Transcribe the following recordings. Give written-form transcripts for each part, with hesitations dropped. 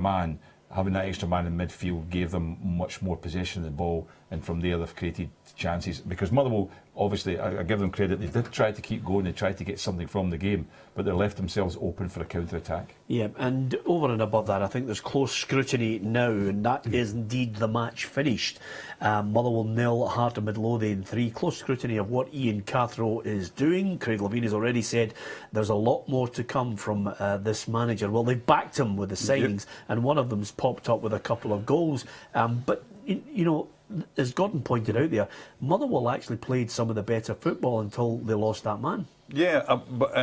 man, having that extra man in midfield gave them much more possession of the ball, and from there they've created chances. Because Motherwell, obviously, I give them credit, they did try to keep going, they tried to get something from the game, but they left themselves open for a counter-attack. Yeah, and over and above that, I think there's close scrutiny now, and that is indeed the match finished. Motherwell 0, Heart of Midlothian 3. Close scrutiny of what Ian Cathro is doing. Craig Levein has already said there's a lot more to come from this manager. Well, they've backed him with the signings, and one of them's popped up with a couple of goals. But, you know, as Gordon pointed out there, Motherwell actually played some of the better football until they lost that man. Yeah, but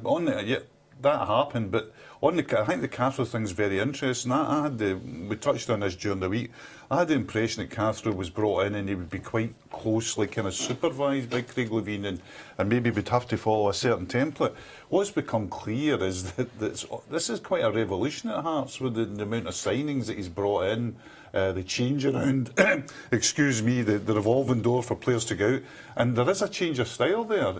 on the, that happened. But on the, I think the Castro thing's very interesting. I had we touched on this during the week. I had the impression that Castro was brought in and he would be quite closely kind of supervised by Craig Levein, and maybe would have to follow a certain template. What's become clear is that this is quite a revolution at Hearts with the amount of signings that he's brought in. The change around, excuse me, the revolving door for players to go out, and there is a change of style there.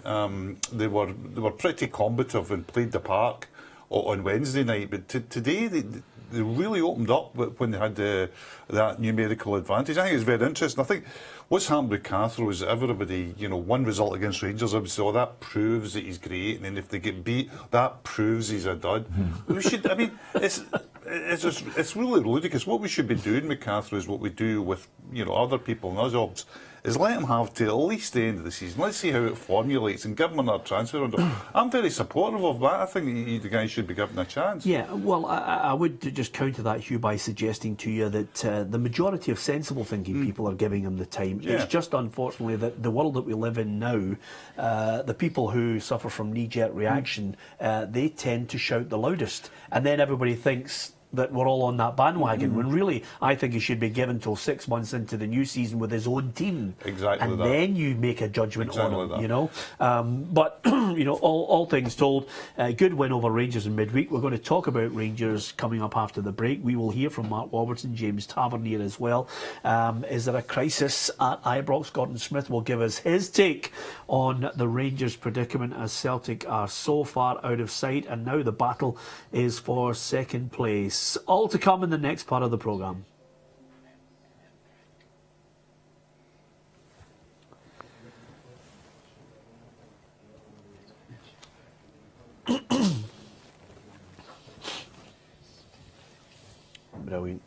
They were pretty combative and played the park on Wednesday night, but today they really opened up when they had that numerical advantage. I think it's very interesting. I think what's happened with Cathro is that everybody, you know, one result against Rangers, obviously, that proves that he's great, and then if they get beat, that proves he's a dud. We should, I mean, it's really ludicrous. What we should be doing with Cathro is what we do with, you know, other people in our jobs, is let him have to at least the end of the season. Let's see how it formulates and give him another transfer window. I'm very supportive of that. I think the guy should be given a chance. Yeah, well, I would just counter that, Hugh, by suggesting to you that the majority of sensible thinking people are giving him the time. Yeah. It's just unfortunately that the world that we live in now, the people who suffer from knee-jerk reaction, they tend to shout the loudest, and then everybody thinks that we're all on that bandwagon, when really I think he should be given till 6 months into the new season with his own team. Exactly. And that. then you make a judgment exactly on him, that. you know. But, you know, all things told, good win over Rangers in midweek. We're going to talk about Rangers coming up after the break. We will hear from Mark Robertson, James Tavernier as well. Is there a crisis at Ibrox? Gordon Smith will give us his take on the Rangers' predicament as Celtic are so far out of sight, and now the battle is for second place. All to come in the next part of the programme. Brilliant.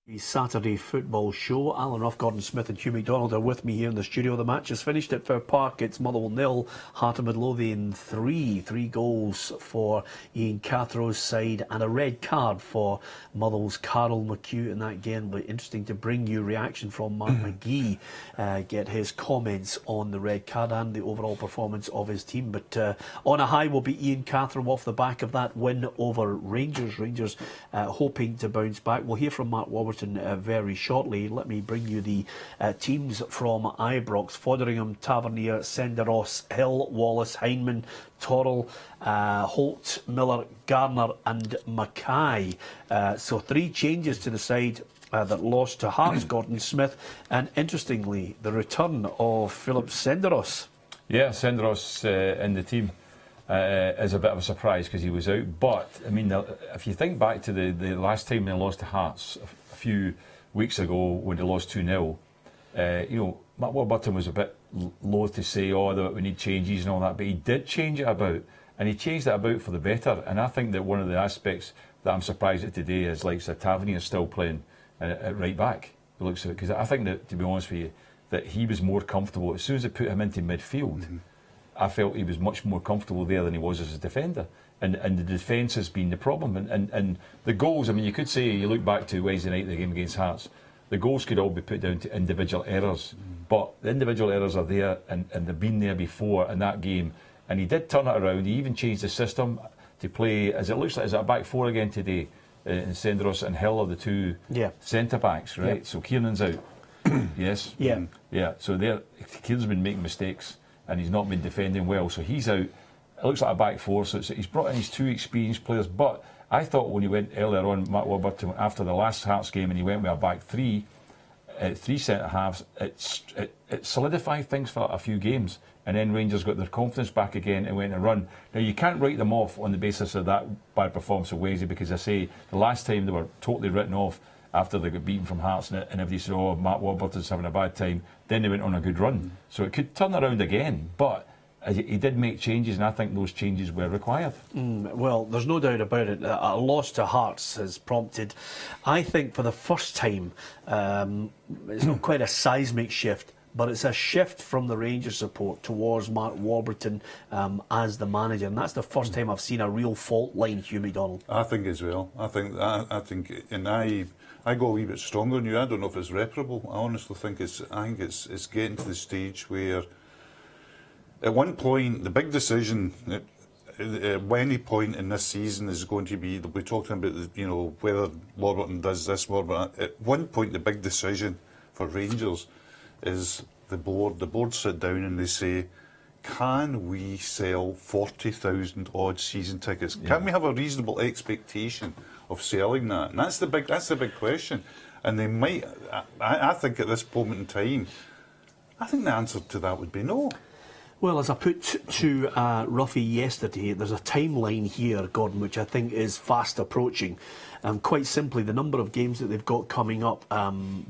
The Saturday football show. Alan Ruff, Gordon Smith and Hugh McDonald are with me here in the studio. The match is finished at Fair Park. It's Motherwell 0, Heart of Midlothian 3. 3 goals for Ian Cathrow's side and a red card for Motherwell's Carol McHugh. And that again will be interesting to bring you reaction from Mark McGee, get his comments on the red card and the overall performance of his team. But on a high will be Ian Cathrow off the back of that win over Rangers. Rangers hoping to bounce back. We'll hear from Mark Warburton very shortly. Let me bring you the teams from Ibrox: Fotheringham, Tavernier, Senderos, Hill, Wallace, Heineman, Torrell, Holt, Miller, Garner and Mackay. So 3 changes to the side that lost to Hearts, Gordon Smith, and interestingly the return of Philip Senderos. Yeah, Senderos in the team is a bit of a surprise because he was out. But I mean, if you think back to the last time they lost to Hearts a few weeks ago when they lost 2-0, Matt Warburton was a bit loath to say, that we need changes and all that, but he did change it about, and he changed it about for the better. And I think that one of the aspects that I'm surprised at today is like Tavernier is still playing at right back. It looks because I think that, to be honest with you, that he was more comfortable as soon as they put him into midfield. Mm-hmm. I felt he was much more comfortable there than he was as a defender. And the defence has been the problem. And the goals, I mean, you could say, you look back to Wednesday night, the game against Hearts, the goals could all be put down to individual errors. But the individual errors are there, and they've been there before in that game. And he did turn it around. He even changed the system to play, as it looks like, is it a back 4 again today? And Senderos and Hill are the 2 centre-backs, right? Yeah. So Kiernan's out. Yes? Yeah. Yeah, so Kiernan's been making mistakes, and he's not been defending well, so he's out. It looks like a back 4, so he's brought in his 2 experienced players. But I thought when he went earlier on, Matt Warburton, after the last Hearts game, and he went with a back 3, 3 centre halves, it solidified things for a few games, and then Rangers got their confidence back again and went and run. Now you can't write them off on the basis of that bad performance of Wednesday, because I say the last time they were totally written off after they got beaten from Hearts, and everybody said, Matt Warburton's having a bad time. Then they went on a good run. So it could turn around again, but he did make changes, and I think those changes were required. Well, there's no doubt about it. A loss to Hearts has prompted, I think, for the first time, it's not quite a seismic shift, but it's a shift from the Rangers support towards Mark Warburton as the manager, and that's the first time I've seen a real fault line, Hugh McDonald. I think as well. I think, and I go a wee bit stronger than you. I don't know if it's reparable. I honestly think it's getting to the stage where, at one point, the big decision at any point in this season is going to be, they'll be talking about whether Warburton does this. At one point, the big decision for Rangers is the board. The board sit down and they say, can we sell 40,000 odd season tickets? Yeah. Can we have a reasonable expectation of selling that? And that's the big question. And they might. I think at this moment in time, I think the answer to that would be no. Well, as I put to Ruffy yesterday, there's a timeline here, Gordon, which I think is fast approaching. Quite simply, the number of games that they've got coming up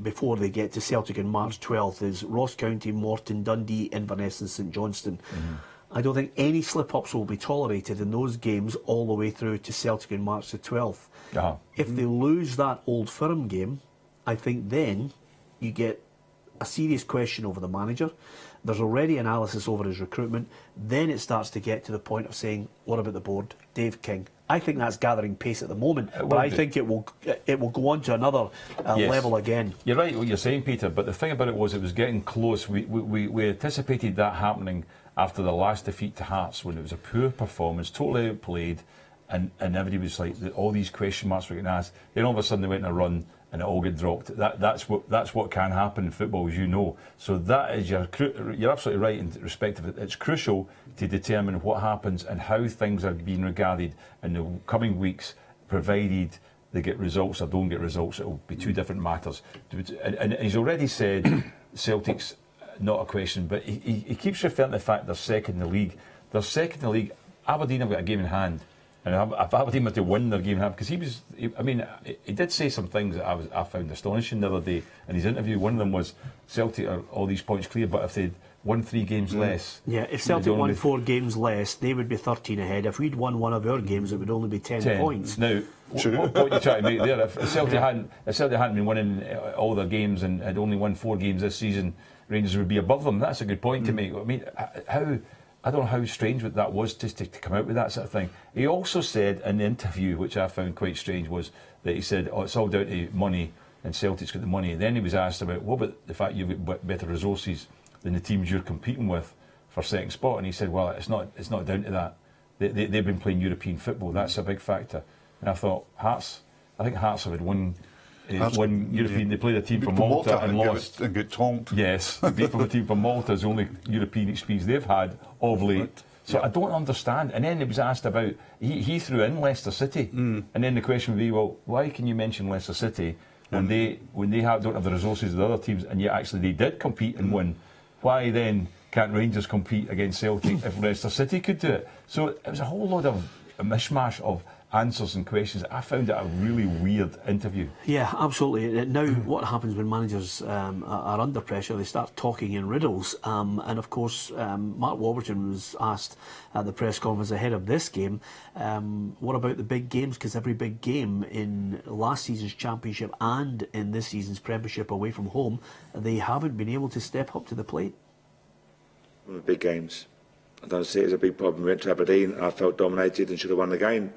before they get to Celtic on March 12th is Ross County, Morton, Dundee, Inverness and St Johnstone. Mm-hmm. I don't think any slip-ups will be tolerated in those games all the way through to Celtic on March the 12th. Uh-huh. If they lose that Old Firm game, I think then you get a serious question over the manager. There's already analysis over his recruitment. Then it starts to get to the point of saying, what about the board? Dave King. I think that's gathering pace at the moment, but I think it will go on to another level again. You're right what you're saying, Peter, but the thing about it was getting close. We anticipated that happening after the last defeat to Hearts, when it was a poor performance, totally outplayed, and everybody was like, all these question marks were getting asked. Then all of a sudden they went on a run and it all got dropped. That's what can happen in football, as you know. So that is you're absolutely right in respect of it. It's crucial to determine what happens and how things are being regarded in the coming weeks, provided they get results or don't get results. It will be 2 different matters. And he's already said Celtic's not a question, but he keeps referring to the fact they're second in the league. They're second in the league. Aberdeen have got a game in hand. And if Aberdeen were to win their game, because he did say some things that I found astonishing the other day in his interview. One of them was Celtic are all these points clear, but if won 3 games less. Yeah, if Celtic won 4 games less, they would be 13 ahead. If we'd won one of our games, it would only be 10 points. Now, what point you trying to make there? If Celtic hadn't been winning all their games and had only won 4 games this season, Rangers would be above them. That's a good point to make. I mean, I don't know how strange that was to come out with that sort of thing. He also said in the interview, which I found quite strange, was that he said, it's all down to money and Celtic's got the money. And then he was asked about, what about the fact you've got better resources than the teams you're competing with for second spot? And he said, well, it's not down to that. They've been playing European football. That's a big factor. And I thought, I think Hearts have had one European. They played a team from Malta and lost. And got tonked. Yes, beat from a team from Malta is the only European experience they've had of late. Right. So I don't understand. And then he was asked about, he threw in Leicester City. And then the question would be, well, why can you mention Leicester City when they don't have the resources of the other teams, and yet actually they did compete and win? Why then can't Rangers compete against Celtic if Leicester City could do it? So it was a whole lot of a mishmash of answers and questions. I found it a really weird interview. Yeah, absolutely. Now, what happens when managers are under pressure? They start talking in riddles. And of course, Mark Warburton was asked at the press conference ahead of this game, what about the big games? Because every big game in last season's Championship and in this season's Premiership away from home, they haven't been able to step up to the plate. One of the big games. I don't see it as a big problem. We went to Aberdeen. I felt dominated and should have won the game.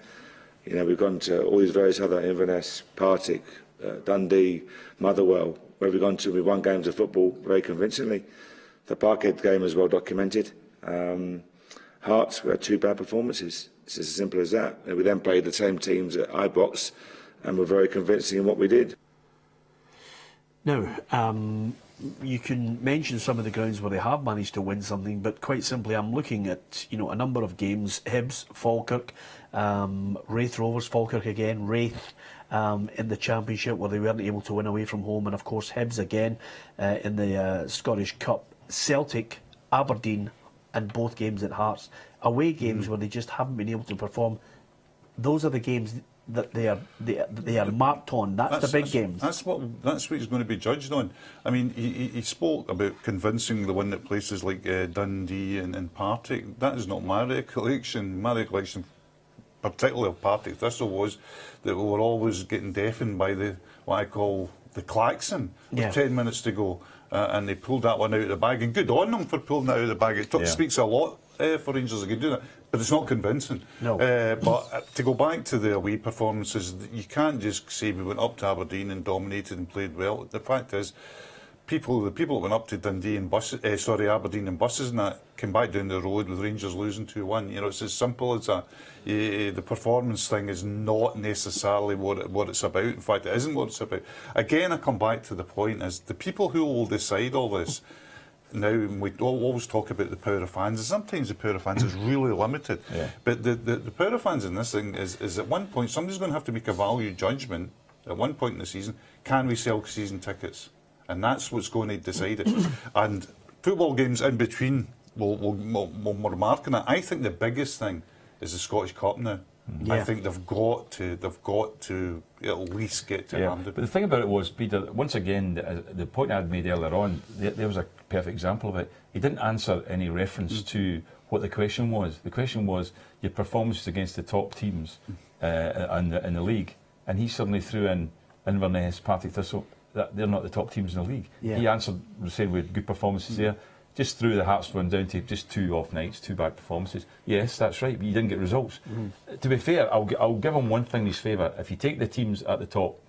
You know, we've gone to all these various other Inverness, Partick, Dundee, Motherwell, where we've gone to. We won games of football very convincingly. The Parkhead game is well documented. Hearts, we had 2 bad performances. It's as simple as that. And we then played the same teams at Ibrox and were very convincing in what we did. Now, you can mention some of the grounds where they have managed to win something, but quite simply, I'm looking at a number of games: Hibs, Falkirk, Raith Rovers, Falkirk again, Raith in the Championship where they weren't able to win away from home, and of course Hibs again in the Scottish Cup, Celtic, Aberdeen, and both games at Hearts. Away games where they just haven't been able to perform. Those are the games that they are marked on. That's the big games. That's what he's going to be judged on. I mean, he spoke about convincing the one at places like Dundee and Partick. That is not my recollection. My recollection, particularly of Partick Thistle, was that we were always getting deafened by what I call the klaxon with 10 minutes to go. And they pulled that one out of the bag. And good on them for pulling that out of the bag. It speaks a lot for Rangers they can do that. But it's not convincing. No. But to go back to the away performances, you can't just say we went up to Aberdeen and dominated and played well. The fact is, the people that went up to Dundee and Aberdeen in buses and that came back down the road with Rangers losing 2-1. It's as simple as that. The performance thing is not necessarily what it's about. In fact, it isn't what it's about. Again, I come back to the point is the people who will decide all this. Now, we always talk about the power of fans, and sometimes the power of fans is really limited. Yeah. But the power of fans in this thing is at one point, somebody's going to have to make a value judgment at one point in the season. Can we sell season tickets? And that's what's going to decide it. And football games in between will mark on that. I think the biggest thing is the Scottish Cup now. I think they've got to at least get to Hampden. But the thing about it was, Peter, once again, the point I had made earlier on, there was a perfect example of it. He didn't answer any reference to what the question was. The question was your performances against the top teams in the league, and he suddenly threw in Inverness, Partick Thistle. That they're not the top teams in the league. Yeah. He answered, saying we had good performances there. Just threw the Hearts one down to just 2 off nights, 2 bad performances. Yes, that's right, but you didn't get results. To be fair, I'll give him one thing in his favour. If you take the teams at the top,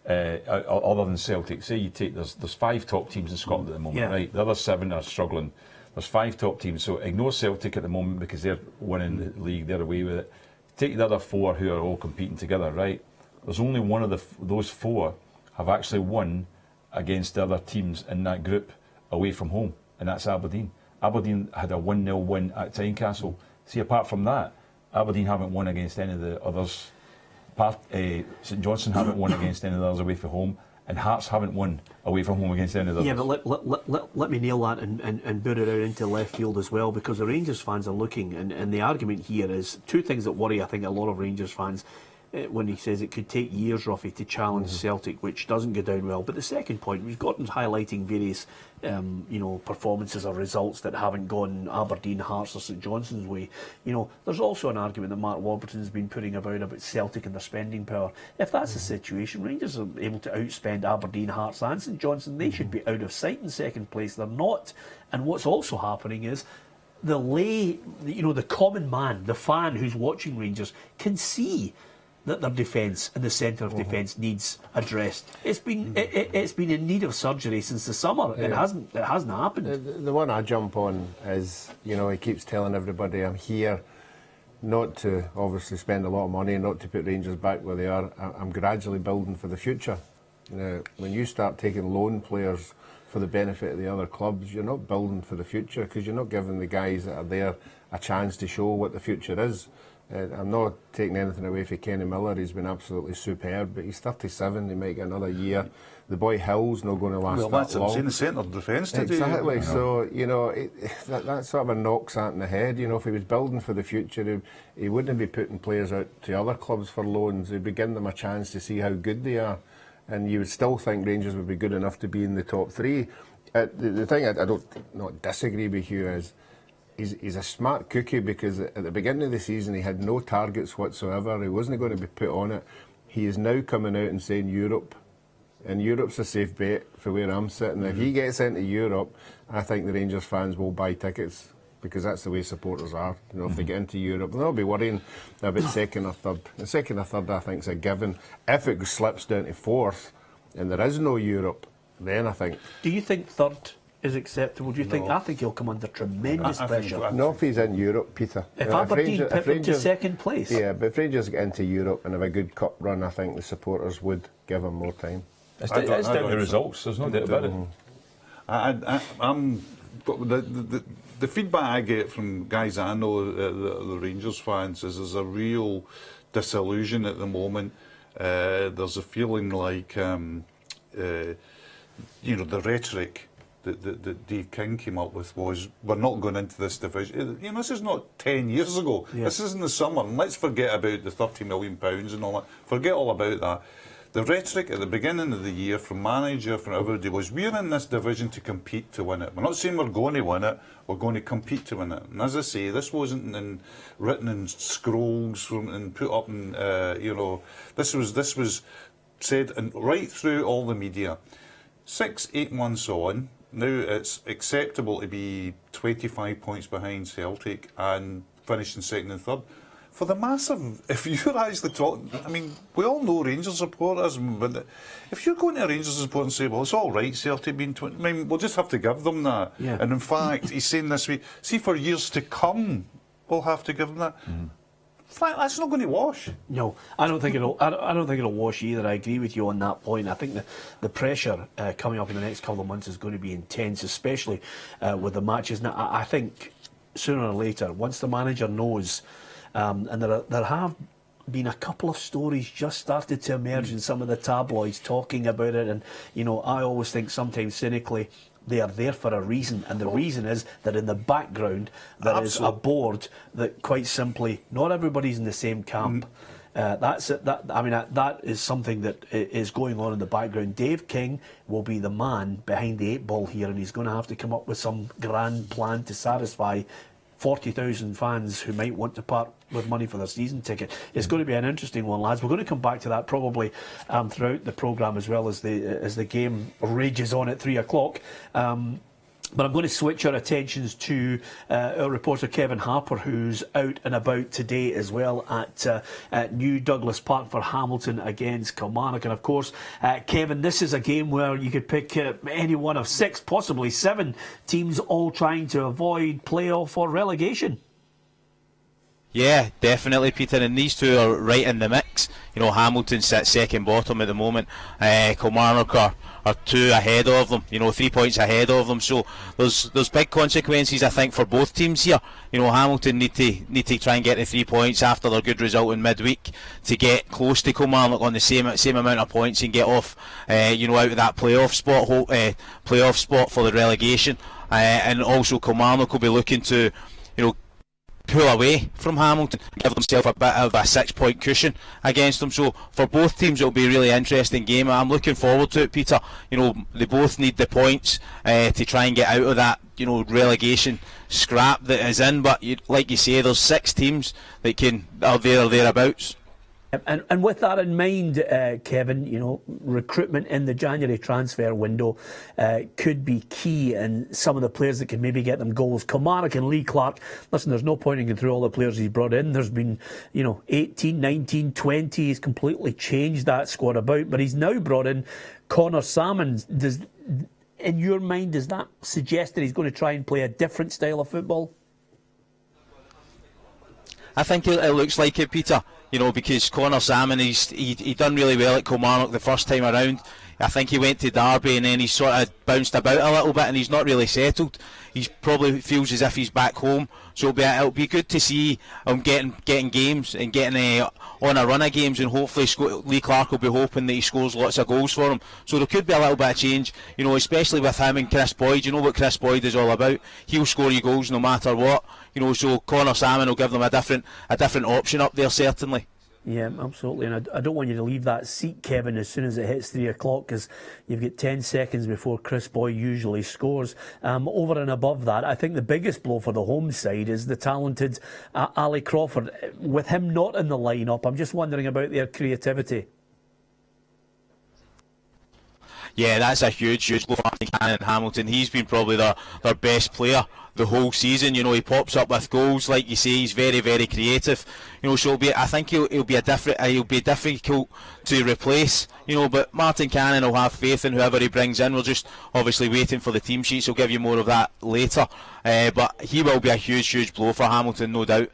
other than Celtic, say you take, there's 5 top teams in Scotland at the moment, right? The other 7 are struggling. There's 5 top teams, so ignore Celtic at the moment because they're winning the league, they're away with it. Take the other 4 who are all competing together, right? There's only one of those 4 have actually won against the other teams in that group away from home. And that's Aberdeen. Aberdeen had a 1-0 win at Tynecastle. See, apart from that, Aberdeen haven't won against any of the others. St Johnstone haven't won against any of the others away from home. And Hearts haven't won away from home against any of the others. Yeah, but let me nail that and boot it out into left field as well, because the Rangers fans are looking, and the argument here is 2 things that worry, I think, a lot of Rangers fans. when he says it could take years, Ruffy, to challenge Celtic, which doesn't go down well. But the second point, we've gotten highlighting various performances or results that haven't gone Aberdeen, Hearts or St Johnstone's way. There's also an argument that Mark Warburton's been putting about Celtic and their spending power. If that's the situation, Rangers are able to outspend Aberdeen, Hearts and St Johnstone. They should be out of sight in second place. They're not. And what's also happening is the common man, the fan who's watching Rangers, can see that their defence and the centre of defence needs addressed. It's been in need of surgery since the summer. Yeah. It hasn't happened. The one I jump on is, he keeps telling everybody, I'm here not to obviously spend a lot of money, not to put Rangers back where they are. I'm gradually building for the future. When you start taking loan players for the benefit of the other clubs, you're not building for the future, because you're not giving the guys that are there a chance to show what the future is. I'm not taking anything away from Kenny Miller. He's been absolutely superb, but he's 37. He might get another year. The boy Hill's not going to last that long. Well, in the centre of defence today. Exactly. So that sort of knocks that in the head. If he was building for the future, he wouldn't be putting players out to other clubs for loans. He'd be giving them a chance to see how good they are, and you would still think Rangers would be good enough to be in the top three. The thing I don't not disagree with you is, he's a smart cookie, because at the beginning of the season he had no targets whatsoever. He wasn't going to be put on it. He is now coming out and saying Europe, and Europe's a safe bet for where I'm sitting. If he gets into Europe, I think the Rangers fans will buy tickets, because that's the way supporters are. If they get into Europe, they'll be worrying about second or third. The second or third, I think, is a given. If it slips down to fourth and there is no Europe, then I think. Do you think third is acceptable? Do you think? I think he'll come under tremendous pressure. Not if he's in Europe, Peter. If Aberdeen put him to second place. Yeah, but if Rangers get into Europe and have a good cup run, I think the supporters would give him more time. It's down to the results, there's no doubt about it. The feedback I get from guys I know, the Rangers fans, is there's a real disillusion at the moment. There's a feeling like the rhetoric that Dave King came up with was, we're not going into this division. This is not 10 years ago. Yeah. This is in the summer, and let's forget about the £30 million and all that. Forget all about that. The rhetoric at the beginning of the year from manager, from everybody, was, we're in this division to compete to win it. We're not saying we're going to win it, we're going to compete to win it. And as I say, this wasn't written in scrolls and put up in, this was said right through all the media. 6-8 months on, now it's acceptable to be 25 points behind Celtic and finishing second and third. For the massive, if you're actually talking, we all know Rangers supporters, but if you're going to a Rangers support and say, well, it's all right, Celtic being 20, we'll just have to give them that. Yeah. And in fact, he's saying this week, see, for years to come, we'll have to give them that. In fact, that's not going to wash. No, I don't think it'll. I don't think it'll wash either. I agree with you on that point. I think the pressure coming up in the next couple of months is going to be intense, especially with the matches. Now, I think sooner or later, once the manager knows. And there have been a couple of stories just started to emerge in some of the tabloids talking about it, and I always think sometimes cynically they are there for a reason, and the reason is that in the background there is a board that quite simply not everybody's in the same camp. That's it. That is something that is going on in the background. Dave King will be the man behind the 8 ball here, and he's going to have to come up with some grand plan to satisfy 40,000 fans who might want to part with money for their season ticket. It's going to be an interesting one, lads. We're going to come back to that probably throughout the programme, as well as the game rages on at 3 o'clock. But I'm going to switch our attentions to our reporter Kevin Harper, who's out and about today as well at New Douglas Park for Hamilton against Kilmarnock. And of course, Kevin, this is a game where you could pick any one of 6, possibly 7 teams all trying to avoid playoff or relegation. Yeah, definitely, Peter, and these two are right in the mix. Hamilton sits second bottom at the moment. Kilmarnock are 2 ahead of them, 3 points ahead of them. So there's big consequences, I think, for both teams here. Hamilton need to try and get the 3 points after their good result in midweek to get close to Kilmarnock on the same amount of points and get off, out of that playoff spot for the relegation. And also Kilmarnock will be looking to, pull away from Hamilton, give themselves a bit of a 6-point cushion against them. So for both teams it'll be a really interesting game. I'm looking forward to it, Peter. You know, they both need the points to try and get out of that, you know, relegation scrap that is in. But like you say, there's 6 teams that are there or thereabouts. And with that in mind, Kevin, you know, recruitment in the January transfer window could be key, and some of the players that can maybe get them goals. Kilmarnock and Lee Clark, listen, there's no point in going through all the players he's brought in. There's been, 18, 19, 20. He's completely changed that squad about, but he's now brought in Connor Salmon. In your mind, does that suggest that he's going to try and play a different style of football? I think it looks like it, Peter. You know, because Connor Salmon, he done really well at Kilmarnock the first time around. I think he went to Derby and then he sort of bounced about a little bit and he's not really settled. He probably feels as if he's back home. So it'll be good to see him getting games and getting on a run of games, and hopefully Lee Clark will be hoping that he scores lots of goals for him. So there could be a little bit of change, you know, especially with him and Chris Boyd. You know what Chris Boyd is all about. He'll score you goals no matter what. You know, so Connor Salmon will give them a different option up there, certainly. Yeah, absolutely. And I don't want you to leave that seat, Kevin, as soon as it hits 3 o'clock, because you've got 10 seconds before Chris Boyd usually scores. Over and above that, I think the biggest blow for the home side is the talented Ali Crawford. With him not in the lineup, I'm just wondering about their creativity. Yeah, that's a huge blow for Martin Cannon and Hamilton. He's been probably their best player the whole season. You know, he pops up with goals, like you say. He's very, very creative. You know, so I think he'll be difficult to replace. You know, but Martin Cannon will have faith in whoever he brings in. We're just obviously waiting for the team sheets. He'll give you more of that later. But he will be a huge blow for Hamilton, no doubt,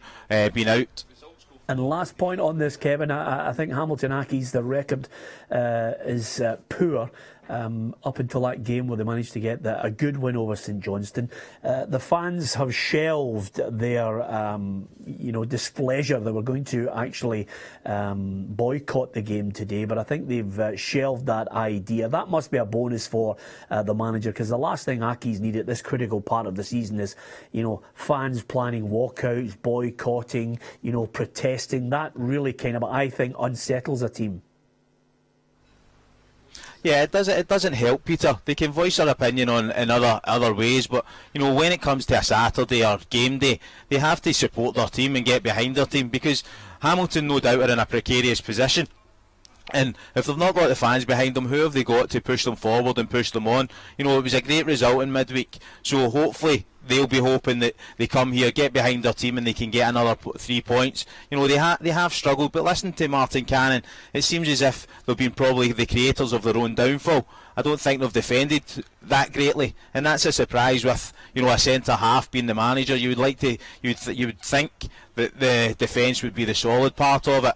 being out. And last point on this, Kevin, I think Hamilton Accies, the record is poor. Up until that game where they managed to get a good win over St Johnstone. The fans have shelved their displeasure. They were going to actually boycott the game today, but I think they've shelved that idea. That must be a bonus for the manager, because the last thing Accies need at this critical part of the season is, fans planning walkouts, boycotting, protesting. That really kind of, I think, unsettles a team. Yeah, it doesn't help, Peter. They can voice their opinion in other ways, but when it comes to a Saturday or game day, they have to support their team and get behind their team, because Hamilton no doubt are in a precarious position. And if they've not got the fans behind them, who have they got to push them forward and push them on? It was a great result in midweek, so hopefully they'll be hoping that they come here, get behind their team, and they can get another 3 points. They have struggled, but listen to Martin Cannon. It seems as if they've been probably the creators of their own downfall. I don't think they've defended that greatly, and that's a surprise with a centre half being the manager. You would think that the defence would be the solid part of it,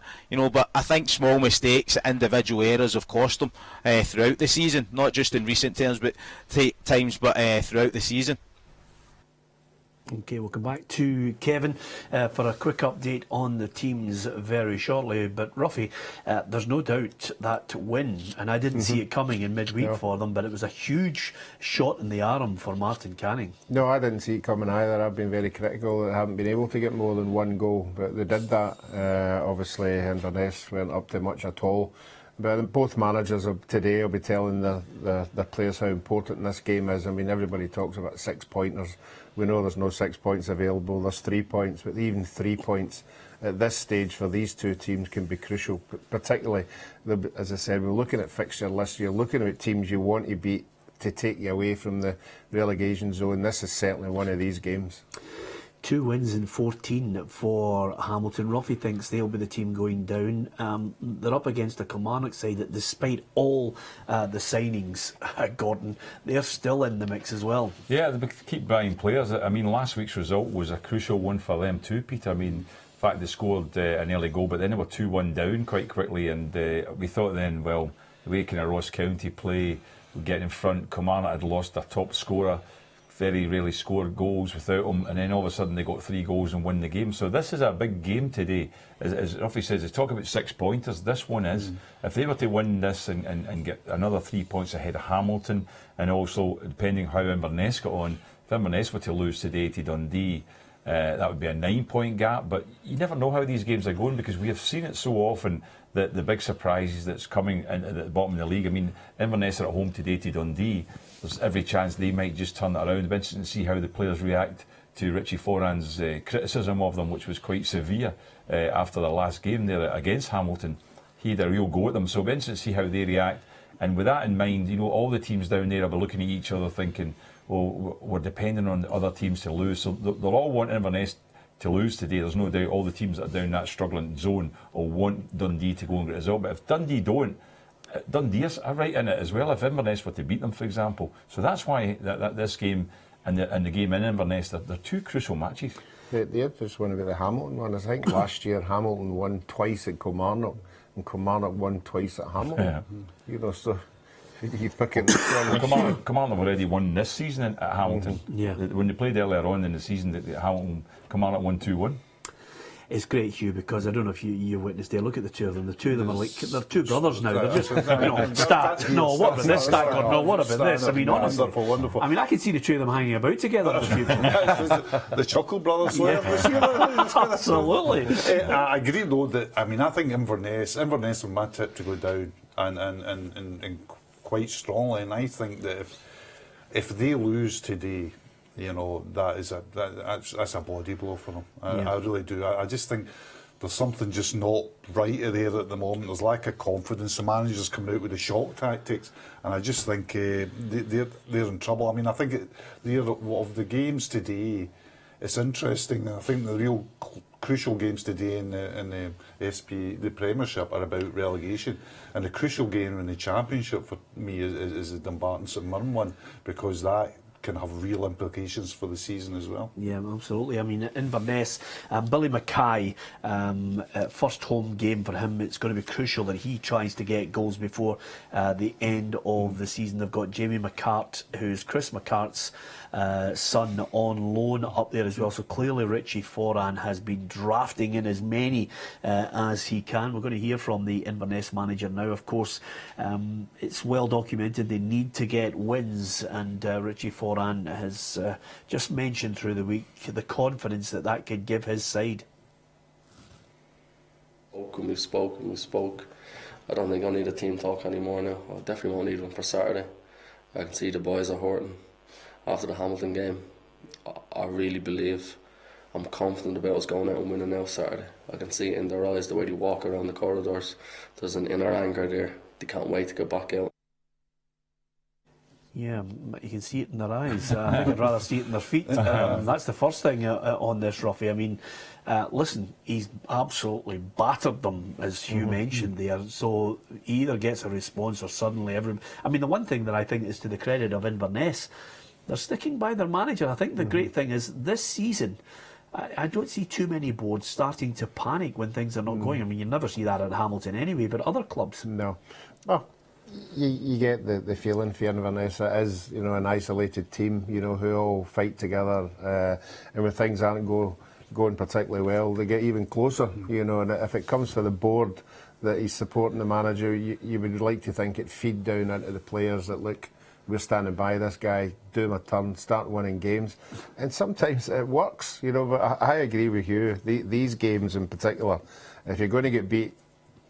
but I think small mistakes, individual errors have cost them throughout the season, not just in recent times, but throughout the season. Okay, we'll come back to Kevin for a quick update on the teams very shortly. But Ruffy, there's no doubt that win, and I didn't see it coming in midweek for them, but it was a huge shot in the arm for Martin Canning. No, I didn't see it coming either. I've been very critical. They haven't been able to get more than one goal, but they did that. Obviously, Inverness weren't up to much at all. But both managers of today will be telling the players how important this game is. I mean, everybody talks about 6-pointers. We know there's no 6 points available. There's 3 points, but even 3 points at this stage for these two teams can be crucial. Particularly, as I said, we're looking at fixture lists. You're looking at teams you want to beat to take you away from the relegation zone. This is certainly one of these games. 2 wins in 14 for Hamilton. Ruffy thinks they'll be the team going down. They're up against a Kilmarnock side that, despite all the signings, Gordon, they're still in the mix as well. Yeah, they keep buying players. I mean, last week's result was a crucial one for them too, Peter. I mean, in fact, they scored an early goal, but then they were 2-1 down quite quickly, and we thought then, well, the way kind of Ross County play, would get in front. Kilmarnock had lost their top scorer. Very rarely scored goals without him, and then all of a sudden they got 3 goals and win the game. So this is a big game today. As Ruffy says, they talk about 6-pointers. This one is. If they were to win this and get another 3 points ahead of Hamilton, and also depending how Inverness got on, if Inverness were to lose today to Dundee, that would be a 9-point gap. But you never know how these games are going, because we have seen it so often that the big surprises that's coming in at the bottom of the league. I mean, Inverness are at home today to Dundee. There's every chance they might just turn it around. It'll be interesting to see how the players react to Richie Foran's criticism of them, which was quite severe after the last game there against Hamilton. He had a real go at them, so it'll be interesting to see how they react. And with that in mind, you know, all the teams down there will be looking at each other thinking, well, we're depending on other teams to lose. So they'll all want Inverness to lose today. There's no doubt all the teams that are down that struggling zone will want Dundee to go and get a result. But if Dundee don't, Dundee are right in it as well, if Inverness were to beat them, for example. So that's why that this game and the game in Inverness, they're two crucial matches. The interesting one about the Hamilton one is, I think last year Hamilton won twice at Kilmarnock, and Kilmarnock won twice at Hamilton. Yeah. You know, so you pick it. Kilmarnock have already won this season at Hamilton. Yeah. When they played earlier on in the season, Hamilton, Kilmarnock won 2-1. It's great, Hugh, because I don't know if you witnessed it. Look at the two of them. The two of them are like, they're two brothers now. They're just, stat. No, what about this stat? No, what about this? I mean, honestly. Wonderful. I mean, I can see the two of them hanging about together. The Chuckle Brothers. Absolutely. I agree, though, that, I mean, I think Inverness are my tip to go down and quite strongly. And I think that if they lose today, you know, that's a body blow for them. I really do. I just think there's something just not right there at the moment. There's lack of confidence. The manager's coming out with the shock tactics, and I just think they're in trouble. I mean, I think of the games today, it's interesting. I think the real crucial games today in the the Premiership are about relegation, and the crucial game in the Championship for me is the Dumbarton St Mirren one, because that can have real implications for the season as well. Yeah, absolutely. I mean, Inverness, Billy Mackay, first home game for him. It's going to be crucial that he tries to get goals before the end of the season. They've got Jamie McCart, who's Chris McCart's son, on loan up there as well. So clearly Richie Foran has been drafting in as many as he can. We're going to hear from the Inverness manager now. Of course, it's well documented they need to get wins, and Richie Foran has just mentioned through the week the confidence that could give his side. We spoke. I don't think I need a team talk anymore now. I definitely won't need one for Saturday. I can see the boys are hurting after the Hamilton game. I really believe, I'm confident about us going out and winning now Saturday. I can see it in their eyes, the way they walk around the corridors. There's an inner anger there. They can't wait to go back out. Yeah, you can see it in their eyes. I think I'd rather see it in their feet. That's the first thing on this, Ruffy. I mean, listen, he's absolutely battered them, as Hugh mentioned there. So he either gets a response or suddenly I mean, the one thing that I think is to the credit of Inverness, they're sticking by their manager. I think the great thing is this season, I don't see too many boards starting to panic when things are not going. I mean, you never see that at Hamilton anyway, but other clubs. No. Well, you get the feeling for Inverness. It is, you know, an isolated team, you know, who all fight together, and when things aren't going particularly well, they get even closer, you know. And if it comes for the board that he's supporting the manager, you would like to think it feed down into the players that, look, we're standing by this guy, do him a turn, start winning games. And sometimes it works, you know. But I agree with you. These games in particular, if you're going to get beat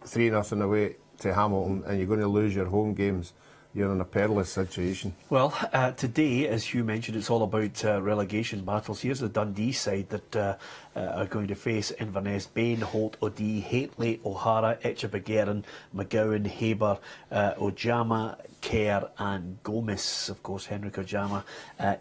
3-0 away to Hamilton and you're going to lose your home games, you're in a perilous situation. Well, today, as Hugh mentioned, it's all about relegation battles. Here's the Dundee side that are going to face Inverness: Bain, Holt, O'Dea, Haitley, O'Hara, Echeverry, McGowan, Haber, Ojama, Kerr and Gomez. Of course, Henrik Ojama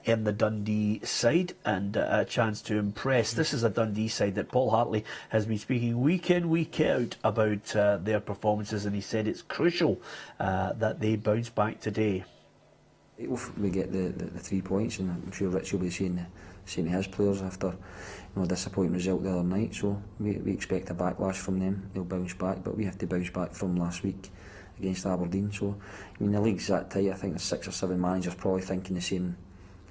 in the Dundee side, and a chance to impress. This is a Dundee side that Paul Hartley has been speaking week in, week out about their performances, and he said it's crucial that they bounce back today. If we get the 3 points, and I'm sure Rich will be saying to his players after a disappointing result the other night, so we expect a backlash from them. They'll bounce back, but we have to bounce back from last week against Aberdeen. So I mean, the league's that tight. I think there's 6 or 7 managers probably thinking the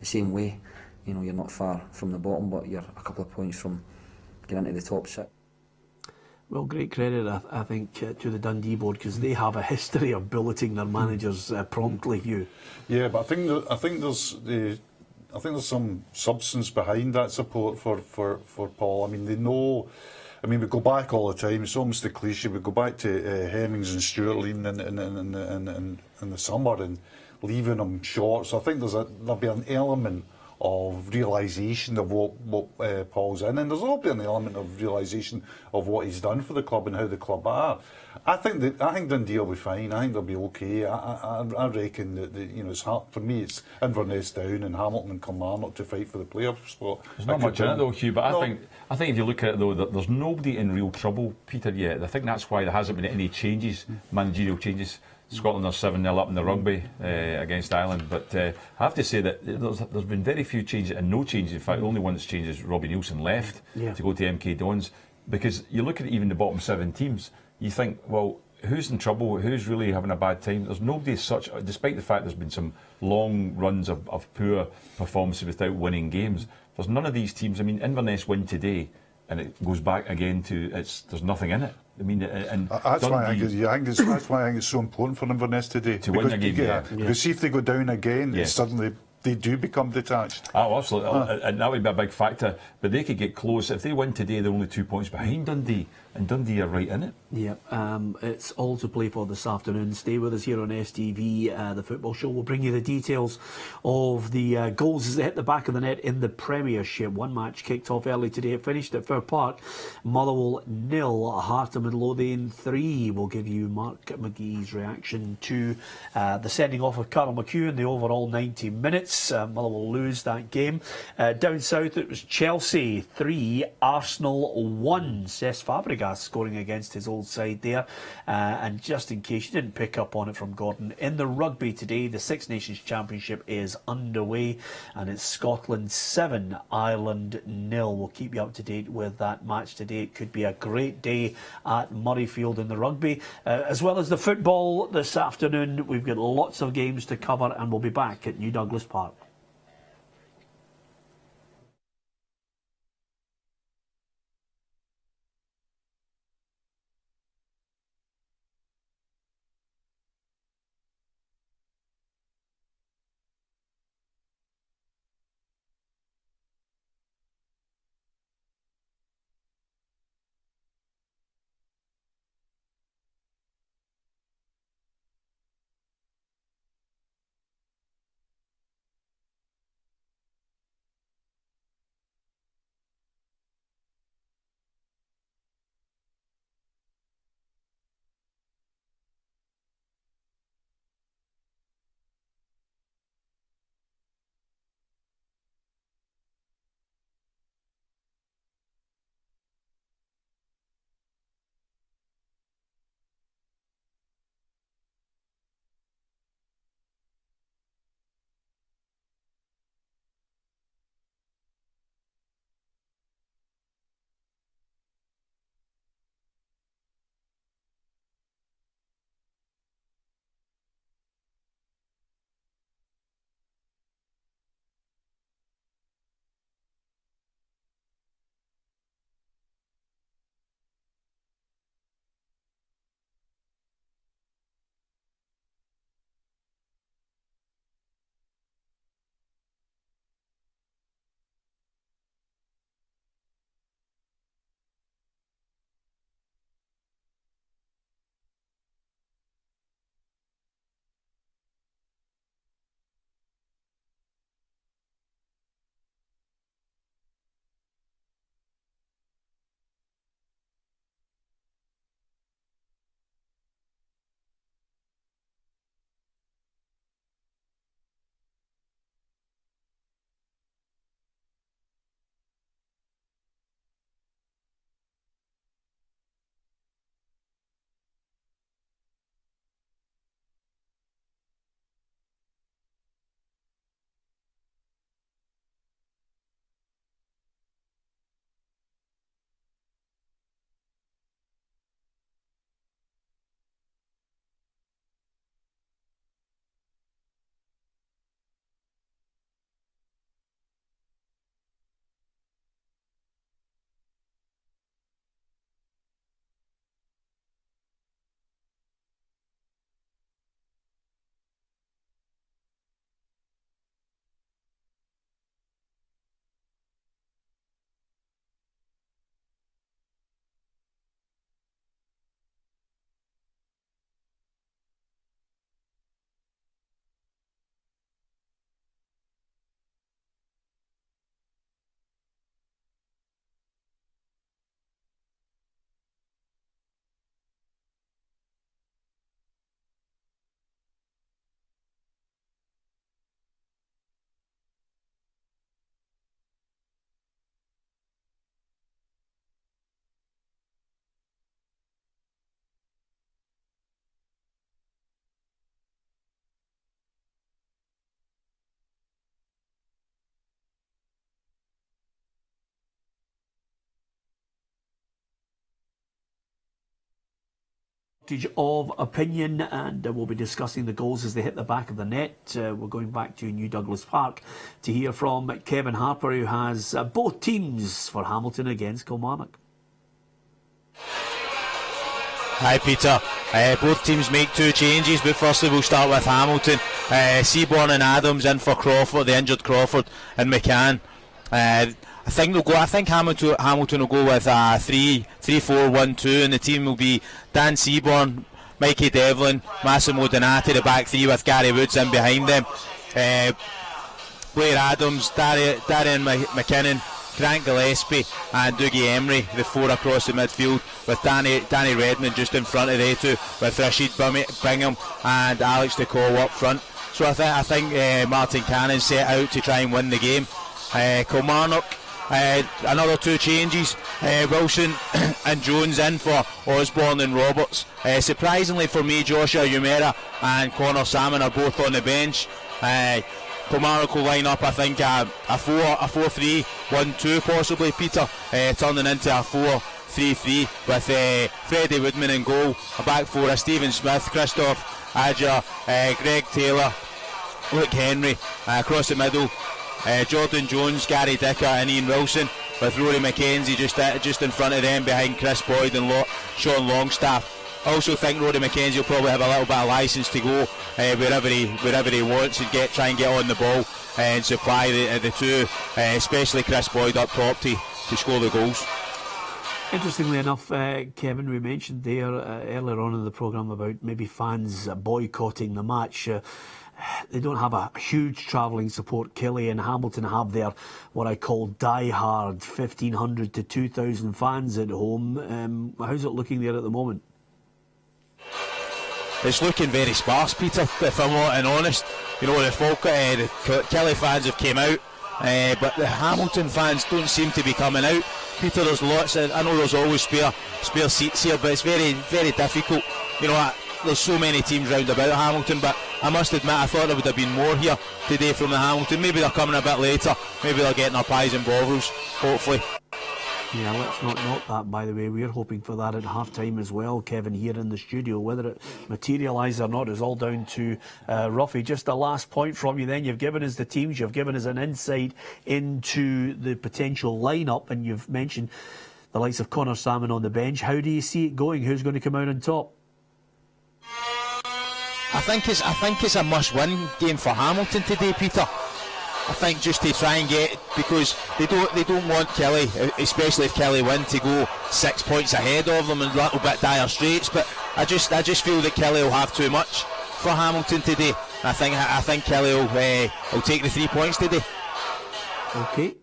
same way. You know, you're not far from the bottom, but you're a couple of points from getting into the top 6. Well, great credit, I think, to the Dundee board, because they have a history of bulleting their managers promptly, Hugh. Yeah, but I think there's I think there's some substance behind that support for Paul. I mean, they know. I mean, we go back all the time. It's almost a cliche. We go back to Hemmings and Stuart leading in the summer and leaving them short. So I think there'll be an element of realisation of what Paul's in, and there's also an element of realisation of what he's done for the club and how the club are. I think Dundee will be fine. I think they'll be okay. I reckon that it's hard for me. It's Inverness down and Hamilton and Kilmarnock to fight for the playoff spot. There's not much in it though, Hugh. But no. I think if you look at it though, that there's nobody in real trouble, Peter. Yet I think that's why there hasn't been any changes, managerial changes. Scotland are 7-0 up in the rugby against Ireland, but I have to say that there's been very few changes and no changes. In fact, the only one that's changed is Robbie Nielsen left to go to MK Dons. Because you look at even the bottom 7 teams, you think, well, who's in trouble? Who's really having a bad time? There's nobody as such, despite the fact there's been some long runs of poor performances without winning games. There's none of these teams. I mean, Inverness win today, and it goes back again to there's nothing in it. I mean, and that's why I think it's so important for Inverness today to win the game. Because see if they go down again, suddenly they do become detached. Oh, absolutely, and that would be a big factor. But they could get close if they win today. They're only 2 points behind Dundee, and Dundee are right in it. Yeah, it's all to play for this afternoon. Stay with us here on STV, the football show. We'll bring you the details of the goals as they hit the back of the net in the Premiership. One match kicked off early today. It finished at Fir Park. Motherwell 0, Heart of Midlothian 3. We'll give you Mark McGee's reaction to the sending off of Carl McHugh in the overall 90 minutes. Motherwell lose that game. Down south it was Chelsea 3, Arsenal 1. Cesc Fabregas scoring against his old side there. And just in case you didn't pick up on it from Gordon, in the rugby today, the Six Nations Championship is underway and it's Scotland 7, Ireland 0. We'll keep you up to date with that match today. It could be a great day at Murrayfield in the rugby. As well as the football this afternoon, we've got lots of games to cover and we'll be back at New Douglas Park. Of opinion, and we'll be discussing the goals as they hit the back of the net. We're going back to New Douglas Park to hear from Kevin Harper, who has both teams for Hamilton against Kilmarnock. Hi Peter, both teams make 2 changes, but firstly we'll start with Hamilton. Seaborn and Adams in for Crawford, the injured Crawford, and McCann. I think Hamilton will go with 3-4-1-2, and the team will be Dan Seaborn, Mikey Devlin, Massimo Donati, the back 3 with Gary Woods in behind them. Blair Adams, Darian McKinnon, Grant Gillespie and Dougie Emery, the 4 across the midfield, with Danny Redmond just in front of they two, with Rashid Bingham and Alex DeCoe up front. So I think Martin Cannon set out to try and win the game. Kilmarnock, another 2 changes, Wilson and Jones in for Osborne and Roberts. Surprisingly for me, Joshua Umera and Connor Salmon are both on the bench. Kilmarnock will line up, I think, a 4-3-1-2 possibly, Peter, turning into a 4-3-3 with Freddie Woodman in goal, a back 4 of Stephen Smith, Christoph Adger, Greg Taylor, Luke Henry, across the middle, Jordan Jones, Gary Dicker and Ian Wilson, with Rory McKenzie just in front of them behind Chris Boyd and Sean Longstaff. I also think Rory McKenzie will probably have a little bit of licence to go wherever he wants and try and get on the ball and supply the 2, especially Chris Boyd up top to score the goals. Interestingly enough, Kevin, we mentioned there earlier on in the programme about maybe fans boycotting the match. They don't have a huge travelling support. Kelly and Hamilton have their, what I call, die-hard 1,500 to 2,000 fans at home. How's it looking there at the moment? It's looking very sparse, Peter, if I'm honest. You know, the Kelly fans have came out, but the Hamilton fans don't seem to be coming out. Peter, there's lots of, I know there's always spare seats here, but it's very, very difficult. You know, there's so many teams round about Hamilton, but I must admit I thought there would have been more here today from the Hamilton. Maybe they're coming a bit later, maybe they're getting their pies and bovrils, hopefully. Yeah, let's not note that, by the way. We're hoping for that at half-time as well, Kevin, here in the studio. Whether it materialises or not is all down to Ruffy. Just a last point from you then. You've given us the teams, you've given us an insight into the potential lineup, and you've mentioned the likes of Connor Salmon on the bench. How do you see it going? Who's going to come out on top? I think it's a must-win game for Hamilton today, Peter. I think just to try and get, because they don't want Kelly, especially if Kelly win, to go 6 points ahead of them in a little bit dire straits. But I just feel that Kelly will have too much for Hamilton today. I think Kelly will take the 3 points today. Okay,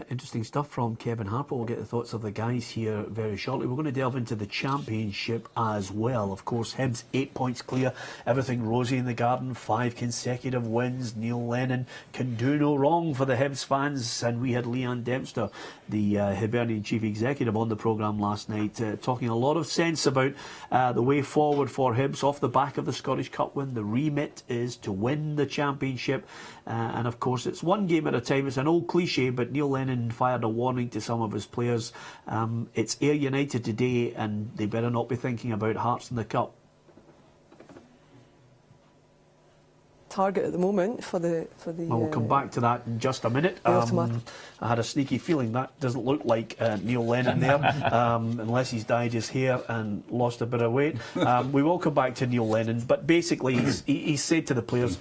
interesting stuff from Kevin Harper. We'll get the thoughts of the guys here very shortly. We're going to delve into the championship as well. Of course, Hibs 8 points clear. Everything rosy in the garden. 5 consecutive wins. Neil Lennon can do no wrong for the Hibs fans. And we had Leanne Dempster, the Hibernian chief executive, on the programme last night, talking a lot of sense about the way forward for Hibs off the back of the Scottish Cup win. The remit is to win the championship. And of course, it's one game at a time. It's an old cliche, but Neil Lennon fired a warning to some of his players. It's Ayr United today, and they better not be thinking about Hearts in the Cup. Target at the moment for the. Well, we'll come back to that in just a minute. I had a sneaky feeling that doesn't look like Neil Lennon there, unless he's dyed his hair and lost a bit of weight. We will come back to Neil Lennon, but basically he's said to the players,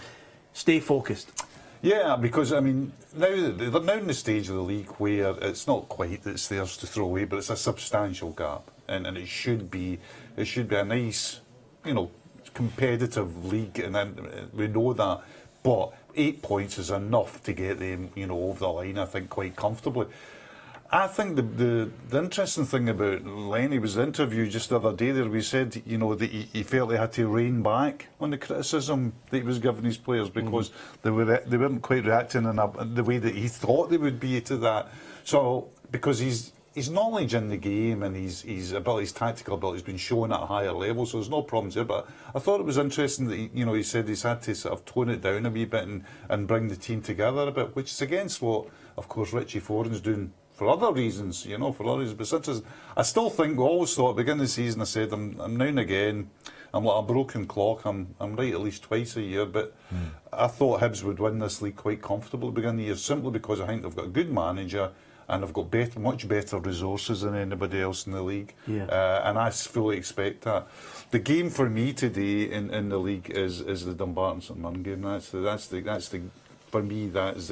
stay focused. Yeah, because I mean, they're now in the stage of the league where it's not quite that it's theirs to throw away, but it's a substantial gap, and it should be a nice, you know, competitive league, and then we know that. But 8 points is enough to get them, you know, over the line, I think, quite comfortably. I think the interesting thing about Lenny was the interview just the other day there. We said, you know, that he felt he had to rein back on the criticism that he was giving his players because they weren't quite reacting in the way that he thought they would be to that. So because his knowledge in the game and his tactical ability has been shown at a higher level, so there's no problems there. But I thought it was interesting that he said he's had to sort of tone it down a wee bit and bring the team together a bit, which is against what, of course, Richie Foran's doing for other reasons, for other reasons. But such as I still think we always thought at the beginning of the season. I said I'm now and again. I'm like a broken clock. I'm right at least twice a year. But I thought Hibs would win this league quite comfortably at the beginning of the year, simply because I think they've got a good manager and they've got much better resources than anybody else in the league. Yeah. And I fully expect that. The game for me today in the league is the Dumbarton St Mirren game. That's the for me that is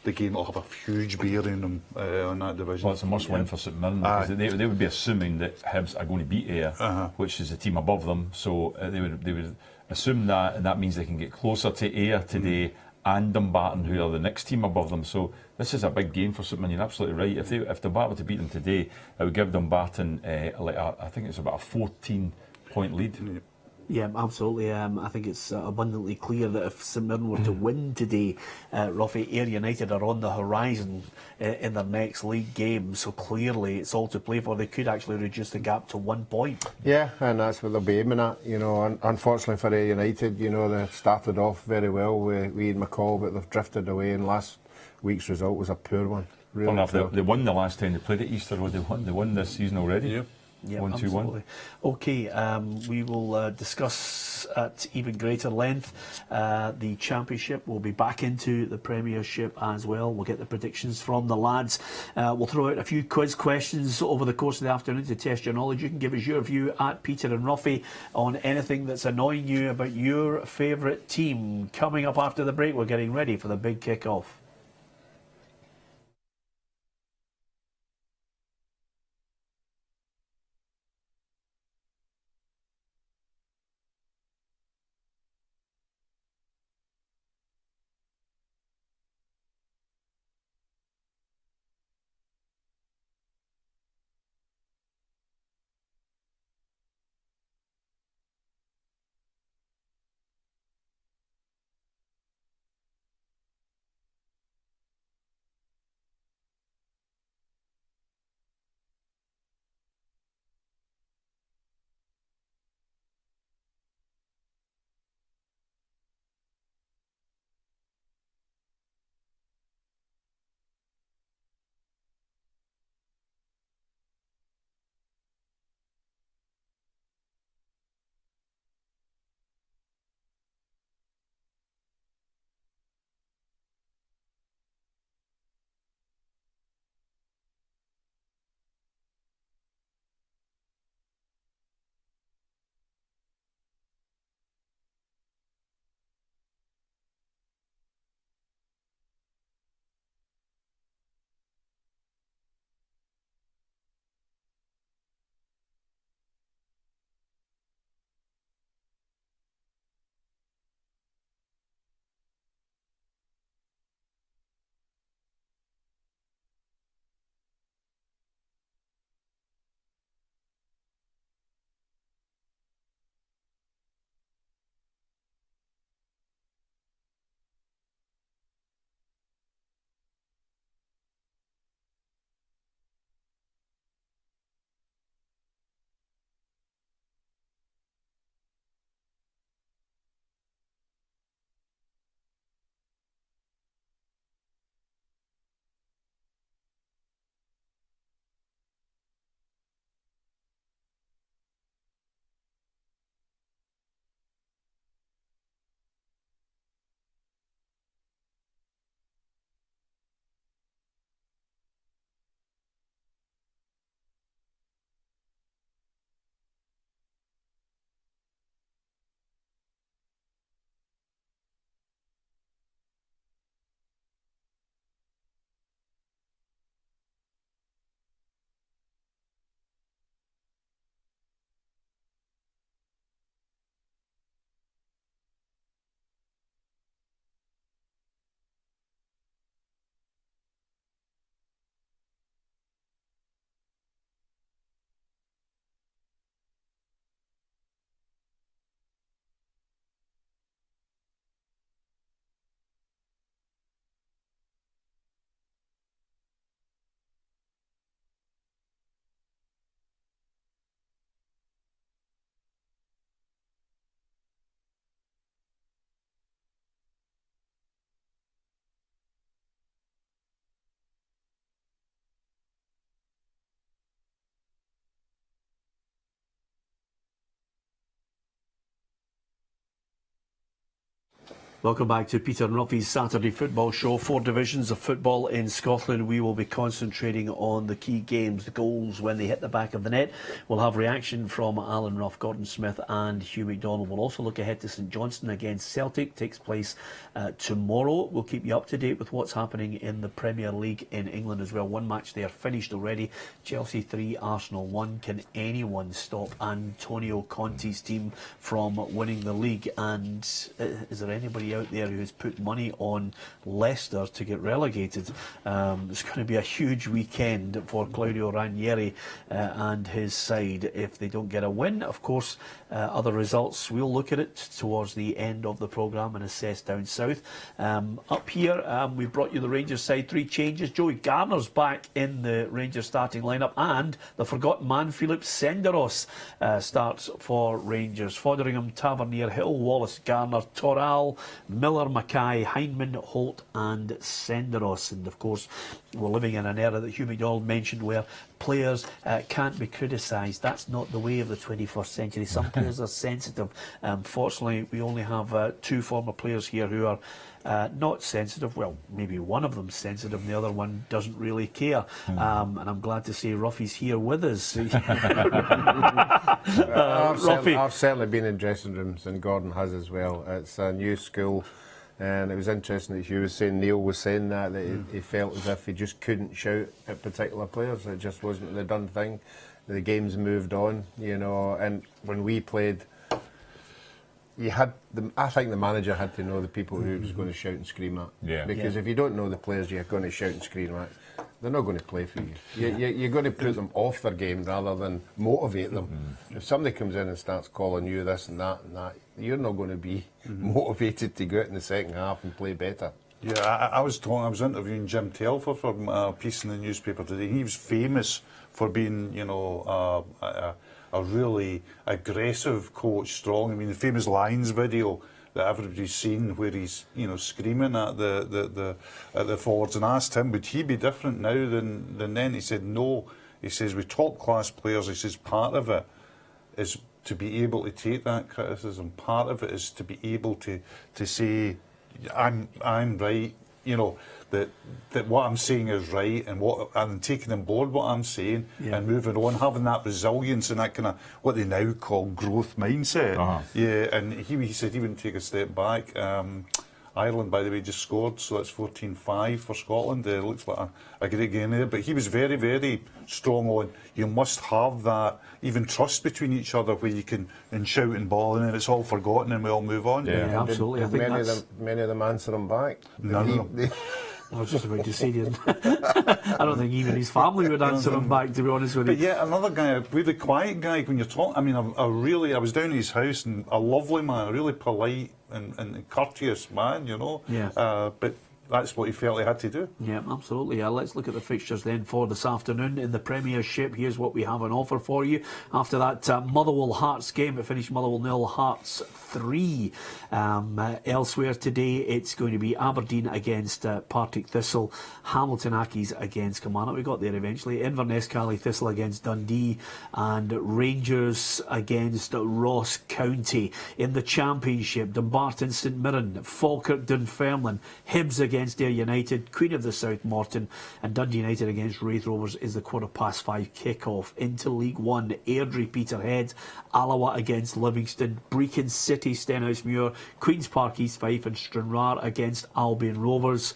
the game that'll have a huge bearing on that division. Well, it's a must-win for St Mirren because they would be assuming that Hibs are going to beat Ayr, which is the team above them. So they would assume that, and that means they can get closer to Ayr today and Dumbarton, who are the next team above them. So this is a big game for St Mirren. You're absolutely right. If Dumbarton were to beat them today, it would give Dumbarton I think it's about a 14-point lead. Yeah, absolutely. I think it's abundantly clear that if St Mirren were to win today, Robbie, Ayr United are on the horizon in their next league game. So clearly it's all to play for. They could actually reduce the gap to 1 point. Yeah, and that's what they'll be aiming at. Unfortunately for Ayr United, they started off very well with Ian McCall, but they've drifted away, and last week's result was a poor one. Really Enough, they won the last time they played at Easter Road. They won this season already. Yeah. Yeah, 1-2-1. absolutely. Okay, we will discuss at even greater length the Championship. We'll be back into the Premiership as well. We'll get the predictions from the lads. We'll throw out a few quiz questions over the course of the afternoon to test your knowledge. You can give us your view at Peter and Ruffy on anything that's annoying you about your favourite team. Coming up after the break, we're getting ready for the big kick-off. Welcome back to Peter and Ruffy's Saturday Football Show. 4 divisions of football in Scotland. We will be concentrating on the key games, the goals when they hit the back of the net. We'll have reaction from Alan Ruff, Gordon Smith and Hugh McDonald. We'll also look ahead to St Johnstone against Celtic. Takes place tomorrow. We'll keep you up to date with what's happening in the Premier League in England as well. One match there finished already. Chelsea 3, Arsenal 1. Can anyone stop Antonio Conte's team from winning the league? And is there anybody out there who has put money on Leicester to get relegated? It's going to be a huge weekend for Claudio Ranieri and his side if they don't get a win. Of course, other results, we'll look at it towards the end of the programme and assess down south. Up here, we've brought you the Rangers side. 3 changes. Joey Garner's back in the Rangers starting lineup, and the forgotten man, Philip Senderos, starts for Rangers. Fotheringham, Tavernier, Hill, Wallace, Garner, Toral, Miller, Mackay, Hindman, Holt and Senderos. And of course, we're living in an era that Hugh McDonald mentioned where players can't be criticised. That's not the way of the 21st century. Some players are sensitive. Fortunately, we only have 2 former players here who are not sensitive. Well, maybe one of them's sensitive and the other one doesn't really care. And I'm glad to say Ruffy's here with us. I've certainly been in dressing rooms, and Gordon has as well. It's a new school, and it was interesting that Hugh was saying, Neil was saying that he felt as if he just couldn't shout at particular players. It just wasn't the done thing. The game's moved on, you know, and when we played, I think the manager had to know the people who he was going to shout and scream at. Yeah. Because if you don't know the players you're going to shout and scream at, they're not going to play for you. You're going to put them off their game rather than motivate them. If somebody comes in and starts calling you this and that, you're not going to be motivated to go out in the second half and play better. Yeah, I was interviewing Jim Telfer for a piece in the newspaper today. He was famous for being, you know, a really aggressive coach, strong. I mean, the famous Lions video that everybody's seen where he's, you know, screaming at the forwards, and asked him, would he be different now than then? He said no. He says with top class players, he says part of it is to be able to take that criticism. Part of it is to be able to say, I'm right, you know, that what I'm saying is right, and taking on board what I'm saying and moving on, having that resilience and that kind of what they now call growth mindset. Yeah, and he said he wouldn't take a step back. Ireland, by the way, just scored, so that's 14-5 for Scotland. It looks like a great game there. But he was very, very strong on, you must have that, even trust between each other where you can shout and ball and then it's all forgotten and we all move on. Yeah, absolutely. Did many of them answer him back? None of them. I was just about to say, I don't think even his family would answer him back, to be honest with you. But yeah, another guy, a really quiet guy, when you're talking, I mean, I was down at his house, and a lovely man, a really polite and courteous man, you know. Yeah. But that's what he felt he had to do. Yeah, absolutely. Let's look at the fixtures then for this afternoon in the Premiership. Here's what we have on offer for you. After that Motherwell Hearts game, it finished Motherwell 0, Hearts 3. Elsewhere today, it's going to be Aberdeen against Partick Thistle, Hamilton Accies against Kilmarnock. We got there eventually. Inverness Cally Thistle against Dundee, and Rangers against Ross County. In the Championship, Dumbarton St Mirren, Falkirk Dunfermline, Hibs against Ayr United, Queen of the South Morton, and Dundee United against Wraith Rovers is the 5:15 kick-off. Into League One, Airdrie Peterhead, Alloa against Livingston, Brecon City Stenhousemuir, Queen's Park East Fife and Stranraer against Albion Rovers.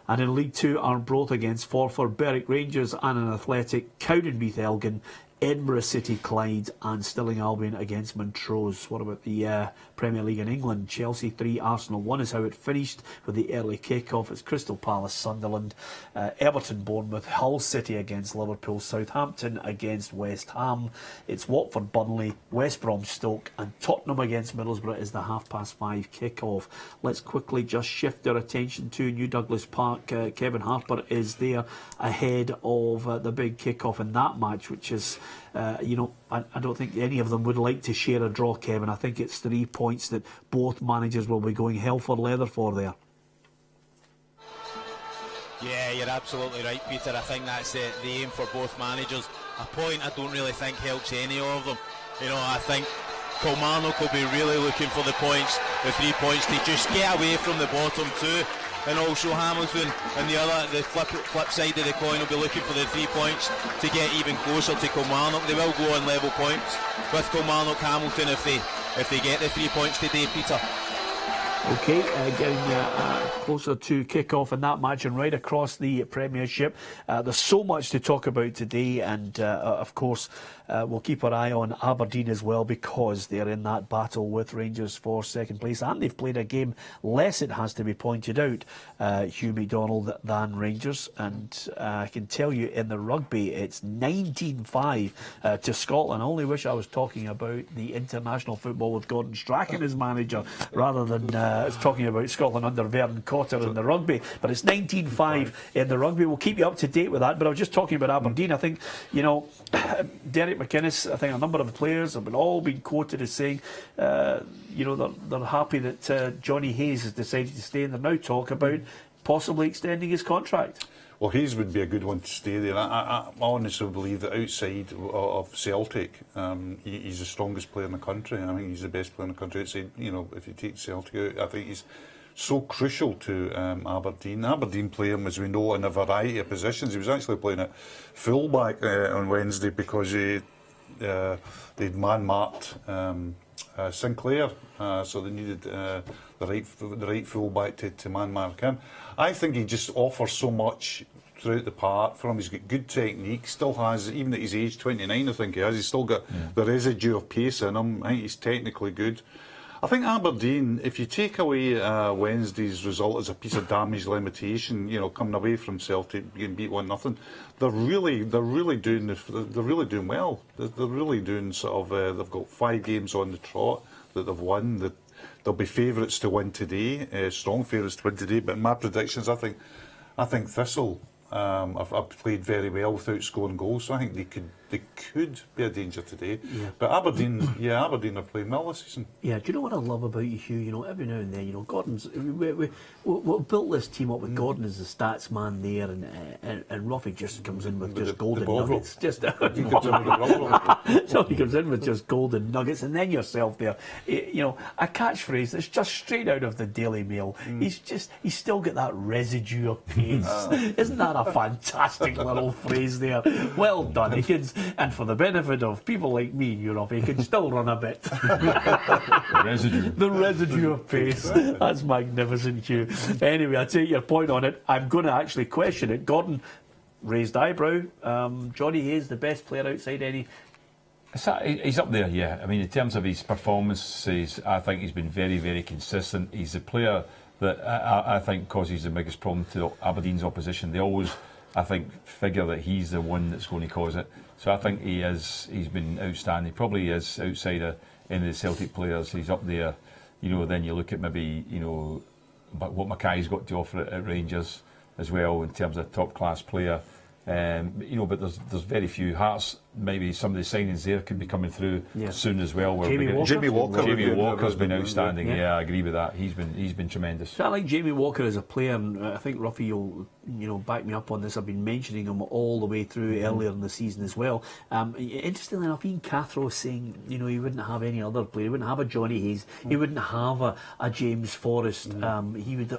And in League Two, Arbroath against Forfar, Berwick Rangers and an Athletic, Cowdenbeath Elgin, Edinburgh City Clyde and Stirling Albion against Montrose. What about the Premier League in England? Chelsea 3, Arsenal 1 is how it finished with the early kick-off. It's Crystal Palace, Sunderland, Everton, Bournemouth, Hull City against Liverpool, Southampton against West Ham. It's Watford, Burnley, West Brom, Stoke and Tottenham against Middlesbrough is the 5:30 kick-off. Let's quickly just shift our attention to New Douglas Park. Kevin Harper is there ahead of the big kick-off in that match, which is you know, I don't think any of them would like to share a draw, Kevin. I think it's 3 points that both managers will be going hell for leather for there. Yeah, you're absolutely right, Peter. I think that's the aim for both managers. A point I don't really think helps any of them. You know, I think Kilmarnock will be really looking for the points, the 3 points, to just get away from the bottom two. And also Hamilton and the flip side of the coin will be looking for the 3 points to get even closer to Kilmarnock. They will go on level points with Kilmarnock Hamilton if they get the 3 points today, Peter. Okay, getting closer to kick-off in that match and right across the Premiership. There's so much to talk about today, and of course we'll keep our eye on Aberdeen as well, because they're in that battle with Rangers for second place, and they've played a game less, it has to be pointed out, Hugh McDonald, than Rangers. And I can tell you in the rugby it's 19-5 to Scotland. I only wish I was talking about the international football with Gordon Strachan as manager rather than talking about Scotland under Vernon Cotter in the rugby. But it's 19-5 in the rugby. We'll keep you up to date with that. But I was just talking about Aberdeen. I think, Derek McInnes, I think a number of players have all been quoted as saying, they're happy that Johnny Hayes has decided to stay, and they're now talk about possibly extending his contract. Well, Hayes would be a good one to stay there. I honestly believe that outside of Celtic, he's the strongest player in the country. I think he's the best player in the country. Outside, if you take Celtic out, I think he's so crucial to Aberdeen. Aberdeen play him, as we know, in a variety of positions. He was actually playing at fullback on Wednesday because they'd man-marked Sinclair, so they needed the right fullback to man-mark him. I think he just offers so much throughout the park for him. He's got good technique, still has, even at his age, 29 I think he has, he's still got the residue of pace in him. I think he's technically good. I think Aberdeen, if you take away Wednesday's result as a piece of damage limitation, coming away from Celtic, getting beat 1-0, they're really doing well. They're really doing sort of. They've got 5 games on the trot that they've won. They'll be favourites to win today, strong favourites to win today. But in my predictions, I think Thistle have played very well without scoring goals. So I think they could be a danger today. Yeah. But Aberdeen are playing well this season. Yeah, do you know what I love about you, Hugh? Every now and then, Gordon's. We built this team up with Gordon as the stats man there, and Ruffy just comes in with just golden nuggets. He comes in with just golden nuggets, and then yourself there. A catchphrase that's just straight out of the Daily Mail. He's still got that residue of pace. Isn't that a fantastic little phrase there? Well done, Higgins. And for the benefit of people like me in Europe, he can still run a bit. The residue of pace. That's magnificent, Hugh. Anyway, I take your point on it. I'm going to actually question it. Gordon, raised eyebrow. Johnny Hayes, the best player outside any. He's up there, yeah. I mean, in terms of his performances, I think he's been very, very consistent. He's the player that I think causes the biggest problem to Aberdeen's opposition. They always, I think, figure that he's the one that's going to cause it. So I think he's been outstanding. Probably is outside of any of the Celtic players. He's up there. Then you look at maybe, but what Mackay's got to offer at Rangers as well in terms of top class player. But there's very few. Hearts, maybe some of the signings there could be coming through soon as well. Jamie Walker's been outstanding. Yeah, I agree with that. He's been tremendous. So I like Jamie Walker as a player, and I think Ruffy will back me up on this. I've been mentioning him all the way through earlier in the season as well. Interestingly enough, Ian Cathro saying he wouldn't have any other player. He wouldn't have a Johnny Hayes. He wouldn't have a James Forrest. He would.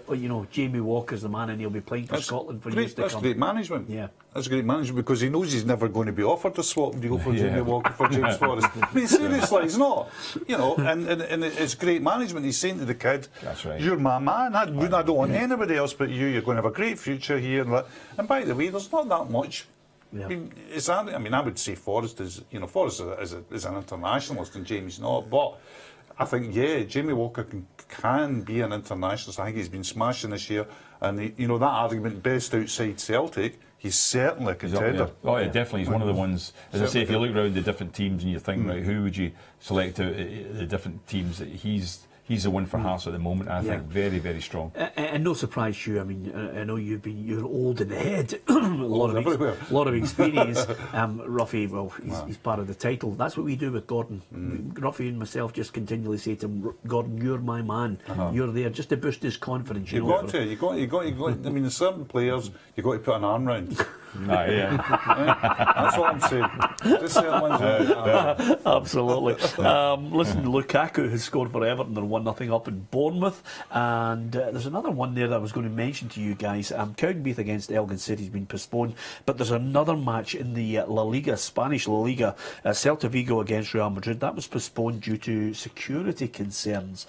Jamie Walker's the man, and he'll be playing for Scotland for years to come. That's great management. Yeah. That's great management because he knows he's never going to be offered a swap deal for Jamie Walker for James Forrest. I mean, seriously, he's not. And it's great management. He's saying to the kid, "That's right. You're my man. I don't want anybody else but you. You're going to have a great future here." And by the way, there's not that much. Yeah. I would say Forrest is an internationalist and Jamie's not, but I think Jamie Walker can be an internationalist. I think he's been smashing this year, and that argument best outside Celtic. He's certainly a contender. Oh, yeah, definitely. He's one of the ones. As I say, if you look around the different teams and you think, right, who would you select out the different teams? He's the one for Hearts at the moment. I think very, very strong. And no surprise, Hugh. I mean, I know you're old in the head, a lot of experience. Ruffy, well, he's part of the title. That's what we do with Gordon. Ruffy and myself just continually say to him, "Gordon, you're my man. You're there just to boost his confidence." You've got to. I mean, there's certain players you've got to put an arm round. Yeah. That's what I'm saying. Just say it, Lindsay. Absolutely. Listen, Lukaku has scored for Everton. They're 1-0 up in Bournemouth. And there's another one there that I was going to mention to you guys. Cowdenbeath against Elgin City has been postponed. But there's another match in the La Liga, Spanish La Liga, Celta Vigo against Real Madrid. That was postponed due to security concerns,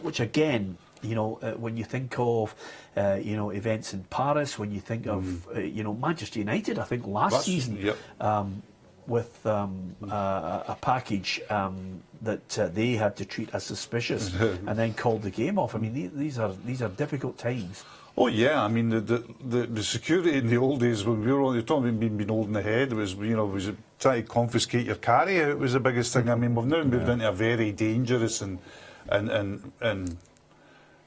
which again, when you think of, events in Paris, when you think of, Manchester United, I think last season, yep. with a package that they had to treat as suspicious and then called the game off. I mean, these are difficult times. Oh yeah, I mean the security in the old days when we were only talking about being old in the head, was trying to confiscate your carry out was the biggest thing. I mean, we've now moved into a very dangerous and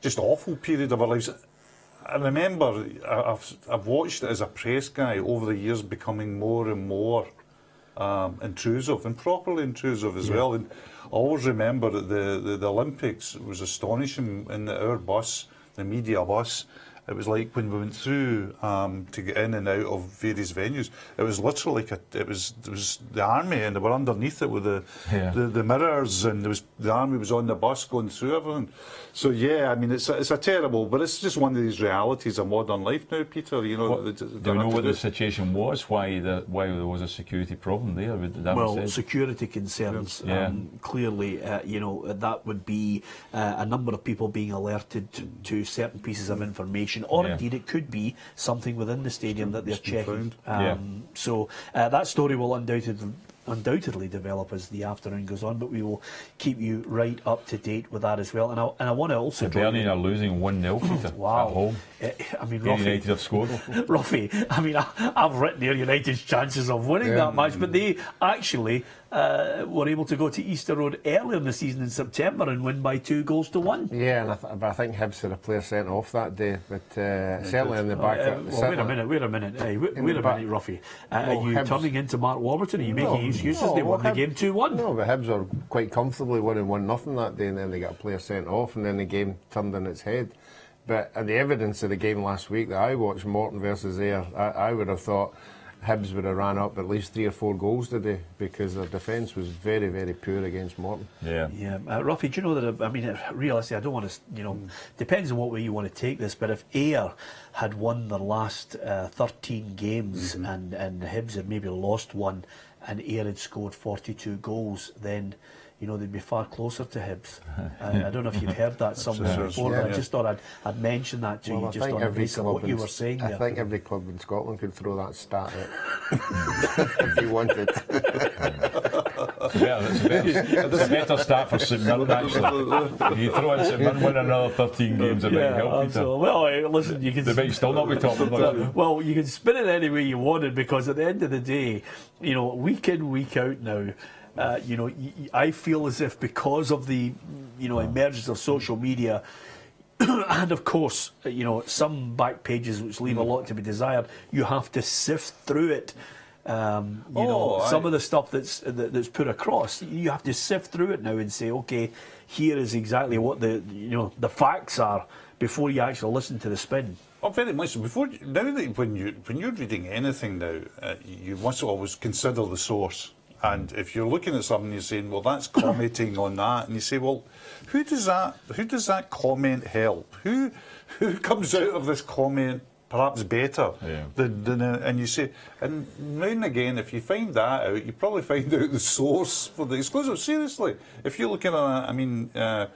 just awful period of our lives. I remember I've watched it as a press guy over the years becoming more and more intrusive and properly intrusive as well. And I always remember that the Olympics was astonishing in our bus, the media bus. It was like when we went through to get in and out of various venues. It was literally like it was the army, and they were underneath it with the mirrors, and the army was on the bus going through everything. So yeah, I mean it's a terrible, but it's just one of these realities of modern life now, Peter. Do we know what the situation was? Why there was a security problem there? Well, security concerns. Clearly, that would be a number of people being alerted to certain pieces of information. Or indeed it could be something within the stadium that they're checking. So that story will undoubtedly develop as the afternoon goes on, but we will keep you right up to date with that as well. And I want to also Burnley are losing 1-0, Peter, wow. at home. I mean, Ruffy, United have scored. Ruffy, I mean, I've written there United's chances of winning that match, but they actually were able to go to Easter Road earlier in the season in September and win by 2-1. Yeah, but I think Hibs had a player sent off that day, but certainly in the back. Wait a minute. Hey, wait a minute, Ruffy. Are you Hibs, turning into Mark Warburton? Are you making excuses? They won the game 2-1. No, but Hibs are quite comfortably winning 1-0 that day, and then they got a player sent off, and then the game turned on its head. But the evidence of the game last week that I watched, Morton versus Ayr, I would have thought Hibs would have ran up at least 3 or 4 goals today because their defence was very, very poor against Morton. Ruffy, do you know that, I mean, realistically, I don't want to, depends on what way you want to take this, but if Ayr had won their last 13 games and Hibs had maybe lost one and Ayr had scored 42 goals, then they'd be far closer to Hibs. I don't know if you've heard that somewhere before, but I just thought I'd mention that to you, just on the basis of what you were saying there. I think every club in Scotland could throw that stat out if you wanted. It's a better start for St Mirren, actually. You throw in St Mirren winning another 13 games, it might help, Peter. Well, listen, you can... They might still not be top of that. Well, you can spin it any way you wanted, because at the end of the day, week in, week out now, I feel as if because of the emergence of social media and of course some back pages which leave a lot to be desired, you have to sift through it. Some of the stuff that's put across, you have to sift through it now and say, okay, here is exactly what the facts are before you actually listen to the spin. Oh, very much. When you're reading anything now, you must always consider the source. And if you're looking at something, you're saying, well, that's commenting on that, and you say, well, who does that comment help? Who comes out of this comment perhaps better than and you say, and now and again, if you find that out, you probably find out the source for the exclusive. Seriously, if you're looking at,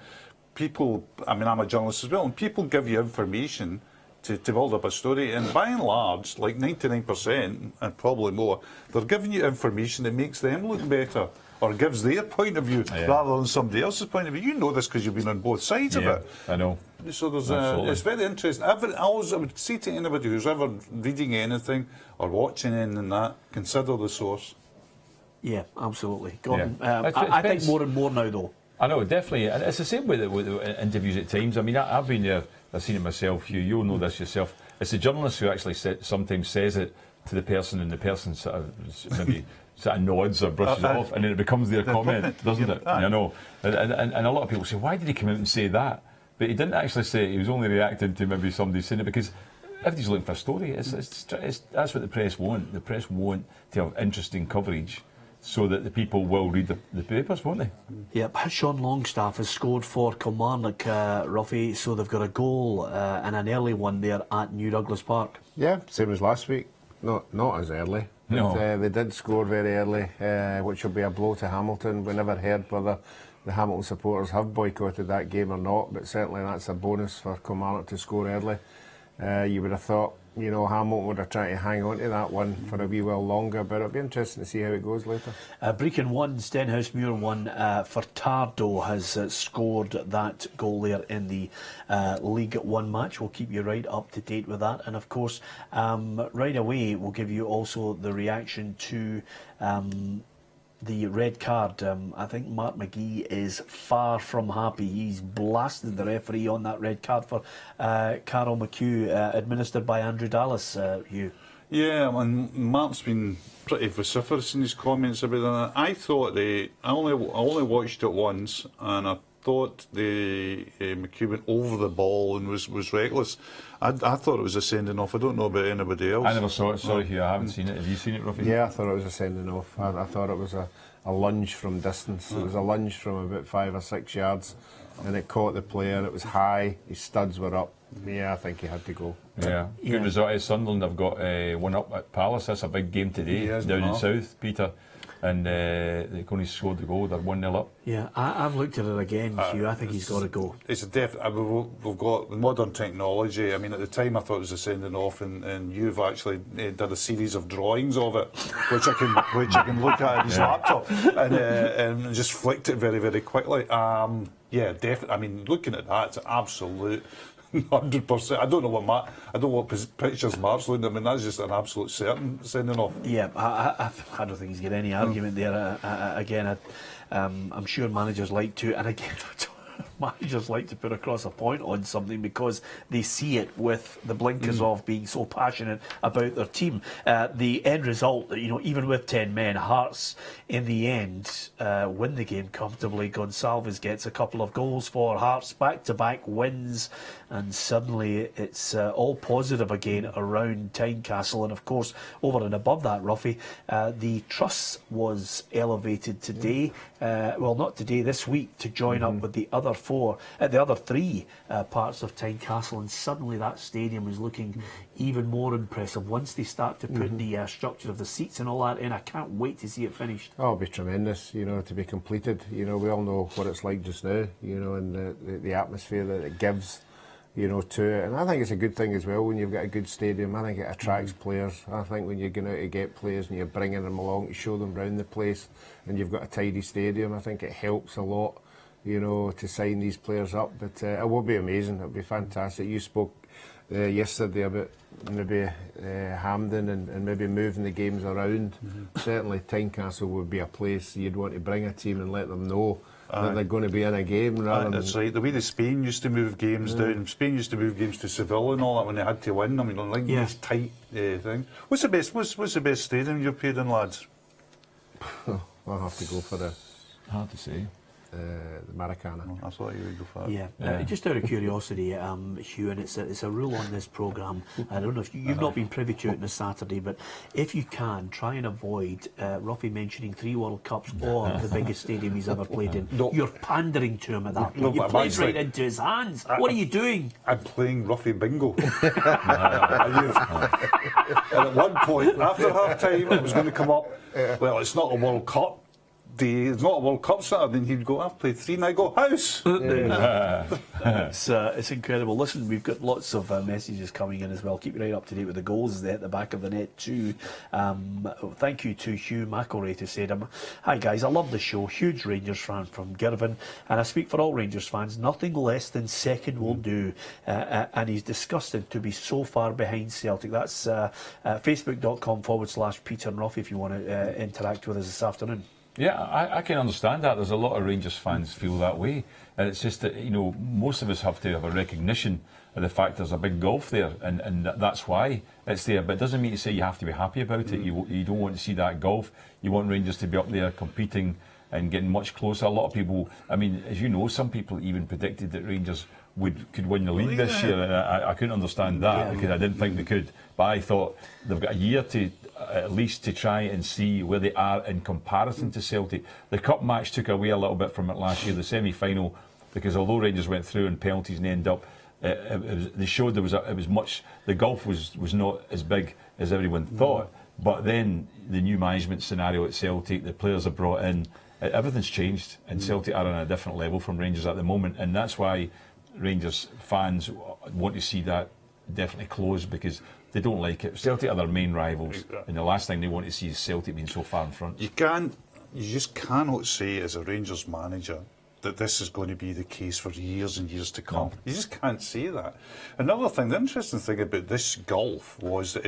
people, I'm a journalist as well, and people give you information to build up a story, and by and large, like 99% and probably more, they're giving you information that makes them look better or gives their point of view rather than somebody else's point of view. You know this because you've been on both sides of it. I know. So there's it's very interesting. I would say to anybody who's ever reading anything or watching anything that, consider the source. Yeah, absolutely. I think more and more now, though. I know, definitely. And it's the same with the interviews at times. I mean, I've been there, I've seen it myself, you'll know this yourself. It's the journalist who actually sometimes says it to the person, and the person sort of nods or brushes it off, and then it becomes their comment, doesn't it? I know. And a lot of people say, why did he come out and say that? But he didn't actually say it, he was only reacting to maybe somebody saying it, because everybody's looking for a story. That's what the press want. The press want to have interesting coverage, so that the people will read the papers, won't they? Yep, Sean Longstaff has scored for Kilmarnock, Ruffy, so they've got a goal and an early one there at New Douglas Park. Yeah, same as last week. Not as early. No. But, they did score very early, which will be a blow to Hamilton. We never heard whether the Hamilton supporters have boycotted that game or not, but certainly that's a bonus for Kilmarnock to score early. You would have thought, Hamilton would have tried to hang on to that one for a wee while longer, but it'll be interesting to see how it goes later. Brecon 1, Stenhousemuir 1. Furtado has scored that goal there in the League 1 match. We'll keep you right up to date with that. And of course, right away, we'll give you also the reaction to the red card. I think Mark McGee is far from happy. He's blasted the referee on that red card for Carol McHugh, administered by Andrew Dallas. Hugh. Yeah, Mark's been pretty vociferous in his comments about that. I thought I only watched it once, and I thought the McHugh went over the ball and was reckless. I thought it was a sending off. I don't know about anybody else. I never saw it. Sorry, Hugh, I haven't seen it. Have you seen it, Ruffy? Yeah, I thought it was a sending off. I thought it was a lunge from distance. It was a lunge from about 5 or 6 yards, and it caught the player. It was high. His studs were up. Yeah, I think he had to go. Yeah, good result at Sunderland. I've got one up at Palace. That's a big game today down in South, Peter. And they've only scored the goal. They're 1-0 up. Yeah, I've looked at it again, Hugh. I think he's got to go. It's a we've got modern technology. I mean, at the time I thought it was a sending off, and you've actually did a series of drawings of it, which I can look at on his laptop, and just flicked it very, very quickly. Yeah, definitely. I mean, looking at that, it's absolute 100%. I don't know what pictures Mark's looking at. I mean, that's just an absolute certain sending off. Yeah, I don't think he's got any argument there. Again, I'm sure managers like to, and again, managers like to put across a point on something because they see it with the blinkers of being so passionate about their team. The end result, even with 10 men, Hearts in the end win the game comfortably. Gonçalves gets a couple of goals for Hearts, back-to-back wins, and suddenly it's all positive again around Tynecastle. And of course, over and above that, Ruffy, the Truss was elevated today, well, not today, this week, to join up with the other three parts of Tynecastle, and suddenly that stadium is looking even more impressive once they start to put the structure of the seats and all that in. I can't wait to see it finished. Oh, it'll be tremendous, to be completed. We all know what it's like just now, and the atmosphere that it gives, to it. And I think it's a good thing as well when you've got a good stadium. I think it attracts players. I think when you're going out to get players and you're bringing them along to show them around the place, and you've got a tidy stadium, I think it helps a lot, to sign these players up. But it will be amazing. It'll be fantastic. You spoke yesterday about maybe Hampden and maybe moving the games around. Certainly Tynecastle would be a place you'd want to bring a team and let them know that they're going to be in a game. That's right. The way that Spain used to move games down, Spain used to move games to Seville and all that when they had to win. I mean, like these tight things. What's the best stadium you've played in, lads? I'll have to go for the Hard to say. Maracana. I thought you would go for that. Yeah. Just out of curiosity, Hugh, and it's a rule on this programme. I don't know if you've not been privy to it on a Saturday, but if you can, try and avoid Ruffy mentioning 3 World Cups or the biggest stadium he's ever played in. No. You're pandering to him at that point. No, You played right into his hands. What are you doing? I'm playing Ruffy bingo. And at one point, after half time, it was going to come up, well, it's not a World Cup. It's not a World Cup Saturday, and he'd go, I've played 3, and I go, house! It's incredible. Listen, we've got lots of messages coming in as well. Keep right up to date with the goals at the back of the net too. Thank you to Hugh McElrath, who said, hi guys, I love the show. Huge Rangers fan from Girvan, and I speak for all Rangers fans. Nothing less than second will do. And he's disgusted to be so far behind Celtic. That's facebook.com/Peter and Ruffy if you want to interact with us this afternoon. Yeah, I can understand that. There's a lot of Rangers fans feel that way, and it's just that most of us have to have a recognition of the fact there's a big gulf there, and that's why it's there. But it doesn't mean to say you have to be happy about it. You don't want to see that gulf. You want Rangers to be up there competing and getting much closer. A lot of people, I mean, as you know, some people even predicted that Rangers could win the league this year, and I couldn't understand that because I didn't think they could. But I thought they've got a year to at least to try and see where they are in comparison to Celtic. The cup match took away a little bit from it last year, the semi-final, because although Rangers went through in penalties and ended up, they showed it was much. The gulf was not as big as everyone thought. But then the new management scenario at Celtic, the players are brought in, everything's changed, and Celtic are on a different level from Rangers at the moment, and that's why Rangers fans want to see that definitely close, because they don't like it. Celtic are their main rivals, and the last thing they want to see is Celtic being so far in front. You just cannot say as a Rangers manager that this is going to be the case for years and years to come. No. You just can't say that. Another thing, the interesting thing about this gulf was that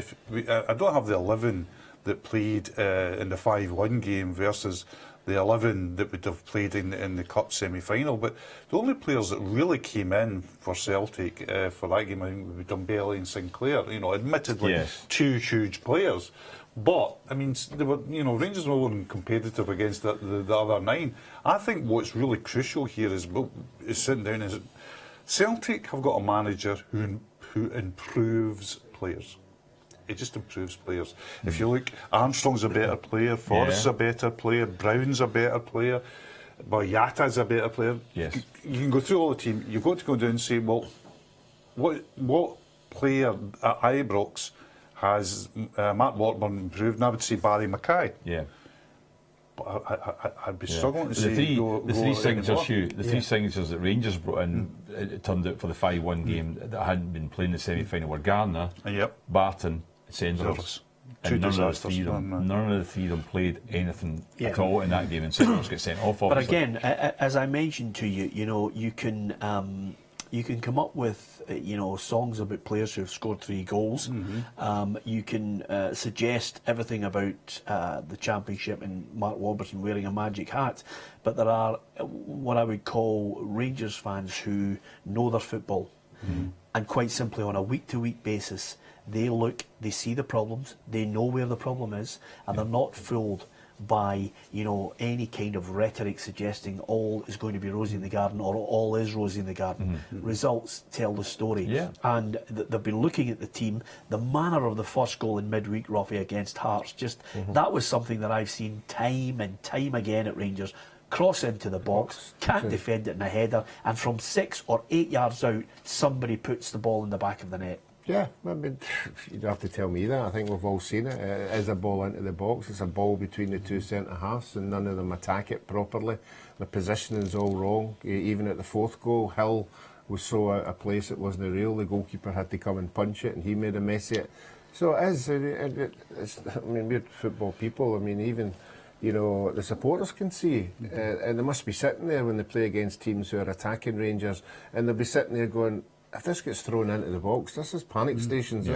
I don't have the 11 that played in the 5-1 game versus the 11 that would have played in the Cup semi-final, but the only players that really came in for Celtic for that game, I think, would be Dumbelli and Sinclair. Admittedly, two huge players. But, I mean, they were, Rangers weren't competitive against the other 9. I think what's really crucial here is sitting down is Celtic have got a manager who improves players. It just improves players. If you look, Armstrong's a better player, Forrest's a better player, Brown's a better player, Boyata's a better player. Yes. You can go through all the team. You've got to go down and say, well, what player at Ibrox has Mark Warburton improved? And I would say Barry Mackay. Yeah. But I'd be struggling to say the three signatures that Rangers brought in, it turned out for the 5-1 game that hadn't been playing the semi-final were Garner, Barton, Senderos. And none of the three of them played anything at all in that game, and Senderos got sent off. Obviously. But again, as I mentioned to you, you can come up with songs about players who have scored 3 goals. You can suggest everything about the Championship and Mark Warburton wearing a magic hat, but there are what I would call Rangers fans who know their football, and quite simply on a week-to-week basis they see the problems, they know where the problem is, and they're not fooled by any kind of rhetoric suggesting all is going to be rosy in the garden or all is rosy in the garden. Results tell the story, and they've been looking at the team. The manner of the first goal in midweek, Roffey, against Hearts, that was something that I've seen time and time again at Rangers. Cross into the box, can't defend it in a header, and from 6 or 8 yards out, somebody puts the ball in the back of the net. Yeah, I mean, you don't have to tell me that. I think we've all seen it. It is a ball into the box. It's a ball between the 2 centre-halves, and none of them attack it properly. The positioning's all wrong. Even at the 4th goal, Hill was so out of place it wasn't real. The goalkeeper had to come and punch it, and he made a mess of it. So it is. I mean, we're football people. I mean, even the supporters can see, and they must be sitting there when they play against teams who are attacking Rangers, and they'll be sitting there going, if this gets thrown into the box, this is panic stations.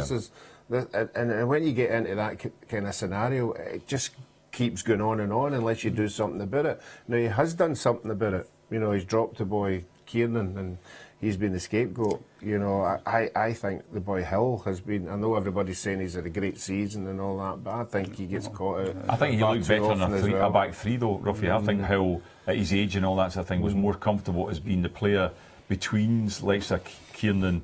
And when you get into that kind of scenario, it just keeps going on unless you do something about it. Now, he has done something about it. He's dropped the boy Kiernan, and he's been the scapegoat. I think the boy Hill has been. I know everybody's saying he's had a great season and all that, but I think he gets caught out. I think he looked better in a back 3 though, Ruffy. I think Hill, at his age and all that sort of thing, was more comfortable as being the player between likes of Kiernan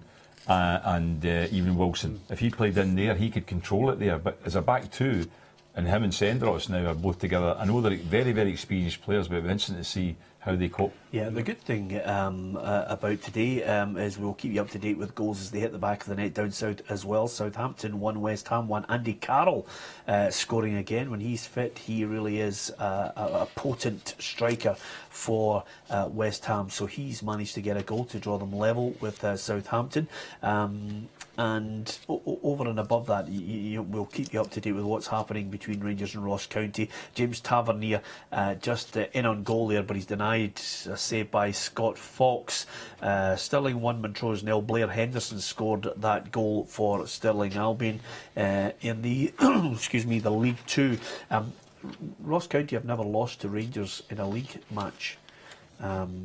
and even Wilson. If he played in there, he could control it there. But as a back 2, and him and Senderos now are both together, I know they're very, very experienced players, but it'll be interesting to see how they cope. Yeah, the good thing about today is we'll keep you up to date with goals as they hit the back of the net down south as well. Southampton 1, West Ham 1. Andy Carroll scoring again when he's fit. He really is a potent striker for West Ham, so he's managed to get a goal to draw them level with Southampton. And over and above that, we'll keep you up to date with what's happening between Rangers and Ross County. James Tavernier just in on goal there, but he's denied a save by Scott Fox. Stirling 1, Montrose 0. Blair Henderson scored that goal for Stirling Albion in the the League 2. Ross County have never lost to Rangers in a league match. So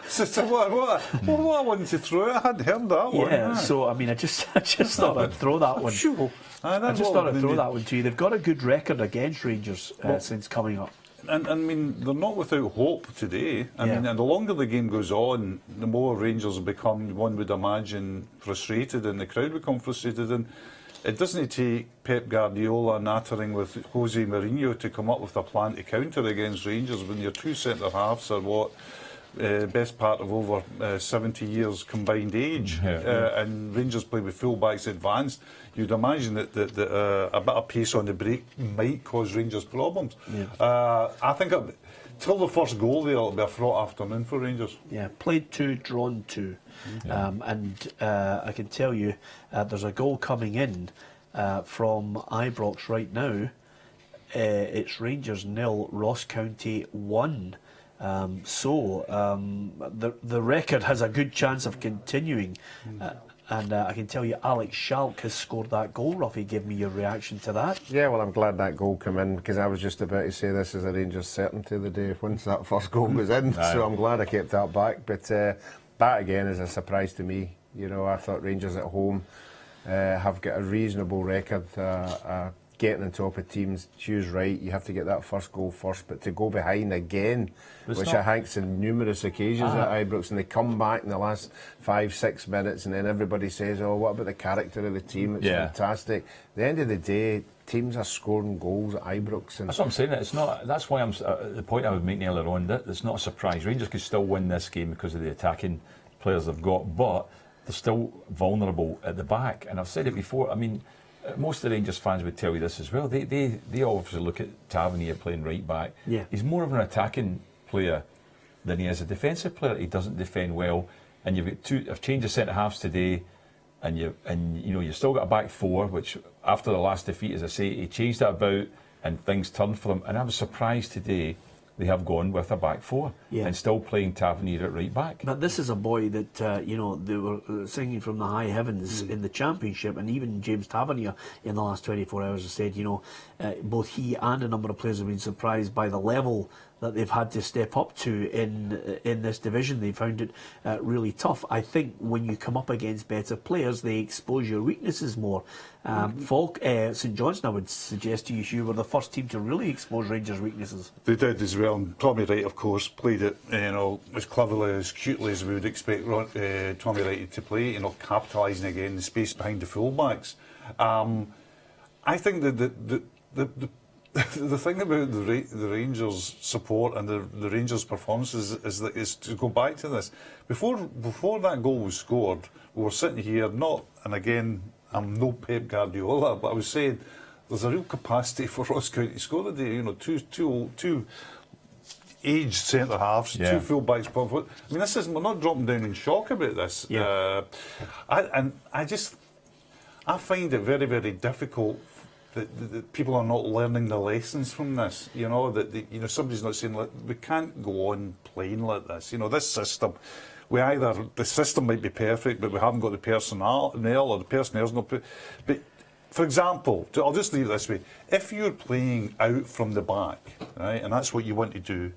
what I wanted to throw, I hadn't heard that one. Yeah, so I mean, I just thought I'd throw that one. I just thought I'd throw that one to you. They've got a good record against Rangers since coming up. And I mean, they're not without hope today. I mean, and the longer the game goes on, the more Rangers will become, one would imagine, frustrated, and the crowd become frustrated. And it doesn't take Pep Guardiola nattering with Jose Mourinho to come up with a plan to counter against Rangers when your two centre halves are what best part of over 70 years combined age, and Rangers play with full-backs advanced. You'd imagine that a bit of pace on the break might cause Rangers problems. I think till the first goal there, it'll be a fraught afternoon for Rangers. Yeah, played 2, drawn 2. And I can tell you there's a goal coming in from Ibrox right now. It's Rangers 0, Ross County 1. So the record has a good chance of continuing. And I can tell you Alex Schalk has scored that goal. Ruffy, give me your reaction to that. Yeah, well, I'm glad that goal came in, because I was just about to say this is a Rangers certainty the day once that first goal goes in. So I'm glad I kept that back. But that again is a surprise to me. You know, I thought Rangers at home have got a reasonable record getting on top of teams. Hugh's right, you have to get that first goal first, but to go behind again, which I think's in numerous occasions at Ibrox, and they come back in the last 5-6 minutes, and then everybody says, oh, what about the character of the team? It's fantastic. At the end of the day, teams are scoring goals at Ibrox. And that's what I'm saying. It's not. That's why I'm the point I was making earlier on. That it's not a surprise. Rangers could still win this game because of the attacking players they've got, but they're still vulnerable at the back. And I've said it before. I mean, most of the Rangers fans would tell you this as well. They obviously look at Tavernier playing right back. Yeah. He's more of an attacking player than he is a defensive player. He doesn't defend well. And you've got I've changed the centre halves today, and you've still got a back four, which after the last defeat, as I say, he changed that about and things turned for them. And I was surprised today they have gone with a back four and still playing Tavernier at right back. But this is a boy that they were singing from the high heavens in the Championship, and even James Tavernier in the last 24 hours has said, both he and a number of players have been surprised by the level that they've had to step up to in this division. They found it really tough. I think when you come up against better players, they expose your weaknesses more. St Johnstone, I would suggest to you, were the first team to really expose Rangers' weaknesses. They did as well, and Tommy Wright, of course, played it as cleverly, as cutely as we would expect Tommy Wright to play, capitalising again the space behind the fullbacks. I think that the thing about the Rangers' support and the Rangers' performances is to go back to this. Before that goal was scored, we were sitting here, and again, I'm no Pep Guardiola, but I was saying there's a real capacity for Ross County to score today. Two aged centre halves, two full backs. I mean, we're not dropping down in shock about this. I find it very, very difficult that people are not learning the lessons from this. Somebody's not saying, we can't go on playing like this. This system. The system might be perfect, but we haven't got the personnel, or the personnel's not. But for example, I'll just leave it this way: if you're playing out from the back, right, and that's what you want to do,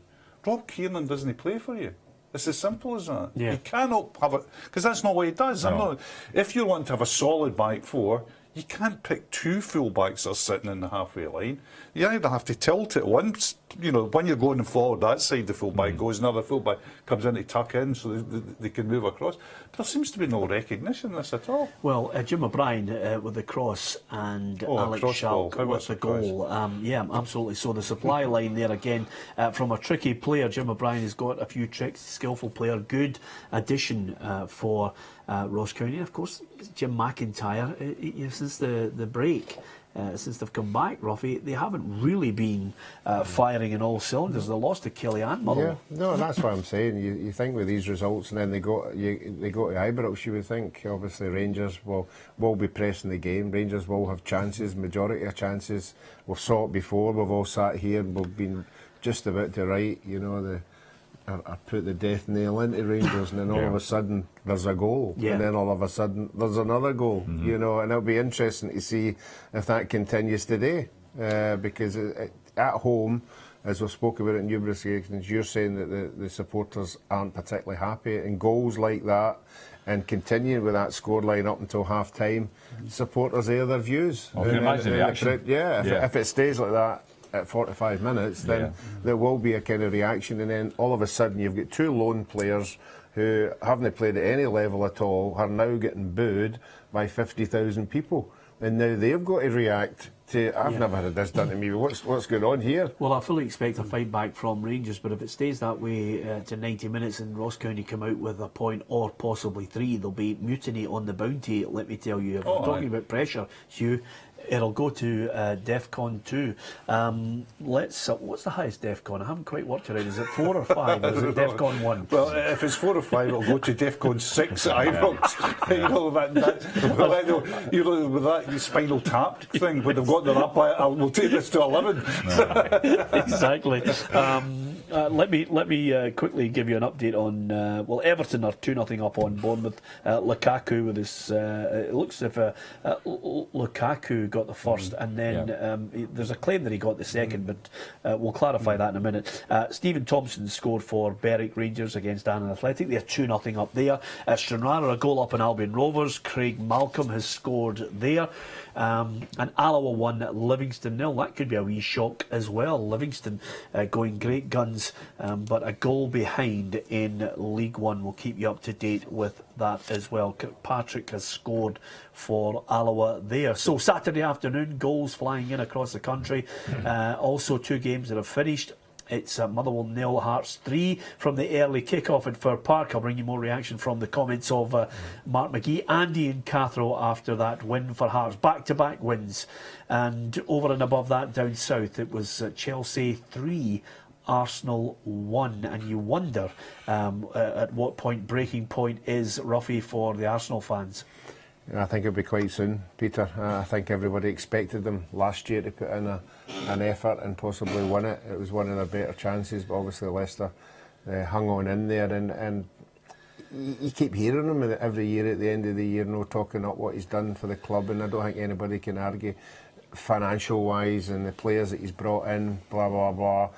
Rob Kiernan doesn't play for you. It's as simple as that. Yeah. You cannot have it, because that's not what he does. No. If you want to have a solid back four, you can't pick two full backs that are sitting in the halfway line. You either have to tilt it once, when you're going forward that side, the full back goes, another full back comes in to tuck in so they can move across. But there seems to be no recognition of this at all. Well, Jim O'Brien with the cross and Alex Schalk with the goal. Absolutely. So the supply line there again from a tricky player. Jim O'Brien has got a few tricks, skillful player, good addition for Ross County. And of course, Jim McIntyre, since the break, since they've come back, Ruffy, they haven't really been firing in all cylinders. They lost to Killian Motherwell. Yeah, no, that's what I'm saying. You think with these results, and then they go to Ibrox, you would think obviously Rangers will be pressing the game. Rangers will have chances, majority of chances. We've saw it before. We've all sat here and we've been just about to write, I put the death nail into Rangers, and then all of a sudden there's a goal, and then all of a sudden there's another goal, and it'll be interesting to see if that continues today, because at home, as we've spoke about it in numerous occasions, you're saying that the supporters aren't particularly happy, and goals like that and continuing with that scoreline up until half time, supporters air their views. Well, can you imagine the reaction? If it stays like that, at 45 minutes, then there will be a kind of reaction, and then all of a sudden you've got two lone players who haven't played at any level at all, are now getting booed by 50,000 people. And now they've got to react to, I've never had this done to me, what's going on here? Well, I fully expect a fight back from Rangers, but if it stays that way to 90 minutes and Ross County come out with a point or possibly 3, there'll be mutiny on the bounty, let me tell you. If we're talking about pressure, Hugh, it'll go to DEFCON 2. What's the highest DEFCON? I haven't quite worked it out. Is it 4 or 5? Or is it DEFCON 1? Well, if it's 4 or 5, it'll go to DEFCON 6 at Ibrox. You know, with that Spinal Tap thing, when they've got their up, we'll take this to 11. Exactly. Let me quickly give you an update on Everton are 2-0 up on Bournemouth. Lukaku with his it looks as if Lukaku got the first, and then there's a claim that he got the second, but we'll clarify that in a minute. Stephen Thompson scored for Berwick Rangers against Annan Athletic. They're 2-0 up there. Stranraer a goal up on Albion Rovers. Craig Malcolm has scored there. And Alloa 1, Livingston 0. That could be a wee shock as well. Livingston going great guns, but a goal behind in League One. We'll keep you up to date with that as well. Patrick has scored for Alloa there. So Saturday afternoon, goals flying in across the country. Also 2 games that have finished. It's Motherwell 0, Hearts 3 from the early kick-off at Fir Park. I'll bring you more reaction from the comments of Mark McGee and Ian Cathro after that win for Hearts. Back-to-back wins. And over and above that, down south, it was Chelsea 3, Arsenal 1. And you wonder at what point breaking point is, Ruffy, for the Arsenal fans. I think it'll be quite soon, Peter. I think everybody expected them last year to put in an effort and possibly win it. It was one of their better chances, but obviously Leicester hung on in there. And you keep hearing him every year at the end of the year, talking up what he's done for the club. And I don't think anybody can argue financial-wise and the players that he's brought in, blah, blah, blah.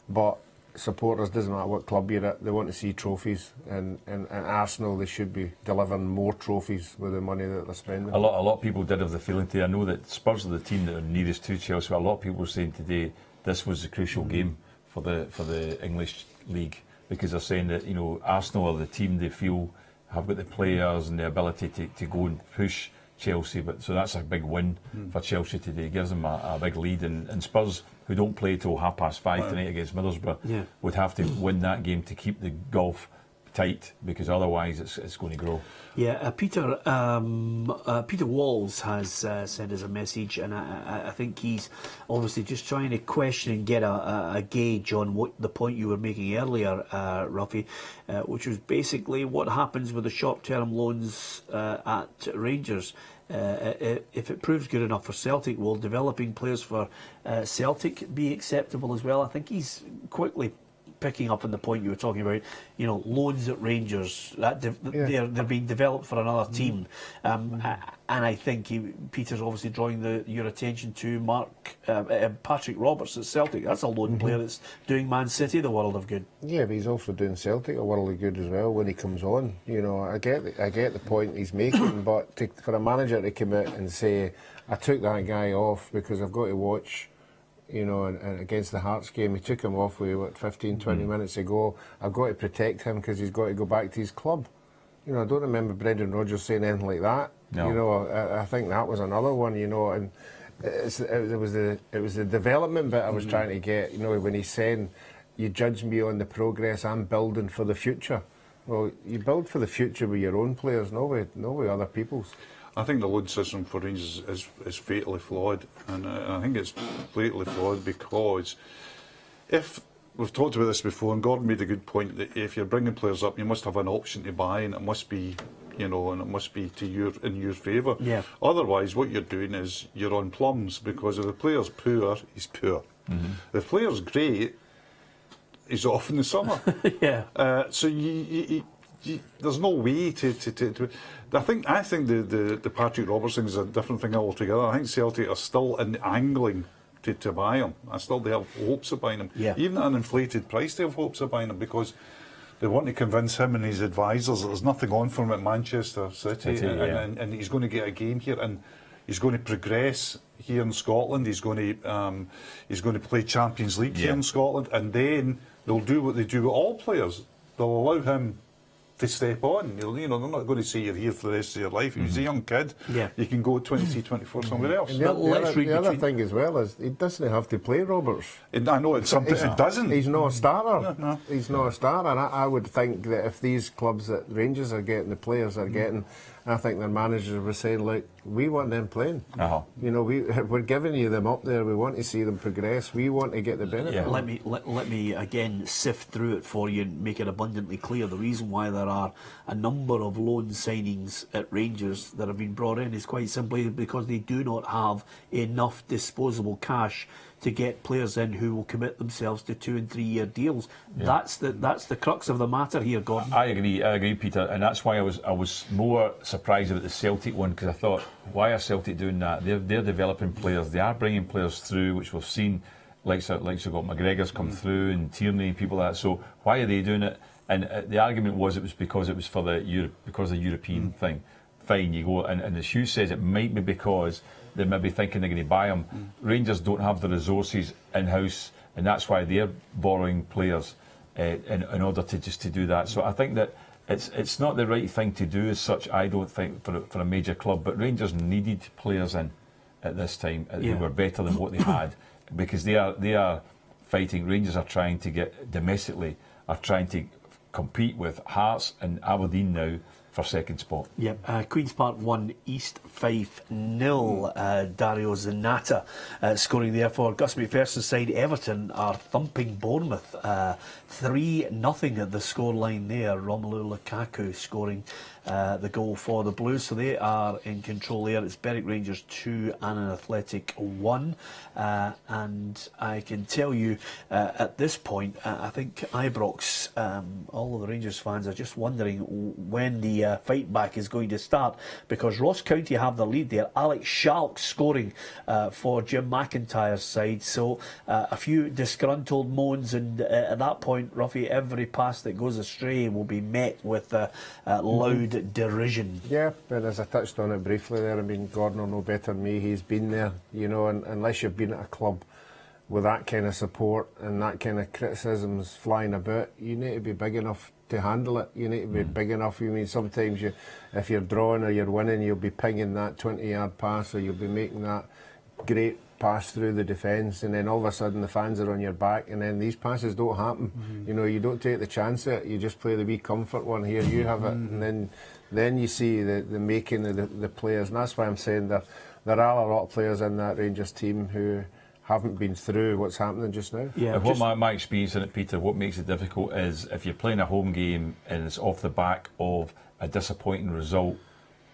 But supporters, doesn't matter what club you're at, they want to see trophies, and Arsenal, they should be delivering more trophies with the money that they're spending. A lot of people did have the feeling today. I know that Spurs are the team that are nearest to Chelsea, but a lot of people were saying today this was the crucial game for the English League, because they're saying that Arsenal are the team they feel have got the players and the ability to go and push Chelsea, so that's a big win for Chelsea today. It gives them a big lead, and Spurs, who don't play till 5:30 tonight against Middlesbrough, would have to win that game to keep the gulf tight, because otherwise it's going to grow. Yeah, Peter Walls has sent us a message, and I think he's obviously just trying to question and get a gauge on what the point you were making earlier, Ruffy, which was basically what happens with the short-term loans at Rangers. If it proves good enough for Celtic, will developing players for Celtic be acceptable as well? I think he's quickly picking up on the point you were talking about, loans at Rangers, they're being developed for another team. And I think Peter's obviously drawing your attention to Patrick Roberts at Celtic. That's a loan player that's doing Man City the world of good. Yeah, but he's also doing Celtic a world of good as well when he comes on. I get the point he's making, but for a manager to come out and say, I took that guy off because I've got to watch, and against the Hearts game, he took him off with 15, 20 minutes ago. I've got to protect him because he's got to go back to his club. I don't remember Brendan Rodgers saying anything like that. No. I think that was another one, and it was the development bit I was trying to get, when he's saying, you judge me on the progress I'm building for the future. Well, you build for the future with your own players, not with other people's. I think the loan system for Rangers is fatally flawed, and I think it's fatally flawed because if we've talked about this before, and Gordon made a good point that if you're bringing players up, you must have an option to buy, and it must be, and it must be in your favour. Yeah. Otherwise, what you're doing is you're on plums, because if the player's poor, he's poor. If the player's great, he's off in the summer. Yeah. So there's no way to I think the Patrick Roberts thing is a different thing altogether. I think Celtic are still angling to buy him. I still they have hopes of buying him. Yeah. Even at an inflated price, they have hopes of buying him, because they want to convince him and his advisors that there's nothing on for him at Manchester City, and he's going to get a game here. And He's going to progress here in Scotland. He's going to play Champions League here in Scotland, and then they'll do what they do with all players. They'll allow him to step on. You know, they're not going to say you're here for the rest of your life. If he's a young kid, you can go 23, 24 somewhere else. And the other thing as well is he doesn't have to play Roberts. I know it doesn't. He's not a starter. No. He's not a starter. And I would think that if these clubs that Rangers are getting, the players are getting, I think their managers were saying, look, we want them playing. You know, we're giving you them up there. We want to see them progress. We want to get the benefit. Let me again sift through it for you and make it abundantly clear. The reason why there are a number of loan signings at Rangers that have been brought in is quite simply because they do not have enough disposable cash to get players in who will commit themselves to 2 and 3 year deals. That's the crux of the matter here, Gordon. I agree, Peter, and that's why I was more surprised about the Celtic one, because I thought, why are Celtic doing that? They're developing players. They are bringing players through, which we've seen, like we've got McGregor's come through and Tierney, people like that. So why are they doing it? And the argument was it was because it was for the European thing. Fine, you go, and as Hugh says, it might be because they may be thinking they're going to buy him. Rangers don't have the resources in-house, and that's why they're borrowing players in order to do that. So I think that it's not the right thing to do as such, I don't think, for a major club. But Rangers needed players in at this time who were better than what they had, because they are fighting. Rangers are trying to get domestically, are trying to compete with Hearts and Aberdeen now for second spot. Queen's Park 1, East Fife 0. Dario Zanata scoring there for Gus McPherson's side. Everton are thumping Bournemouth 3-0 at the scoreline there. Romelu Lukaku scoring the goal for the Blues, so they are in control there. It's Berwick Rangers 2 and an Athletic 1, and I can tell you at this point, I think Ibrox, all of the Rangers fans are just wondering when the fight back is going to start, because Ross County have the lead there. Alex Schalk scoring for Jim McIntyre's side, so a few disgruntled moans, and at that point, Ruffy, every pass that goes astray will be met with loud derision. Yeah, and as I touched on it briefly there, I mean, Gordon will know better than me. He's been there, you know, and unless you've been at a club with that kind of support and that kind of criticisms flying about, you need to be big enough to handle it. You need to be big enough. I mean, sometimes if you're drawing or you're winning, you'll be pinging that 20-yard pass, or you'll be making that great pass through the defence, and then all of a sudden the fans are on your back, and then these passes don't happen. You know, you don't take the chance at it, you just play the wee comfort one. Here you have it, and then you see the making of the players, and that's why I'm saying that there are a lot of players in that Rangers team who haven't been through what's happening just now. What my experience in it, Peter, what makes it difficult is if you're playing a home game and it's off the back of a disappointing result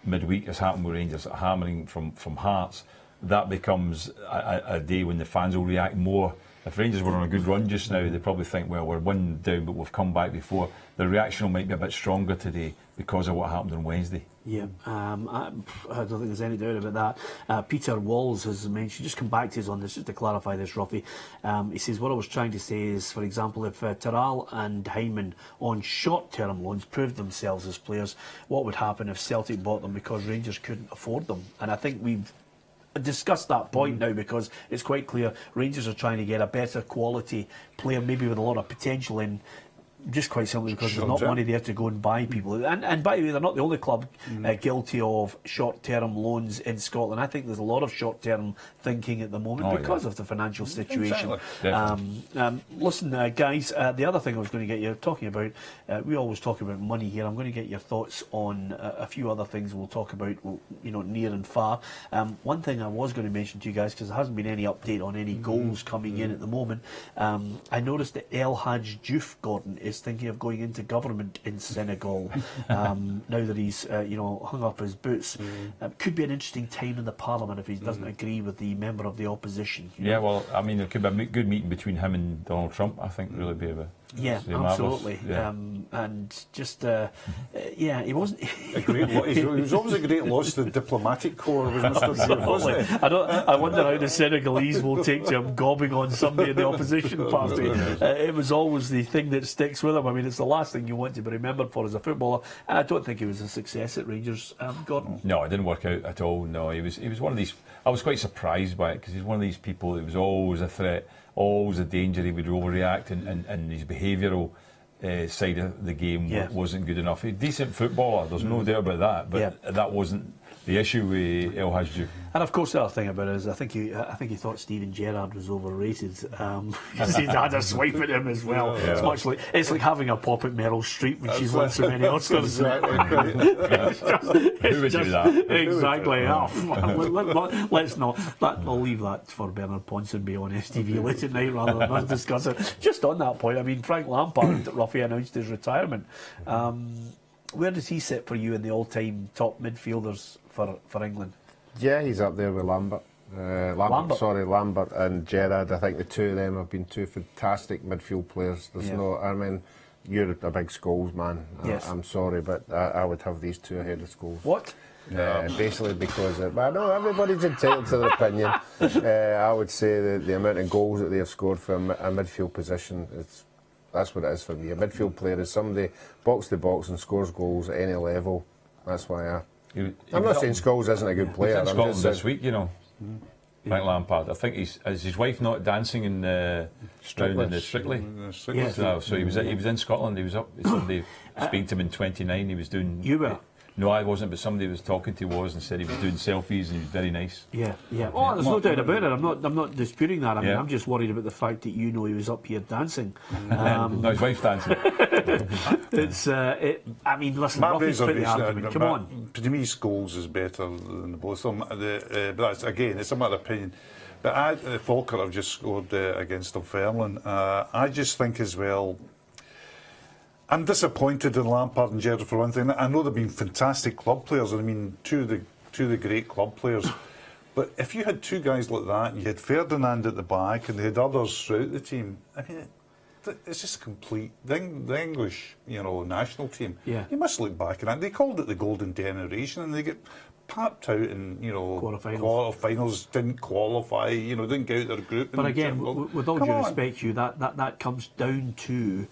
midweek, as happened with Rangers, hammering from Hearts, that becomes a day when the fans will react more. If Rangers were on a good run just now, they probably think, well, we're 1 down, but we've come back before. The reaction might be a bit stronger today because of what happened on Wednesday. I don't think there's any doubt about that. Peter Walls has mentioned, just come back to us on this, just to clarify this, Ruffy. He says, what I was trying to say is, for example, if Terral and Hyman on short-term loans proved themselves as players, what would happen if Celtic bought them because Rangers couldn't afford them? And I think we've discuss that point now, because it's quite clear Rangers are trying to get a better quality player, maybe with a lot of potential in, just quite simply because there's not money there to go and buy people. And by the way, they're not the only club guilty of short-term loans in Scotland. I think there's a lot of short-term thinking at the moment because of the financial situation. Listen, guys, the other thing I was going to get you talking about, we always talk about money here. I'm going to get your thoughts on a few other things we'll talk about, you know, near and far. One thing I was going to mention to you guys, because there hasn't been any update on any goals coming in at the moment, I noticed that El Hadj Diouf, Gordon, is thinking of going into government in Senegal now that he's hung up his boots. Could be an interesting time in the Parliament if he doesn't agree with the member of the opposition. Well, I mean, there could be a good meeting between him and Donald Trump. I think really be Yeah, Marvellous. absolutely. Yeah. And just, he wasn't. He was always a great loss to the diplomatic corps, was Mr. Dave, wasn't he? I wonder how the Senegalese will take to him gobbing on somebody in the opposition party. It was always the thing that sticks with him. I mean, it's the last thing you want to be remembered for as a footballer. And I don't think he was a success at Rangers, Gordon. No, it didn't work out at all. No, he was one of these. I was quite surprised by it because he's one of these people that was always a threat, always a danger. He would overreact, and his behavioural side of the game wasn't good enough. He's a decent footballer, there's no doubt about that, but that wasn't the issue with El Hadji. And of course, the other thing about it is, I think he thought Steven Gerrard was overrated because he'd had a swipe at him as well. Yeah. It's much like having a pop at Meryl Streep when she's won so many Oscars. Who would do that? Exactly. Let's not. I'll leave that for Bernard Ponsonby on STV late at night rather than us discuss it. Just on that point, I mean, Frank Lampard, Ruffy announced his retirement. Where does he sit for you in the all-time top midfielders for England? Yeah, he's up there with Lambert. Lambert and Gerrard. I think the two of them have been two fantastic midfield players. I mean, you're a big Scholes man. Yes. I'm sorry, but I would have these two ahead of Scholes. What? Basically because I know everybody's entitled to their opinion. I would say that the amount of goals that they have scored from a midfield position, that's what it is for me. A midfield player is somebody box to box and scores goals at any level. That's why I'm not saying Scholes isn't a good player. He's in Scotland this week, you know. Frank Lampard. I think is his wife not dancing in down in the Strictly? Yes. No, so he was in Scotland. He was up. Somebody speaking to him in 29. He was doing. You were. No, I wasn't, but somebody was talking to and said he was doing selfies and he was very nice. Yeah. Oh, there's no doubt about it. I'm not disputing that. I mean, Yeah. I'm just worried about the fact that he was up here dancing. No, his wife's dancing. I mean, listen, Ruffy's put the argument. Come on. To me, Scholes is better than the both of them. But that's, again, it's a matter of opinion. But Falkirk have just scored against Dunfermline. I just think as well, I'm disappointed in Lampard and Gerrard for one thing. I know they've been fantastic club players. I mean, two of the great club players. But if you had two guys like that, and you had Ferdinand at the back, and they had others throughout the team, I mean, it's just complete. The English, national team. Yeah. You must look back at that. They called it the golden generation, and they get papped out in quarterfinals. Didn't qualify. Didn't get out their group. But again, with all due respect, Hugh, that comes down to.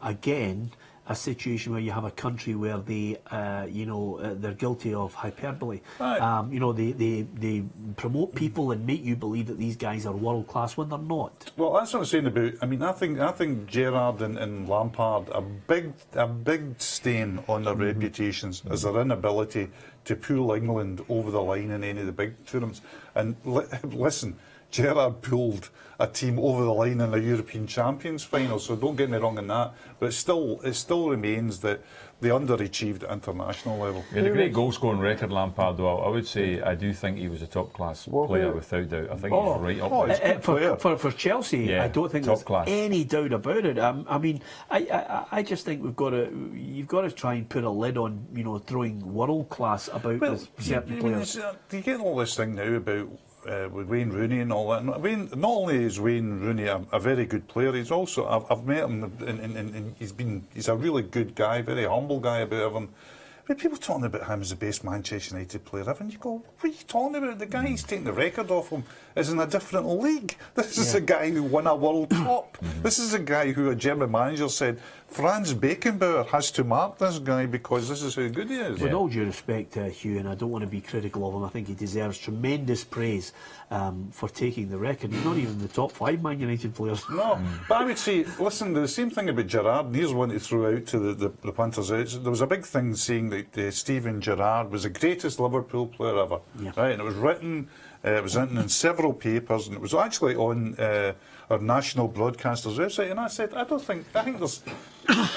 Again, a situation where you have a country where they, they're guilty of hyperbole. Right. They promote people and make you believe that these guys are world class when they're not. Well, that's what I'm saying about. I mean, I think Gerrard and Lampard a big stain on their reputations is their inability to pull England over the line in any of the big tournaments. And listen, Gerrard pulled a team over the line in a European Champions final, so don't get me wrong in that. But it still remains that they underachieved at international level. He had a great goal scoring record, Lampard, though. I would say I do think he was a top class player without doubt. I think he's right up there. For Chelsea, I don't think there's any doubt about it. I mean, I just think you've got to try and put a lid on throwing world class about certain players. You get all this thing now about. With Wayne Rooney and all that. Not only is Wayne Rooney a very good player, he's also I've met him and he's a really good guy, very humble guy about everything. But people talking about him as the best Manchester United player ever, and you go, what are you talking about? The guy who's taking the record off him is in a different league. This is a guy who won a World Cup. This is a guy who a German manager said, Franz Beckenbauer has to mark this guy because this is how good he is. With all due respect to Hugh, and I don't want to be critical of him, I think he deserves tremendous praise for taking the record. He's not even in the top 5 Man United players. No, but I would say, listen, the same thing about Gerrard, and here's one to throw out to the punters out. There was a big thing saying that Steven Gerrard was the greatest Liverpool player ever. Yeah. Right, and it was written in several papers, and it was actually on our national broadcaster's website, and I said, I think there's,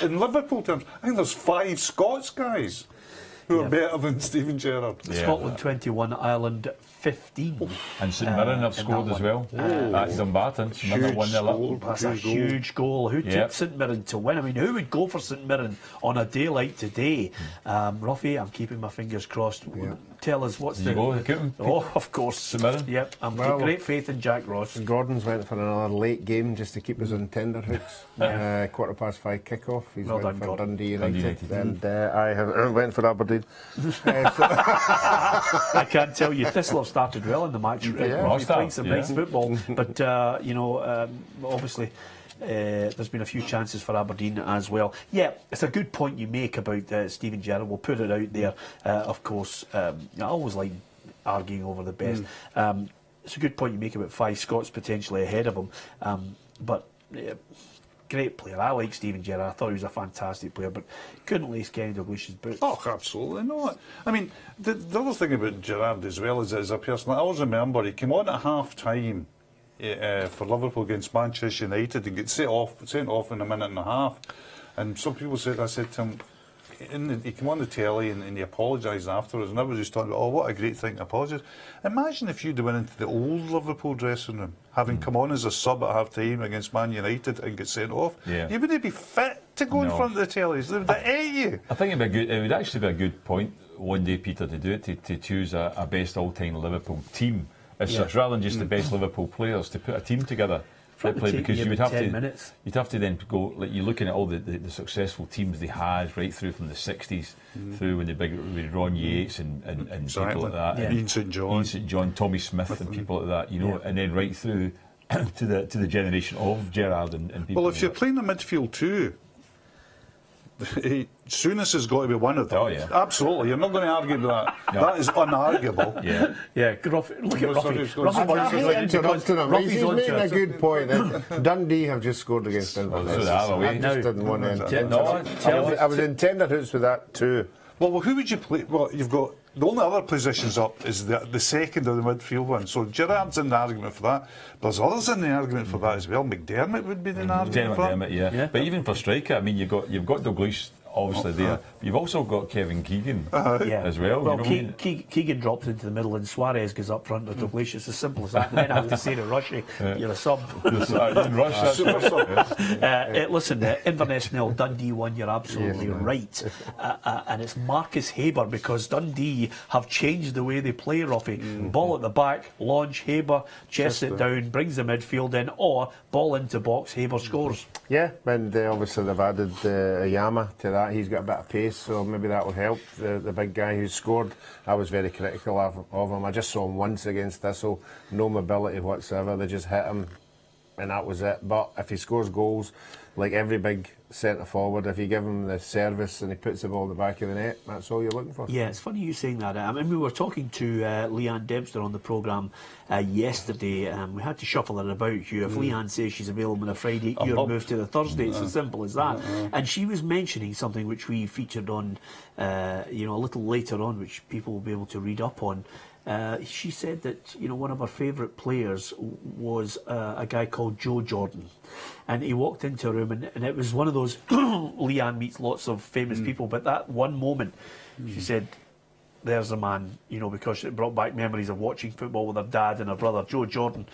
in Liverpool terms, I think there's 5 Scots guys who are better than Steven Gerrard. Yeah. Scotland 21, Ireland 15. And St Mirren have scored as well. That's Dumbarton. That's a huge goal. Who took St Mirren to win? I mean, who would go for St Mirren on a day like today? Ruffy, I'm keeping my fingers crossed. tell us what's Did you go? Cooten? Oh, of course. St Mirren? Yep, I've Well, got great faith in Jack Ross. Gordon's went for another late game just to keep us on tenterhooks. 5:15 kick-off. He's Well went done, for Gordon. Dundee United. Dundee And I have went for Aberdeen. I can't tell you, Thistle have started well in the match. Well, Playing some nice yeah. football, but obviously. There's been a few chances for Aberdeen as well. Yeah, it's a good point you make about Stephen Gerrard. We'll put it out there. Of course, I always like arguing over the best. It's a good point you make about 5 Scots potentially ahead of him. But great player. I like Stephen Gerrard. I thought he was a fantastic player, but couldn't lace Kenny Dalglish's boots. Oh, absolutely not. I mean, the other thing about Gerrard as well is as a person, I always remember he came on at half-time for Liverpool against Manchester United and get sent off in a minute and a half. And some people said, I said to him, he came on the telly and he apologised afterwards, and everybody was talking about, oh, what a great thing to apologise. Imagine if you'd went into the old Liverpool dressing room, having come on as a sub at half-time against Man United and get sent off. Yeah. You wouldn't be fit to go in front of the tellies. They would hate you. I think it would actually be a good point one day, Peter, to do it, to choose a best all-time Liverpool team as such, rather than just the best Liverpool players, to put a team together that play, because you would have 10 to. minutes. You'd have to then go, like, you're looking at all the successful teams they had right through from the 60s through when the big with Ron Yates and people like that, Ian St John, Tommy Smith and people like that, and then right through to the generation of Gerrard and people. Well, if you're playing the midfield too, Souness has got to be one of them. Oh, yeah. Absolutely. You're not going to argue with that. No. That is unarguable. Yeah. Look at Ruffy. I hate interrupting him. He's making a good point. Dundee have just scored against Inverness. I just didn't want to. I was in tenterhooks with that too. Well, who would you play? Well, you've got the only other positions up is the second of the midfield one. So Gerrard's in the argument for that. But there's others in the argument for that as well. McDermott would be in the argument for that. McDermott, yeah. But even for striker, I mean, you've got Dalglish obviously there. You've also got Kevin Keegan as well. Well, you know what I mean? Keegan drops into the middle and Suarez goes up front with Dalglish. It's as simple as that. And then I have to say to Rushy, you're a sub. In Russia, Super sub. Listen, Inverness 0, Dundee 1, you're absolutely right. And it's Marcus Haber, because Dundee have changed the way they play, Ruffy. Ball at the back, launch, Haber, chest it down, brings the midfield in, or ball into box, Haber scores. Yeah, and obviously they've added Ayama to that. He's got a bit of pace, so maybe that will help. The big guy who scored, I was very critical of him. I just saw him once against Thistle, no mobility whatsoever. They just hit him, and that was it. But if he scores goals, like every big centre forward, if you give him the service and he puts the ball in the back of the net, that's all you're looking for. Yeah, it's funny you saying that. I mean, we were talking to Leanne Dempster on the programme yesterday. We had to shuffle it about, Hugh. If Leanne says she's available on a Friday, you're moved to the Thursday. It's as simple as that. And she was mentioning something which we featured on, a little later on, which people will be able to read up on. She said that one of her favourite players was a guy called Joe Jordan, and he walked into a room and it was one of those Leanne meets lots of famous people, but that one moment she said, there's a man, because it brought back memories of watching football with her dad and her brother, Joe Jordan.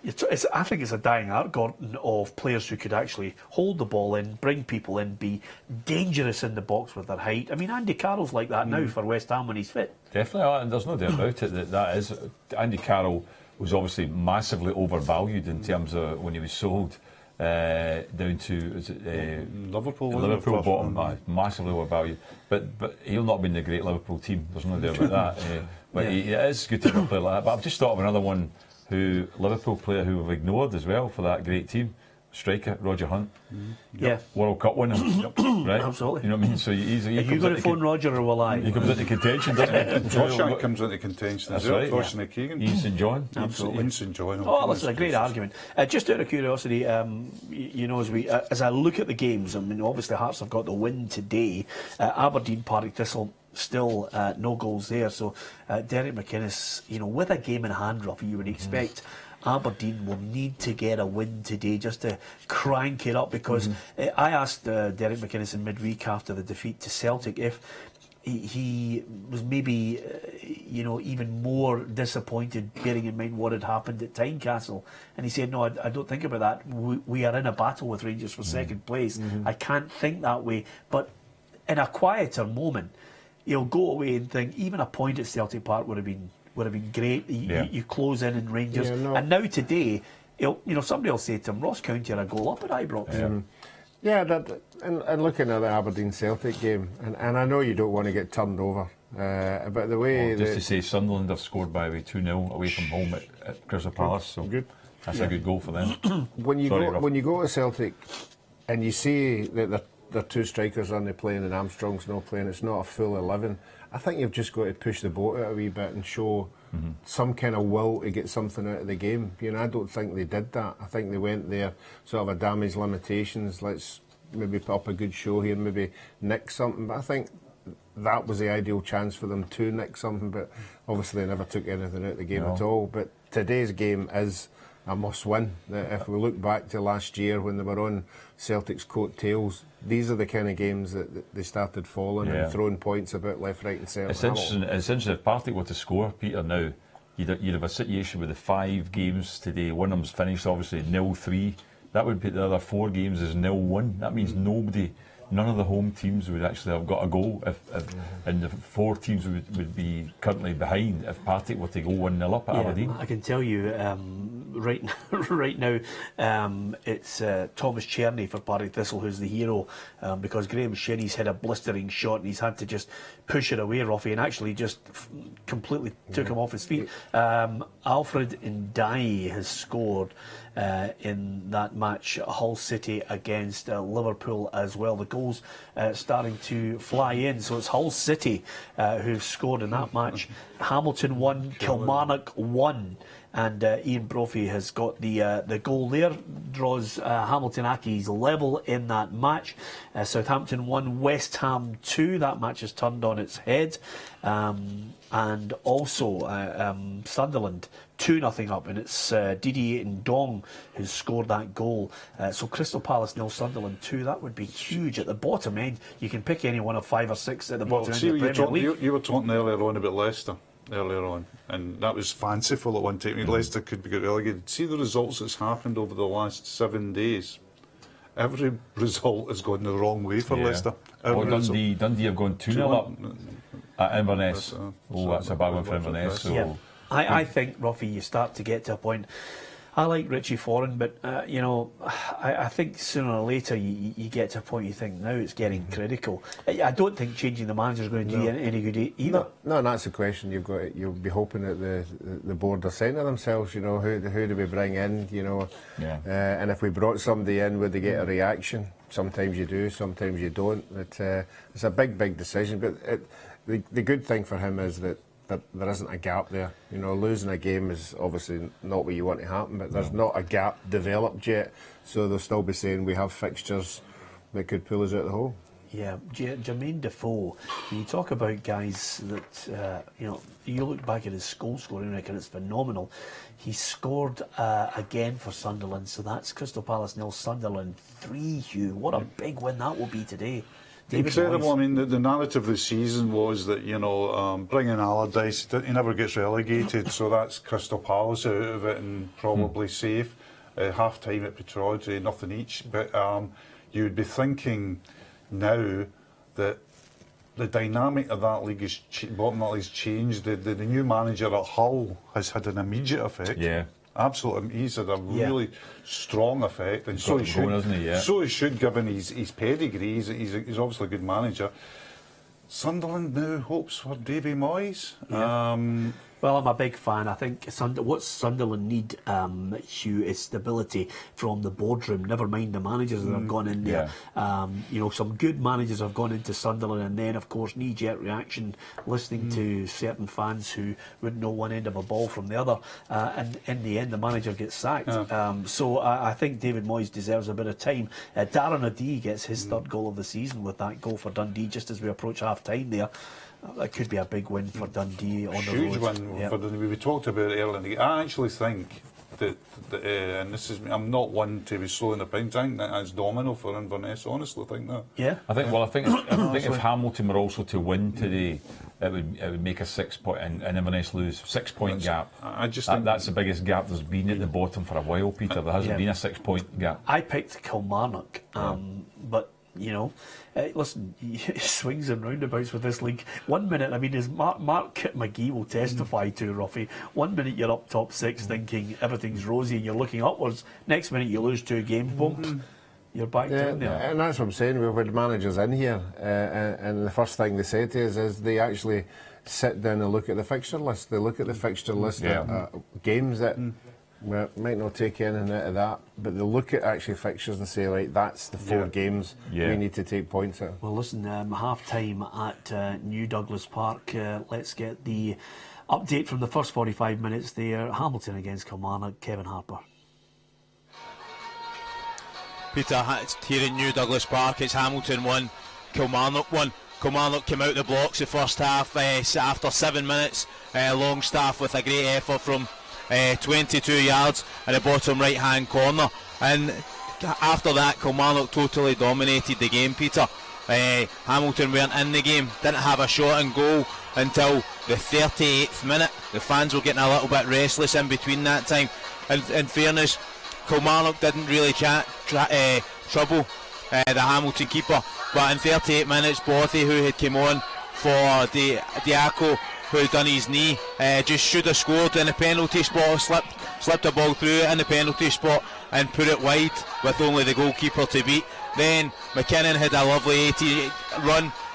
I think it's a dying art, Gordon, of players who could actually hold the ball in, bring people in, be dangerous in the box with their height. I mean, Andy Carroll's like that now for West Ham when he's fit. Definitely, and there's no doubt about it that is. Andy Carroll was obviously massively overvalued in terms of when he was sold down to Liverpool bottom, massively overvalued. But he'll not be in the great Liverpool team. There's no doubt about that. But it is good to have a player like that. But I've just thought of another one, Liverpool player who we've ignored as well for that great team. Striker Roger Hunt, World Cup winner, right? Absolutely. You know what I mean? So he's Are you going to phone Roger or will I? He comes into contention, doesn't he? Josh comes into contention as well. Josh and Keegan. Ian St John. Absolutely. Ian St John. Oh, this is a great argument. Just out of curiosity, as I look at the games, I mean, obviously Hearts have got the win today. Aberdeen, Partick Thistle, still no goals there. So Derek McInnes, with a game in hand, Ruffy, you would expect Aberdeen will need to get a win today just to crank it up, because I asked Derek McInnes in midweek after the defeat to Celtic if he was maybe even more disappointed, bearing in mind what had happened at Tynecastle, and he said, no, I don't think about that. We are in a battle with Rangers for second place. I can't think that way. But in a quieter moment, he'll go away and think even a point at Celtic Park would have been great. You close in Rangers, and now today, somebody will say to him, Ross County are a goal up at Ibrox. Yeah, and looking at the Aberdeen Celtic game, and I know you don't want to get turned over, but the way just to say, Sunderland have scored by 2-0 away from home at Crystal Palace, so good. That's a good goal for them. When you go to Celtic and you see that they're two strikers on the playing and Armstrong's not playing, it's not a full 11. I think you've just got to push the boat out a wee bit and show some kind of will to get something out of the game. I don't think they did that. I think they went there sort of a damage limitations. Let's maybe put up a good show here, maybe nick something. But I think that was the ideal chance for them to nick something. But obviously they never took anything out of the game at all. But today's game is a must-win. If we look back to last year when they were on Celtic's coattails, these are the kind of games that they started falling and throwing points about left, right and centre. It's interesting if Partick were to score, Peter, now, you'd have a situation with the 5 games today. One of them's finished, obviously, 0-3. That would put the other 4 games as 0-1. That means none of the home teams would actually have got a goal, and the 4 teams would be currently behind if Partick were to go 1-0 up at Aberdeen. I can tell you right now, it's Thomas Cherney for Partick Thistle who's the hero, because Graham Shinney's had a blistering shot and he's had to just push it away, Ruffy, and actually just completely took him off his feet. Alfred Ndiaye has scored in that match, Hull City against Liverpool as well. The goals starting to fly in, so it's Hull City who've scored in that match. Hamilton 1, Kilmarnock 1, and Ian Brophy has got the goal there, draws Hamilton Accies level in that match. Southampton 1, West Ham 2, that match is turned on its head, and also Sunderland 2-0 up, and it's Didier Ndong who's scored that goal. So Crystal Palace 0, Sunderland 2. That would be huge. At the bottom end, you can pick any one of 5 or 6 at the bottom end of the Premier League. You were talking earlier on about Leicester, and that was fanciful at one time. Leicester could be relegated. See the results that's happened over the last 7 days. Every result has gone the wrong way for Leicester. Dundee have gone 2-0 up at Inverness. That's a bad one for Inverness. So. I think, Ruffy, you start to get to a point. I like Richie Foran, but I think sooner or later you get to a point you think now it's getting critical. I don't think changing the manager is going to do you any good either. No, that's the question. You'll be hoping that the board are saying to themselves, who do we bring in, and if we brought somebody in, would they get a reaction? Sometimes you do, sometimes you don't. It's a big decision, but the good thing for him is that there isn't a gap there. Losing a game is obviously not what you want to happen, but there's not a gap developed yet, so they'll still be saying we have fixtures that could pull us out of the hole. Yeah, Jermaine Defoe, when you talk about guys that, you look back at his goal scoring record, it's phenomenal. He scored again for Sunderland, so that's Crystal Palace 0, Sunderland 3, Hugh. What a big win that will be today. Incredible. I mean, the narrative of the season was that, bringing Allardyce, he never gets relegated, so that's Crystal Palace out of it and probably safe. Half time at Pittodrie, nothing each. But you would be thinking now that the dynamic of that league has changed. The new manager at Hull has had an immediate effect. Yeah. Absolutely, he's had a really strong effect, and so he should. So he should, given his pedigree. He's obviously a good manager. Sunderland now hopes for Davy Moyes. Yeah. Well, I'm a big fan. I think what Sunderland need, Hugh, is stability from the boardroom. Never mind the managers that have gone in there. Some good managers have gone into Sunderland, and then, of course, knee-jerk reaction, listening to certain fans who wouldn't know one end of a ball from the other, and in the end, the manager gets sacked. So I think David Moyes deserves a bit of time. Darren O'Dea gets his third goal of the season with that goal for Dundee just as we approach half-time there. That could be a big win for Dundee on the road. Huge win for Dundee. We talked about it earlier. I actually think that and I'm not one to be slow in the pint. I think that's domino for Inverness. Honestly, I think that. Yeah. I think if Hamilton were also to win today, it would make a 6 point and Inverness lose 6 point gap. I just think that's the biggest gap there's been at the bottom for a while, Peter. There hasn't been a 6 point gap. I picked Kilmarnock, but Listen, swings and roundabouts with this league. 1 minute, I mean, as Mark McGee will testify to, Ruffy, 1 minute you're up top six thinking everything's rosy and you're looking upwards. Next minute you lose 2 games, boom, you're back down there. And that's what I'm saying. We've had managers in here, and the first thing they say to us is they actually sit down and look at the fixture list. They look at the fixture list of games that might not take anything out of that, but they look at actually fixtures and say, right, that's the 4 games we need to take points out. Well, listen, half time at New Douglas Park. Let's get the update from the first 45 minutes there. Hamilton against Kilmarnock. Kevin Harper. Peter, here in New Douglas Park, it's Hamilton 1, Kilmarnock 1. Kilmarnock came out the blocks the first half after 7 minutes. Longstaff with a great effort from 22 yards in the bottom right hand corner, and after that Kilmarnock totally dominated the game, Peter. Hamilton weren't in the game, didn't have a shot on goal until the 38th minute. The fans were getting a little bit restless in between that time, and in fairness, Kilmarnock didn't really trouble the Hamilton keeper, but in 38 minutes Bothy, who had come on for Diaco, who done his knee, just should have scored in the penalty spot, slipped a ball through in the penalty spot and put it wide with only the goalkeeper to beat. Then McKinnon had a lovely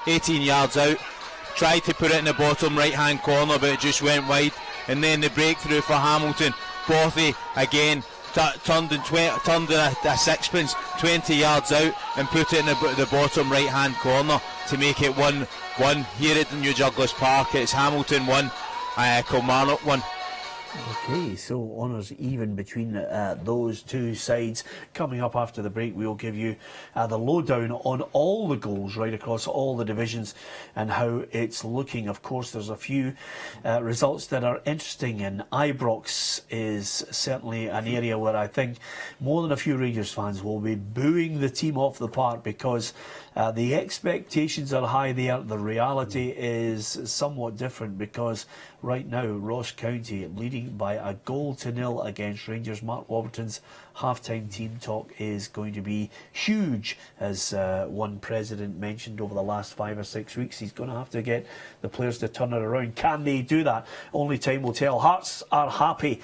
18 yards out, tried to put it in the bottom right hand corner, but it just went wide. And then the breakthrough for Hamilton, Bothy again turned in a sixpence 20 yards out and put it in the bottom right hand corner to make it 1-1 here at New Douglas Park. It's Hamilton 1, Kilmarnock 1. Okay, so honours even between those two sides. Coming up after the break, we'll give you the lowdown on all the goals right across all the divisions and how it's looking. Of course, there's a few results that are interesting, and Ibrox is certainly an area where I think more than a few Rangers fans will be booing the team off the park because the expectations are high there. The reality is somewhat different because right now Ross County leading by a 0-0 against Rangers. Mark Warburton's half-time team talk is going to be huge, as one president mentioned over the last 5 or 6 weeks. He's going to have to get the players to turn it around. Can they do that? Only time will tell. Hearts are happy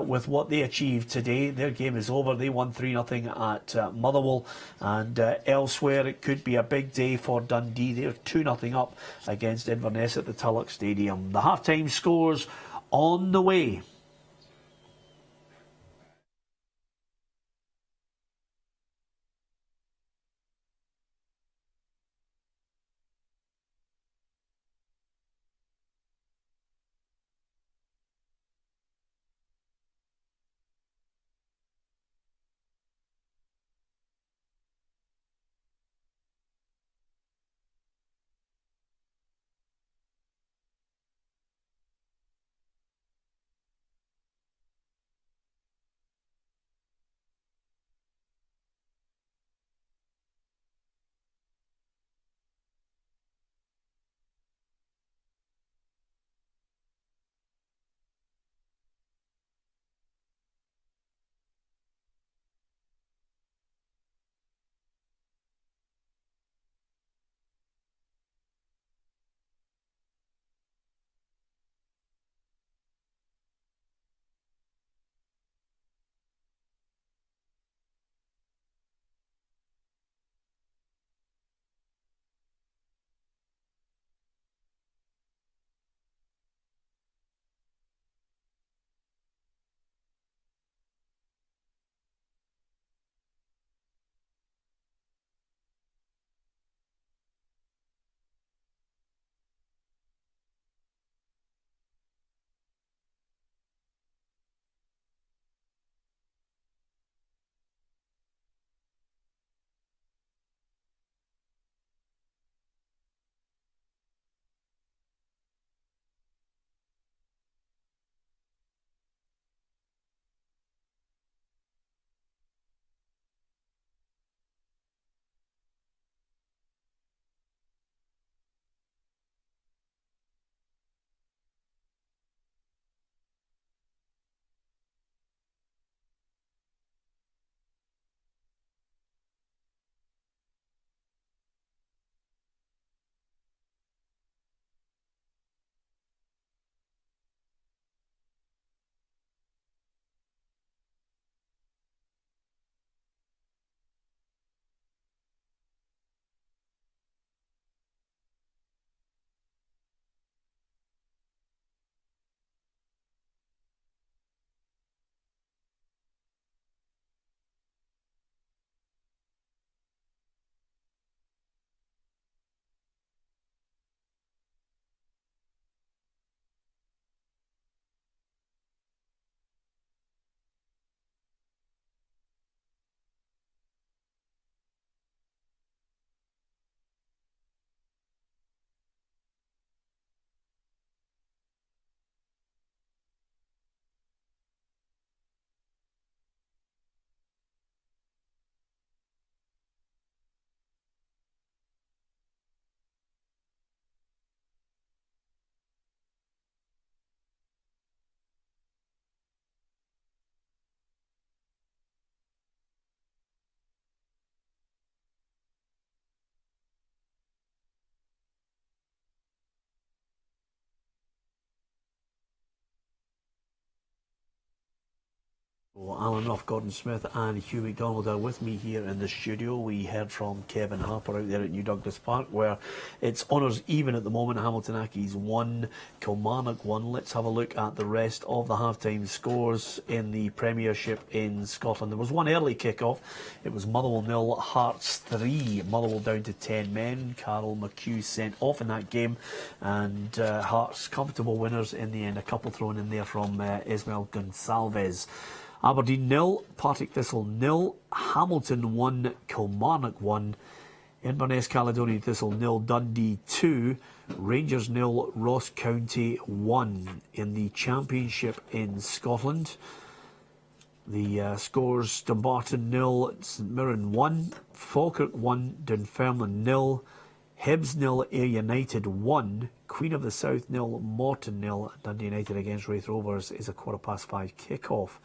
with what they achieved today. Their game is over. They won 3-0 at Motherwell, and elsewhere it could be a big day for Dundee. They're 2-0 up against Inverness at the Tulloch Stadium. The half-time scores on the way. Well, Alan Ruff, Gordon Smith and Hugh McDonald are with me here in the studio. We heard from Kevin Harper out there at New Douglas Park, where it's honours even at the moment. Hamilton Accies 1, Kilmarnock 1. Let's have a look at the rest of the half-time scores in the Premiership in Scotland. There was one early kick-off. It was Motherwell 0, Hearts 3. Motherwell down to 10 men. Carol McHugh sent off in that game, and Hearts comfortable winners in the end. A couple thrown in there from Ismael Gonçalves. Aberdeen 0, Partick Thistle 0, Hamilton 1, Kilmarnock 1, Inverness Caledonian Thistle 0, Dundee 2, Rangers 0, Ross County 1. In the Championship in Scotland, the scores: Dumbarton 0, St Mirren 1, Falkirk 1, Dunfermline 0, Hibs 0, Ayr United 1, Queen of the South 0, Morton 0. Dundee United against Wraith Rovers is a 5:15 kick-off.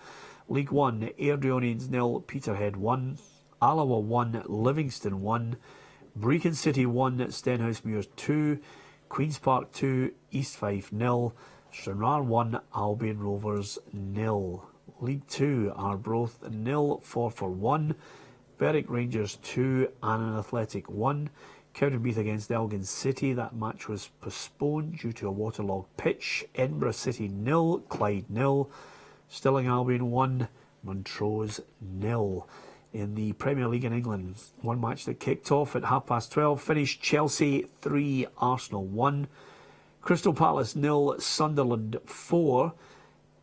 League 1, Airdrieonians 0, Peterhead 1, Alloa 1, Livingston 1, Brecon City 1, Stenhousemuir 2, Queen's Park 2, East Fife 0, Stranraer 1, Albion Rovers 0. League 2, Arbroath 0, Forfar 1, Berwick Rangers 2, Annan Athletic 1, Cowdenbeath against Elgin City. That match was postponed due to a waterlogged pitch. Edinburgh City 0, Clyde 0, Stirling Albion 1, Montrose 0. In the Premier League in England, one match that kicked off at 12:30 finished Chelsea 3, Arsenal 1, Crystal Palace 0, Sunderland 4,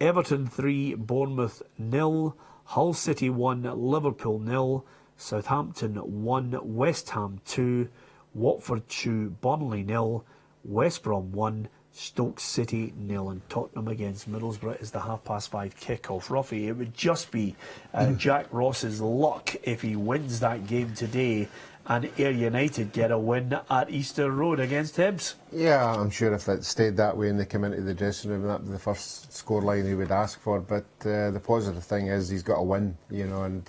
Everton 3, Bournemouth 0, Hull City 1, Liverpool 0, Southampton 1, West Ham 2, Watford 2, Burnley 0, West Brom 1, Stoke City 0, and Tottenham against Middlesbrough is the 5:30 kick-off. Ruffy, it would just be Jack Ross's luck if he wins that game today and Ayr United get a win at Easter Road against Hibs. Yeah, I'm sure if it stayed that way and they came into the dressing room, that would be the first scoreline he would ask for. But the positive thing is he's got a win, you know, and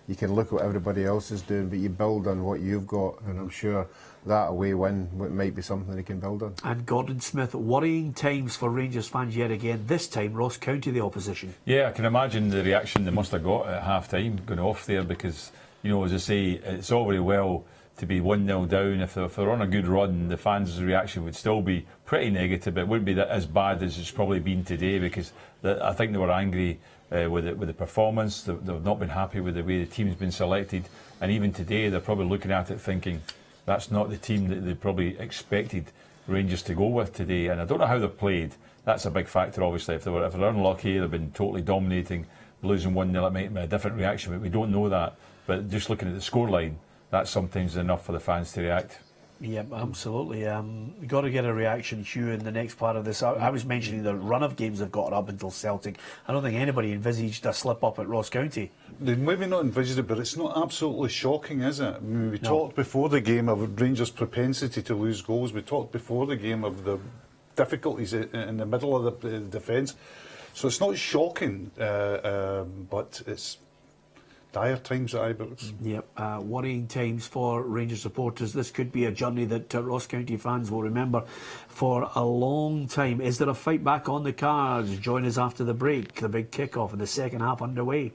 you can look at what everybody else is doing, but you build on what you've got, and I'm sure that away win might be something they can build on. And Gordon Smith, worrying times for Rangers fans yet again. This time, Ross County the opposition. Yeah, I can imagine the reaction they must have got at half-time going off there, because, you know, as I say, it's all very well to be 1-0 down. If they're on a good run, the fans' reaction would still be pretty negative. It wouldn't be that as bad as it's probably been today, because I think they were angry with the performance. They've not been happy with the way the team's been selected, and even today they're probably looking at it thinking that's not the team that they probably expected Rangers to go with today. And I don't know how they've played. That's a big factor, obviously. If they're unlucky, they've been totally dominating, losing 1-0, it might be a different reaction, but we don't know that. But just looking at the scoreline, that's sometimes enough for the fans to react. Yeah, absolutely. We've got to get a reaction, Hugh, in the next part of this. I was mentioning the run of games they've got up until Celtic. I don't think anybody envisaged a slip-up at Ross County. They maybe not envisaged it, but it's not absolutely shocking, is it? I mean, we talked before the game of Rangers' propensity to lose goals. We talked before the game of the difficulties in the middle of the defence. So it's not shocking, but it's dire times at Ibrox. Yep, worrying times for Rangers supporters. This could be a journey that Ross County fans will remember for a long time. Is there a fight back on the cards? Join us after the break. The big kick-off in the second half underway.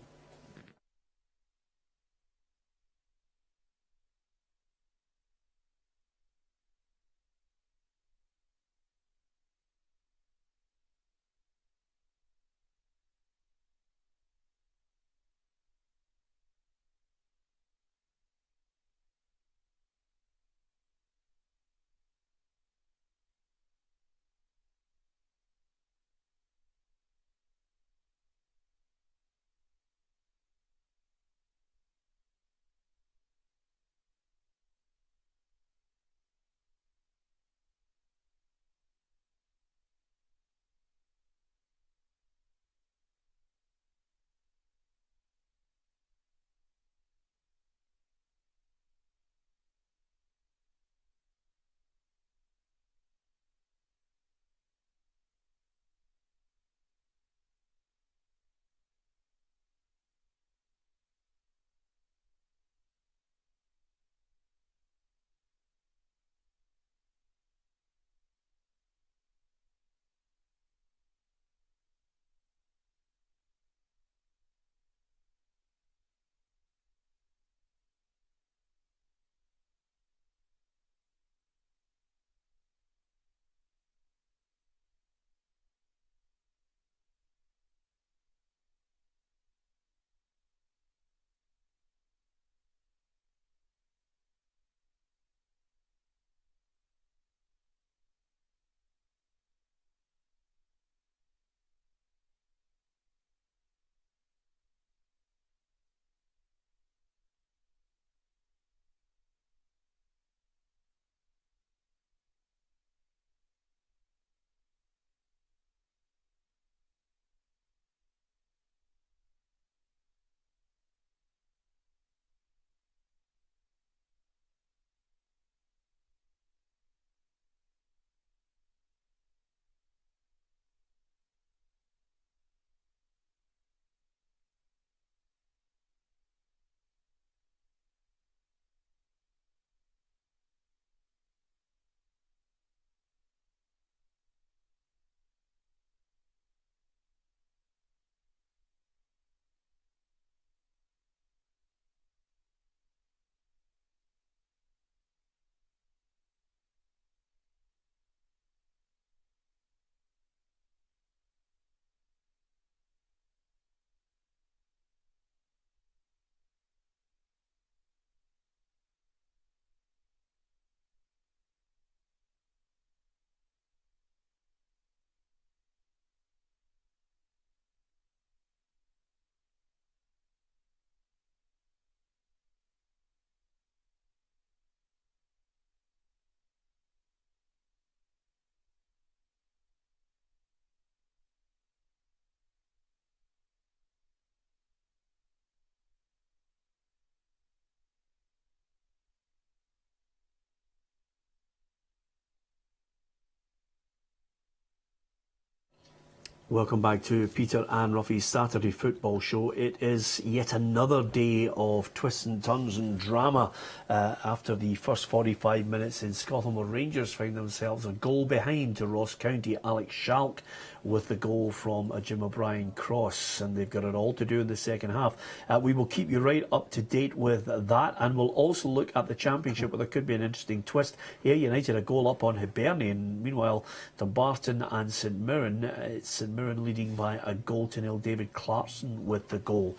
Welcome back to Peter and Ruffy's Saturday Football Show. It is yet another day of twists and turns and drama after the first 45 minutes in Scotland, where Rangers found themselves a goal behind to Ross County. Alex Schalk with the goal from a Jim O'Brien cross, and they've got it all to do in the second half. We will keep you right up to date with that, and we'll also look at the Championship, where there could be an interesting twist. Ayr United a goal up on Hibernian. Meanwhile, Dumbarton and St Mirren, it's St Mirren leading by a 0-0. David Clarkson with the goal.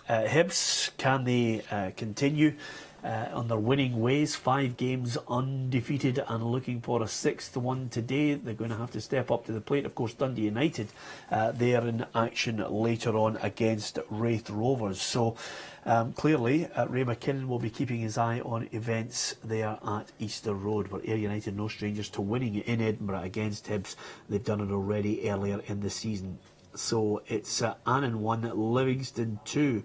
Hibs, can they continue on their winning ways? 5 games undefeated and looking for a 6th one today. They're going to have to step up to the plate. Of course, Dundee United, they're in action later on against Wraith Rovers. So clearly, Ray McKinnon will be keeping his eye on events there at Easter Road, where Ayr United no strangers to winning in Edinburgh against Hibs. They've done it already earlier in the season. So it's Annan 1, Livingston 2.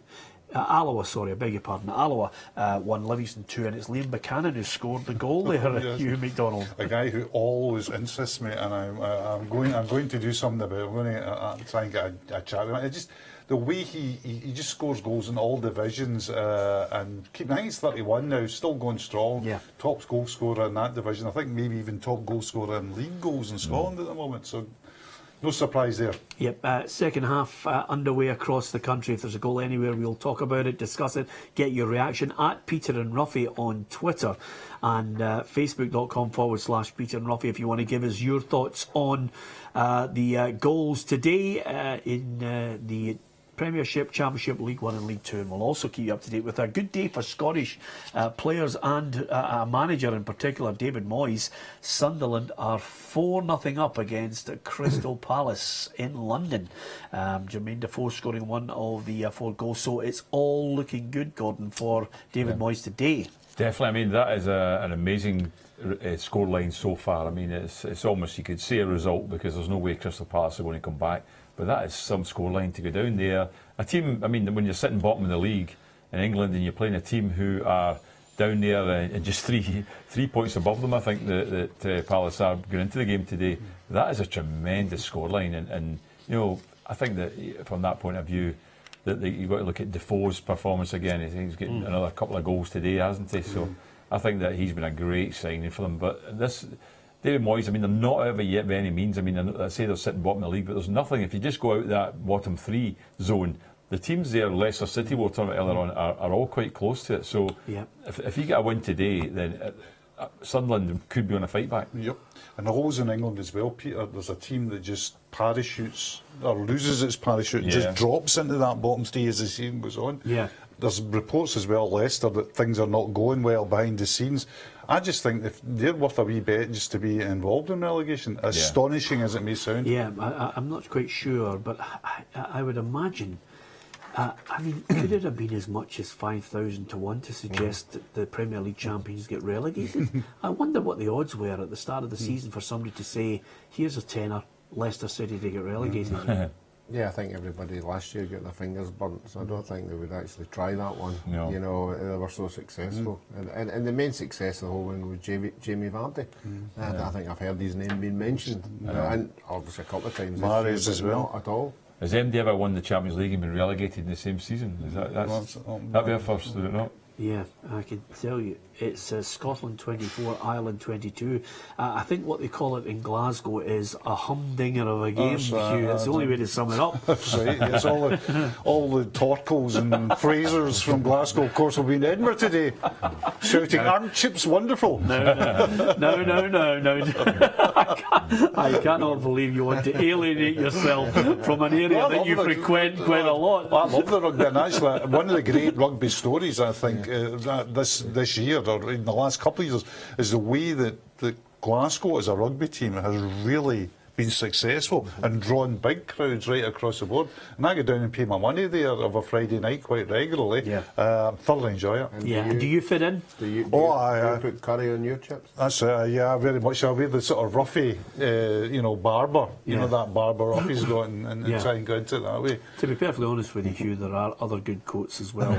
Alloa, sorry, I beg your pardon. Alloa 1, Livingston 2, and it's Liam Buchanan who scored the goal there. Yes. Hugh McDonald, a guy who always interests me, and I'm going to do something about it. I'm going to try and get a chat with him. It just the way he just scores goals in all divisions, and I think he's 31 now, still going strong. Yeah. Top goal scorer in that division. I think maybe even top goal scorer in league goals in Scotland at the moment. So no surprise there. Yep, second half underway across the country. If there's a goal anywhere, we'll talk about it, discuss it, get your reaction at Peter and Ruffy on Twitter and facebook.com/Peter and Ruffy if you want to give us your thoughts on the goals today in the Premiership, Championship, League 1 and League 2, and we'll also keep you up to date with a good day for Scottish players and a manager in particular, David Moyes. Sunderland are 4-0 up against Crystal Palace in London. Jermaine Defoe scoring one of the 4 goals, so it's all looking good, Gordon, for David Moyes today. Definitely. I mean, that is an amazing scoreline so far. I mean, it's almost, you could say a result, because there's no way Crystal Palace are going to come back. But that is some scoreline to go down there. A team, I mean, when you're sitting bottom of the league in England and you're playing a team who are down there and just three points above them, I think that Palace are going into the game today. That is a tremendous scoreline, and you know, I think that from that point of view, that you've got to look at Defoe's performance again. He's getting another couple of goals today, hasn't he? So I think that he's been a great signing for them. But this David Moyes, I mean, they're not over yet by any means. I mean, I say they're sitting bottom of the league, but there's nothing. If you just go out that bottom 3 zone, the teams there, Leicester City, we'll talk about earlier on, are all quite close to it. So if you get a win today, then Sunderland could be on a fight back. Yep. And always in England as well, Peter, there's a team that just parachutes or loses its parachute and just drops into that bottom 3 as the season goes on. Yeah. There's reports as well, Leicester, that things are not going well behind the scenes. I just think if they're worth a wee bet just to be involved in relegation, astonishing as it may sound. Yeah, I'm not quite sure, but I would imagine. I mean, could it have been as much as 5,000 to 1 to suggest that the Premier League champions get relegated? I wonder what the odds were at the start of the season for somebody to say, here's a tenner, Leicester City to get relegated. Yeah, I think everybody last year got their fingers burnt, so I don't think they would actually try that one. No. You know, they were so successful. And the main success of the whole one was Jamie Vardy. And I think I've heard his name being mentioned. And obviously a couple of times. Mahrez as well. Not at all. Has MD ever won the Champions League and been relegated in the same season? That'd be a first, is it not? Yeah, I can tell you. It's Scotland 24, Ireland 22. I think what they call it in Glasgow is a humdinger of a game, Hugh. That's the only way to sum it up. That's right. It's all the Torkels and Frasers from Glasgow, of course, will be in Edinburgh today, shouting, "Aren't chips wonderful?" No. I cannot believe you want to alienate yourself from an area that you frequent quite a lot. I love the rugby, and actually, one of the great rugby stories, I think, that this year, or in the last couple of years, is the way that Glasgow as a rugby team has really been successful and drawn big crowds right across the board. And I go down and pay my money there of a Friday night quite regularly. Thoroughly enjoy it. And do you fit in? Do you put curry on your chips? That's very much. I wear the sort of Ruffy, barber. You know that barber Ruffy's got, and try and go into it that way. To be perfectly honest with you, Hugh, there are other good coats as well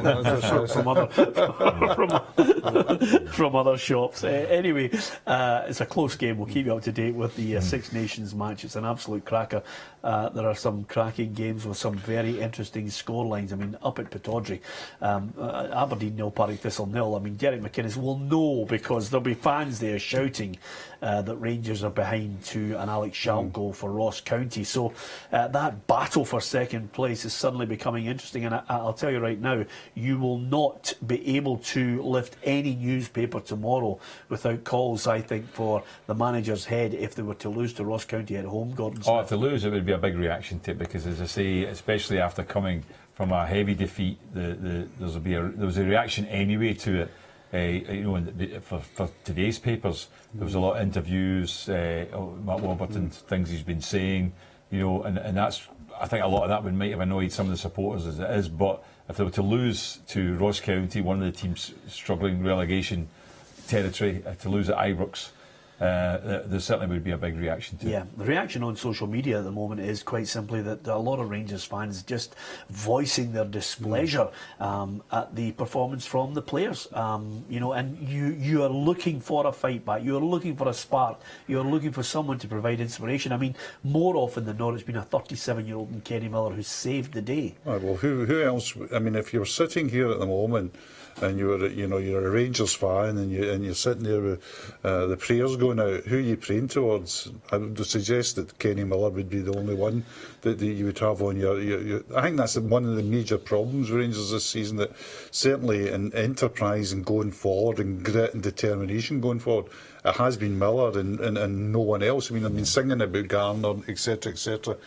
from other shops. Anyway, it's a close game. We'll keep you up to date with the Six Nations match match. It's an absolute cracker. There are some cracking games with some very interesting scorelines. I mean, up at Pittodrie, Aberdeen 0, Partick Thistle 0. I mean, Derek McInnes will know because there'll be fans there shouting that Rangers are behind to an Alex Schalk goal for Ross County. So that battle for second place is suddenly becoming interesting. And I'll tell you right now, you will not be able to lift any newspaper tomorrow without calls, I think, for the manager's head if they were to lose to Ross County at home, Gordon Smith. Oh, if they lose, it would be a big reaction to it because, as I say, especially after coming from a heavy defeat, there was a reaction anyway to it. For today's papers, there was a lot of interviews, Mark Warburton, things he's been saying, and that's, I think a lot of that might have annoyed some of the supporters as it is. But if they were to lose to Ross County, one of the teams struggling relegation territory, to lose at Ibrox, there certainly would be a big reaction to it. Yeah, the reaction on social media at the moment is quite simply that a lot of Rangers fans just voicing their displeasure at the performance from the players. And you are looking for a fight back, you are looking for a spark, you are looking for someone to provide inspiration. I mean, more often than not, it's been a 37-year-old in Kenny Miller who's saved the day. Right, well, who else? I mean, if you're sitting here at the moment and you're a Rangers fan and you're sitting there with the prayers going out, who are you praying towards? I would suggest that Kenny Miller would be the only one that you would have on your I think that's one of the major problems with Rangers this season, that certainly in enterprise and going forward and grit and determination going forward, it has been Miller and no one else. I mean, I've been singing about Garner, etc., etc.,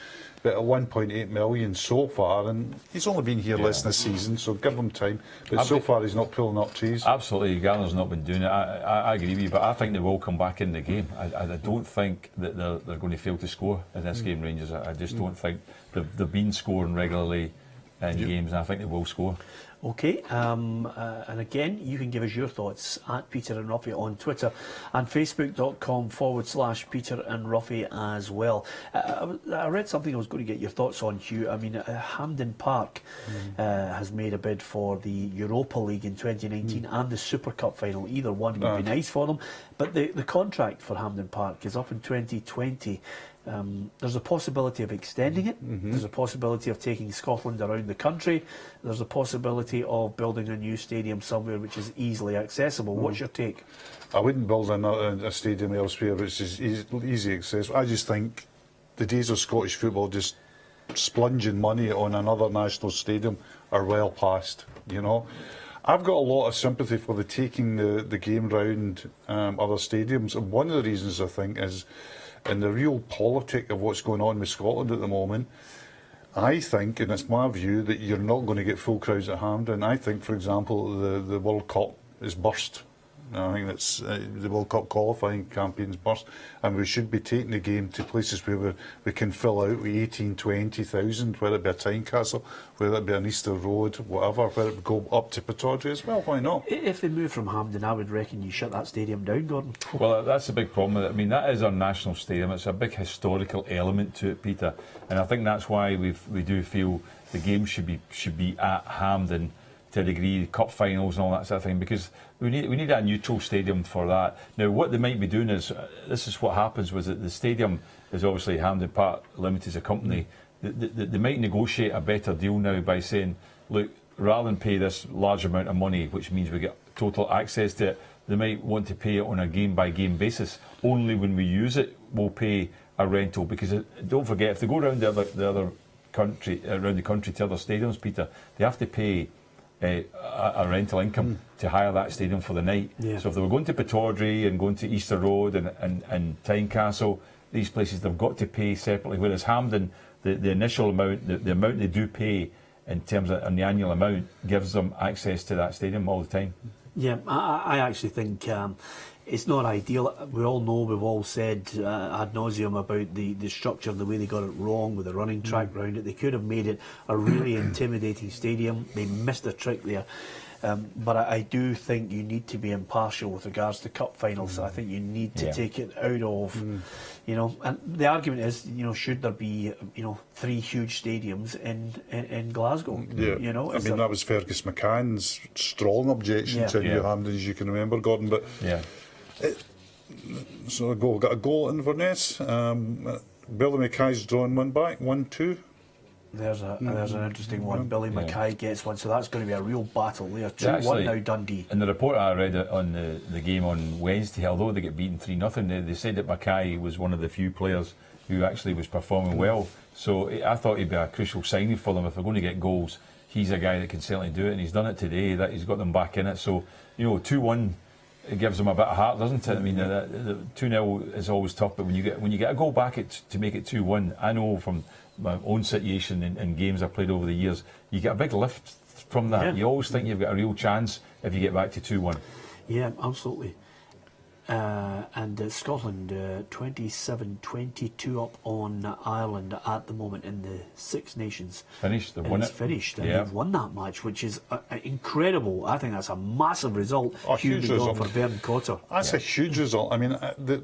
but at 1.8 million so far, and he's only been here less than a season, so give him time. But so far he's not pulling up trees. Absolutely, Garner's not been doing it. I agree with you, but I think they will come back in the game. I don't think that they're going to fail to score in this game, Rangers. I just don't think they've been scoring regularly in games, and I think they will score. Okay, and again, you can give us your thoughts at Peter and Ruffy on Twitter and Facebook.com/Peter and Ruffy as well. I read something I was going to get your thoughts on, Hugh. I mean, Hampden Park has made a bid for the Europa League in 2019 and the Super Cup final. Either one would be nice for them, but the contract for Hampden Park is up in 2020. There's a possibility of extending it. There's a possibility of taking Scotland around the country. There's a possibility of building a new stadium somewhere which is easily accessible. What's your take? I wouldn't build a stadium elsewhere which is easy accessible. I just think the days of Scottish football just splunging money on another national stadium are well past, I've got a lot of sympathy for the taking the game round other stadiums, and one of the reasons I think is in the real politic of what's going on with Scotland at the moment. I think, and it's my view, that you're not going to get full crowds at Hampden. I think, for example, the World Cup is burst. I think that's the World Cup qualifying campaign's burst, and we should be taking the game to places where we can fill out with 18, 20,000, whether it be a Tynecastle, whether it be an Easter Road, whatever, whether it go up to Pittodrie as well. Why not? If they move from Hampden, I would reckon you shut that stadium down, Gordon. Well, that's a big problem with it. I mean, that is our national stadium. It's a big historical element to it, Peter, and I think that's why we do feel the game should be at Hampden to a degree, cup finals and all that sort of thing, because we need a neutral stadium for that. Now, what they might be doing is, this is what happens, was that the stadium is obviously Hampden Park Limited as a company. They might negotiate a better deal now by saying, look, rather than pay this large amount of money, which means we get total access to it, they might want to pay it on a game-by-game basis. Only when we use it, we'll pay a rental, because don't forget, if they go around the other country, around the country to other stadiums, Peter, they have to pay a rental income to hire that stadium for the night. Yeah. So if they were going to Pittodrie and going to Easter Road and Tynecastle, these places they've got to pay separately, whereas Hampden, the initial amount, the amount they do pay in terms of the annual amount, gives them access to that stadium all the time. Yeah, I actually think it's not ideal. We all know, we've all said ad nauseum about the structure, the way they got it wrong with the running track round it. They could have made it a really intimidating stadium. They missed a trick there. But I do think you need to be impartial with regards to cup finals. I think you need to take it out of, and the argument is, should there be, 3 huge stadiums in Glasgow? Yeah, I mean, that was Fergus McCann's strong objection to New Hampden, as you can remember, Gordon. But yeah. So got a goal at Inverness. Billy Mackay's drawn one back, 1-2. There's an interesting one. Billy Mackay gets one, so that's going to be a real battle there. 2-1 actually, now, Dundee. In the report I read on the game on Wednesday, although they get beaten 3-0, they said that Mackay was one of the few players who actually was performing well. So I thought he'd be a crucial signing for them if they're going to get goals. He's a guy that can certainly do it, and he's done it today. That he's got them back in it. So 2-1. It gives them a bit of heart, doesn't it? I mean, the 2-0 is always tough, but when you get a goal back to make it 2-1, I know from my own situation in games I've played over the years, you get a big lift from that. Yeah. You always think you've got a real chance if you get back to 2-1. Yeah, absolutely. And Scotland 27-22 up on Ireland at the moment in the Six Nations. Finished, they've won it. It's finished, and Yeah. they've won that match, which is incredible. I think that's a massive result. Huge result result for Vern Cotter. That's a huge result. I mean, the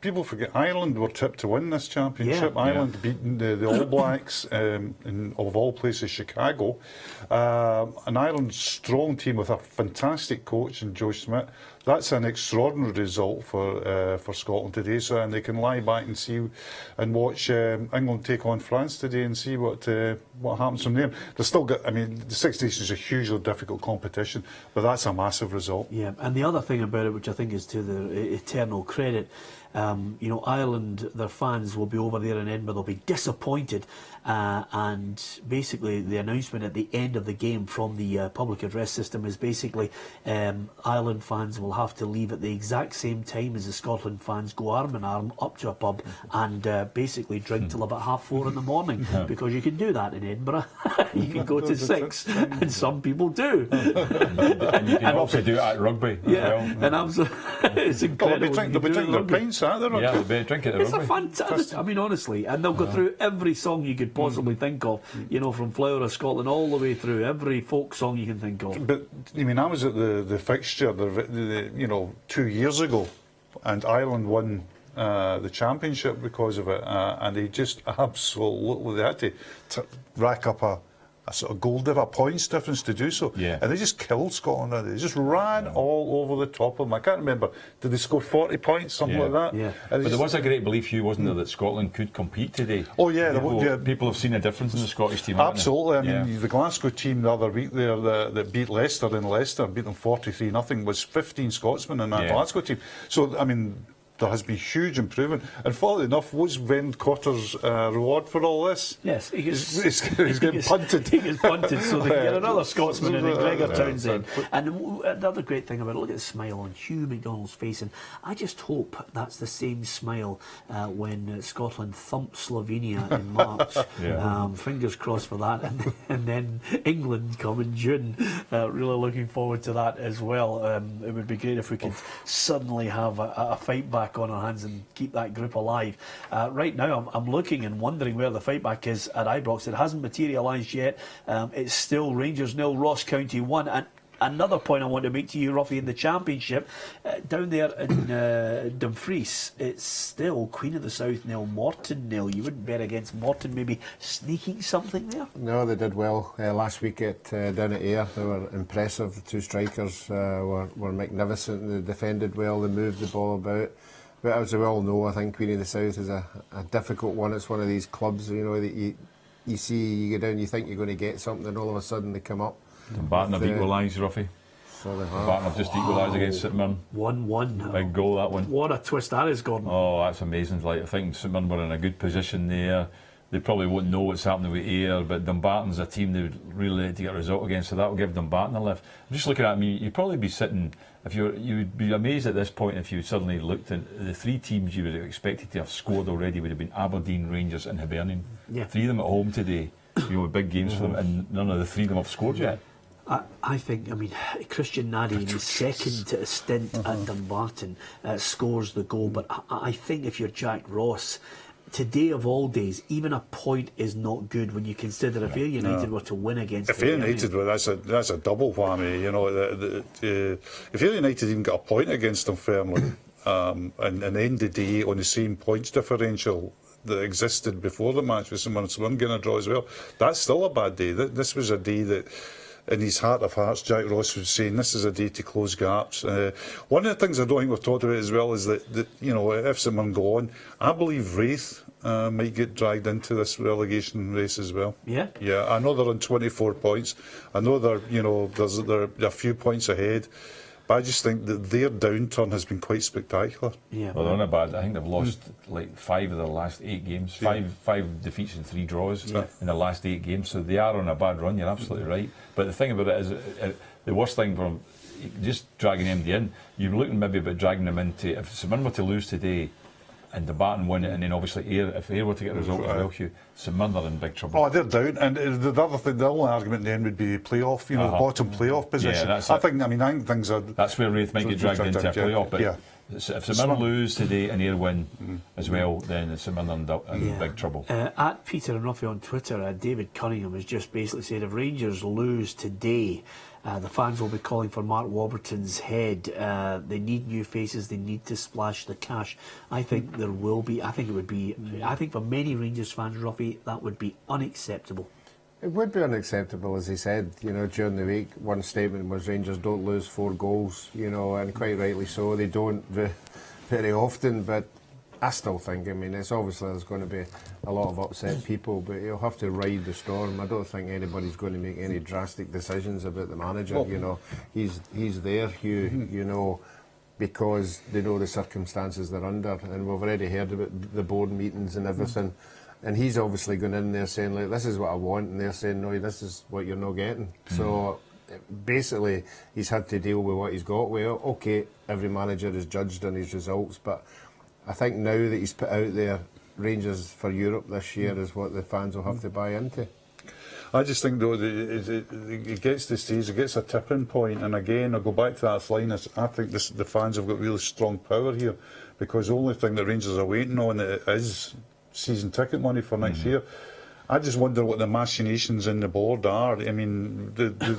people forget Ireland were tipped to win this championship. Yeah. Ireland beaten the All Blacks in, of all places, Chicago. An Ireland strong team with a fantastic coach in Joe Schmidt. That's an extraordinary result for Scotland today. So, and they can lie back and see and watch England take on France today and see what happens from there. They've still got. I mean, the Six Nations is a hugely difficult competition, but that's a massive result. Yeah, and the other thing about it, which I think is to their eternal credit, Ireland, their fans will be over there in Edinburgh, they'll be disappointed, and basically the announcement at the end of the game from the public address system is basically Ireland fans will have to leave at the exact same time as the Scotland fans, go arm in arm up to a pub and basically drink till about 4:30 in the morning, because you can do that in Edinburgh. You can go to 6, and some people do. And you can also do it at rugby as well. And it's incredible. They'll be drinking their pints at the rugby. Yeah, they'll be drinking at It's a rugby. fantastic. I mean, honestly, and they'll go through every song you could possibly think of. From Flower of Scotland all the way through every folk song you can think of. But I mean, I was at the fixture, 2 years ago, and Ireland won the championship because of it, and they just absolutely had to rack up a sort of goal a points difference to do so. Yeah. And they just killed Scotland. They just ran all over the top of them. I can't remember, did they score 40 points, something like that? Yeah. And But there was a great belief, Hugh, wasn't there, that Scotland could compete today? Oh, yeah. People have seen a difference in the Scottish team. haven't they? Absolutely. I mean, Yeah. the Glasgow team the other week there that beat Leicester in Leicester, beat them 43-0, was 15 Scotsmen in that Yeah. Glasgow team. So, I mean, there has been huge improvement. And funnily enough, what's Vern Cotter's reward for all this? Yes, He's getting punted. He gets punted, so they get another Scotsman in Gregor Yeah. Townsend. And another great thing about it, look at the smile on Hugh McDonald's face, and I just hope that's the same smile when Scotland thumped Slovenia in March. Yeah. Fingers crossed for that, and then England come in June. Really looking forward to that as well. It would be great if we could suddenly have a fight back on our hands and keep that group alive. Right now, I'm looking and wondering where the fight back is at Ibrox. It hasn't materialised yet. It's still Rangers 0, Ross County 1. And another point I want to make to you, Ruffy, in the Championship, down there in Dumfries, it's still Queen of the South 0, Morton 0. You wouldn't bet against Morton maybe sneaking something there? No, they did well last week down at Ayr. They were impressive. The two strikers were magnificent. They defended well. They moved the ball about. But as we all know, I think Queen of the South is a difficult one. It's one of these clubs, that you see, you go down, you think you're going to get something, and all of a sudden they come up. Dumbarton have equalised, Ruffy. So they have. Dumbarton have just equalised against St Mirren. 1-1. Big goal, that one. What a twist that is, Gordon. Oh, that's amazing. Like, I think St Mirren were in a good position there. They probably won't know what's happening with Ayr, but Dumbarton's a team they would really like to get a result against, so that will give Dumbarton a lift. I'm just looking at me, you'd probably be sitting, you would be amazed at this point if you suddenly looked at the three teams you would have expected to have scored already would have been Aberdeen, Rangers and Hibernian. Yeah. 3 of them at home today, with big games for them, and none of the 3 of them have scored yet. I think, Christian Nadi in his second stint at Dumbarton scores the goal, but I think if you're Jack Ross, today of all days, even a point is not good when you consider if Ayr United were to win against If Ayr United were, that's a double whammy. If Ayr United even got a point against them firmly, and end the day on the same points differential that existed before the match with someone getting a draw as well, that's still a bad day. This was a day that in his heart of hearts, Jack Ross was saying this is a day to close gaps. One of the things I don't think we've talked about as well is that you know, if someone go on, I believe Wraith might get dragged into this relegation race as well. Yeah? Yeah, I know they're on 24 points. I know they're a few points ahead. But I just think that their downturn has been quite spectacular. Yeah. Well, they're on a bad. I think they've lost like 5 of their last 8 games. Five defeats and 3 draws in the last 8 games. So they are on a bad run. You're absolutely right. But the thing about it is, the worst thing from just dragging MD in, you're looking maybe about dragging them into. If St Mirren were to lose today, and the Barton win it, and then obviously if Ayr were to get a result as well, Hugh, St Mirren are in big trouble. Oh, they're down, and the other thing, the only argument then would be playoff, you know, the bottom playoff position. Yeah, that's I think things are. That's where Wraith might get dragged into a playoff. But if St Mirren lose today and Ayr win as well, then St Mirren are in big trouble. At Peter and Ruffy on Twitter, David Cunningham has just basically said if Rangers lose today, the fans will be calling for Mark Warburton's head. They need new faces. They need to splash the cash. I think there will be. I think it would be. I think for many Rangers fans, Ruffy, that would be unacceptable. It would be unacceptable, as he said, you know, during the week. One statement was Rangers don't lose 4 goals, you know, and quite rightly so. They don't very often, but I still think, I mean, it's obviously there's going to be a lot of upset people, but you'll have to ride the storm. I don't think anybody's going to make any drastic decisions about the manager. You know, he's there, Hugh, you know, because they know the circumstances they're under, and we've already heard about the board meetings and everything. And he's obviously going in there saying, like, this is what I want, and they're saying, no, this is what you're not getting. So basically, he's had to deal with what he's got. Well, okay, every manager is judged on his results, but I think now that he's put out there, Rangers for Europe this year is what the fans will have to buy into. I just think, though, it gets to stage, it gets a tipping point, and again, I'll go back to that line. I think the fans have got really strong power here, because the only thing that Rangers are waiting on is season ticket money for next year. I just wonder what the machinations in the board are. I mean, the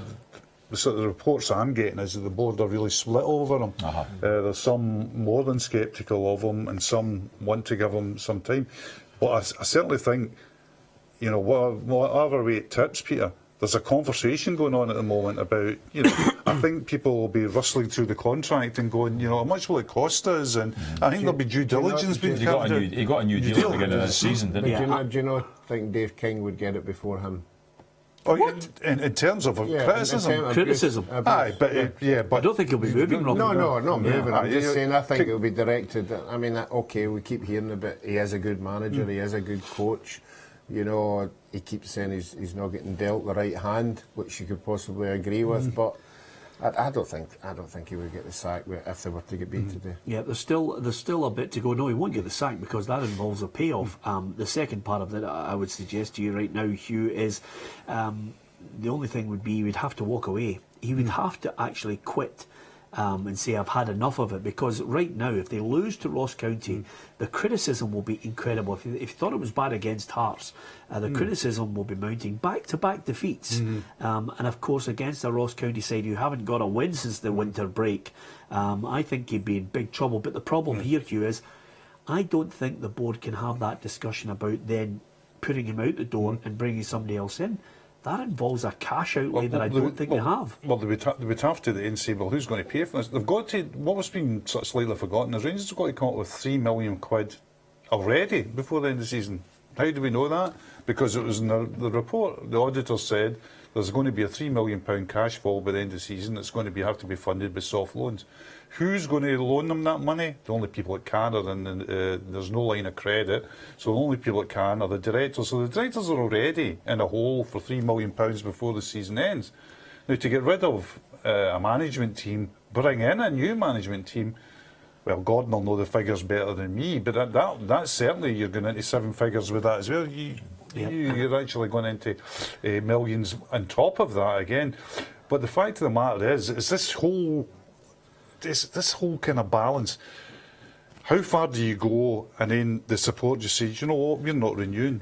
sort of reports I'm getting is that the board are really split over him. There's some more than sceptical of him, and some want to give him some time. But I certainly think, you know, whatever way it tips, Peter, there's a conversation going on at the moment about, you know, I think people will be rustling through the contract and going, you know, how much will it cost us? And I think there'll be due diligence being carried out. He got a new deal at the beginning of the season, didn't he? Do you not think Dave King would get it before him? Oh, in terms of criticism? Criticism. Aye, but I don't think he'll be moving, Rob. No, not moving. I'm just saying, I think it'll be directed. I mean, okay, we keep hearing about he is a good manager, he is a good coach. You know, he keeps saying he's not getting dealt the right hand, which you could possibly agree with, but I don't think he would get the sack if they were to get beat today. Yeah, there's still a bit to go. No, he won't get the sack because that involves a payoff. The second part of that I would suggest to you right now, Hugh, is the only thing would be he would have to walk away. He would have to actually quit and say, I've had enough of it, because right now, if they lose to Ross County, the criticism will be incredible. If you thought it was bad against Hearts, the criticism will be mounting. Back-to-back defeats, and of course against the Ross County side who haven't got a win since the winter break. I think he'd be in big trouble. But the problem here, Hugh, is I don't think the board can have that discussion about then putting him out the door and bringing somebody else in. That involves a cash outlay that I don't think they have. Well, they would have to then say, well, who's going to pay for this? They've got to, what was being sort of slightly forgotten is Rangers have got to come up with £3 million already before the end of the season. How do we know that? Because it was in the report, the auditor said there's going to be a £3 million cash fall by the end of the season. It's going to have to be funded by soft loans. Who's going to loan them that money? The only people that can are there's no line of credit, so the only people that can are the directors. So the directors are already in a hole for £3 million before the season ends. Now, to get rid of a management team, bring in a new management team, well, Gordon will know the figures better than me, but that's certainly, you're going into 7 figures with that as well. You're actually going into millions on top of that again. But the fact of the matter is this whole kind of balance. How far do you go? And then the support just says, you know what, we're not renewing.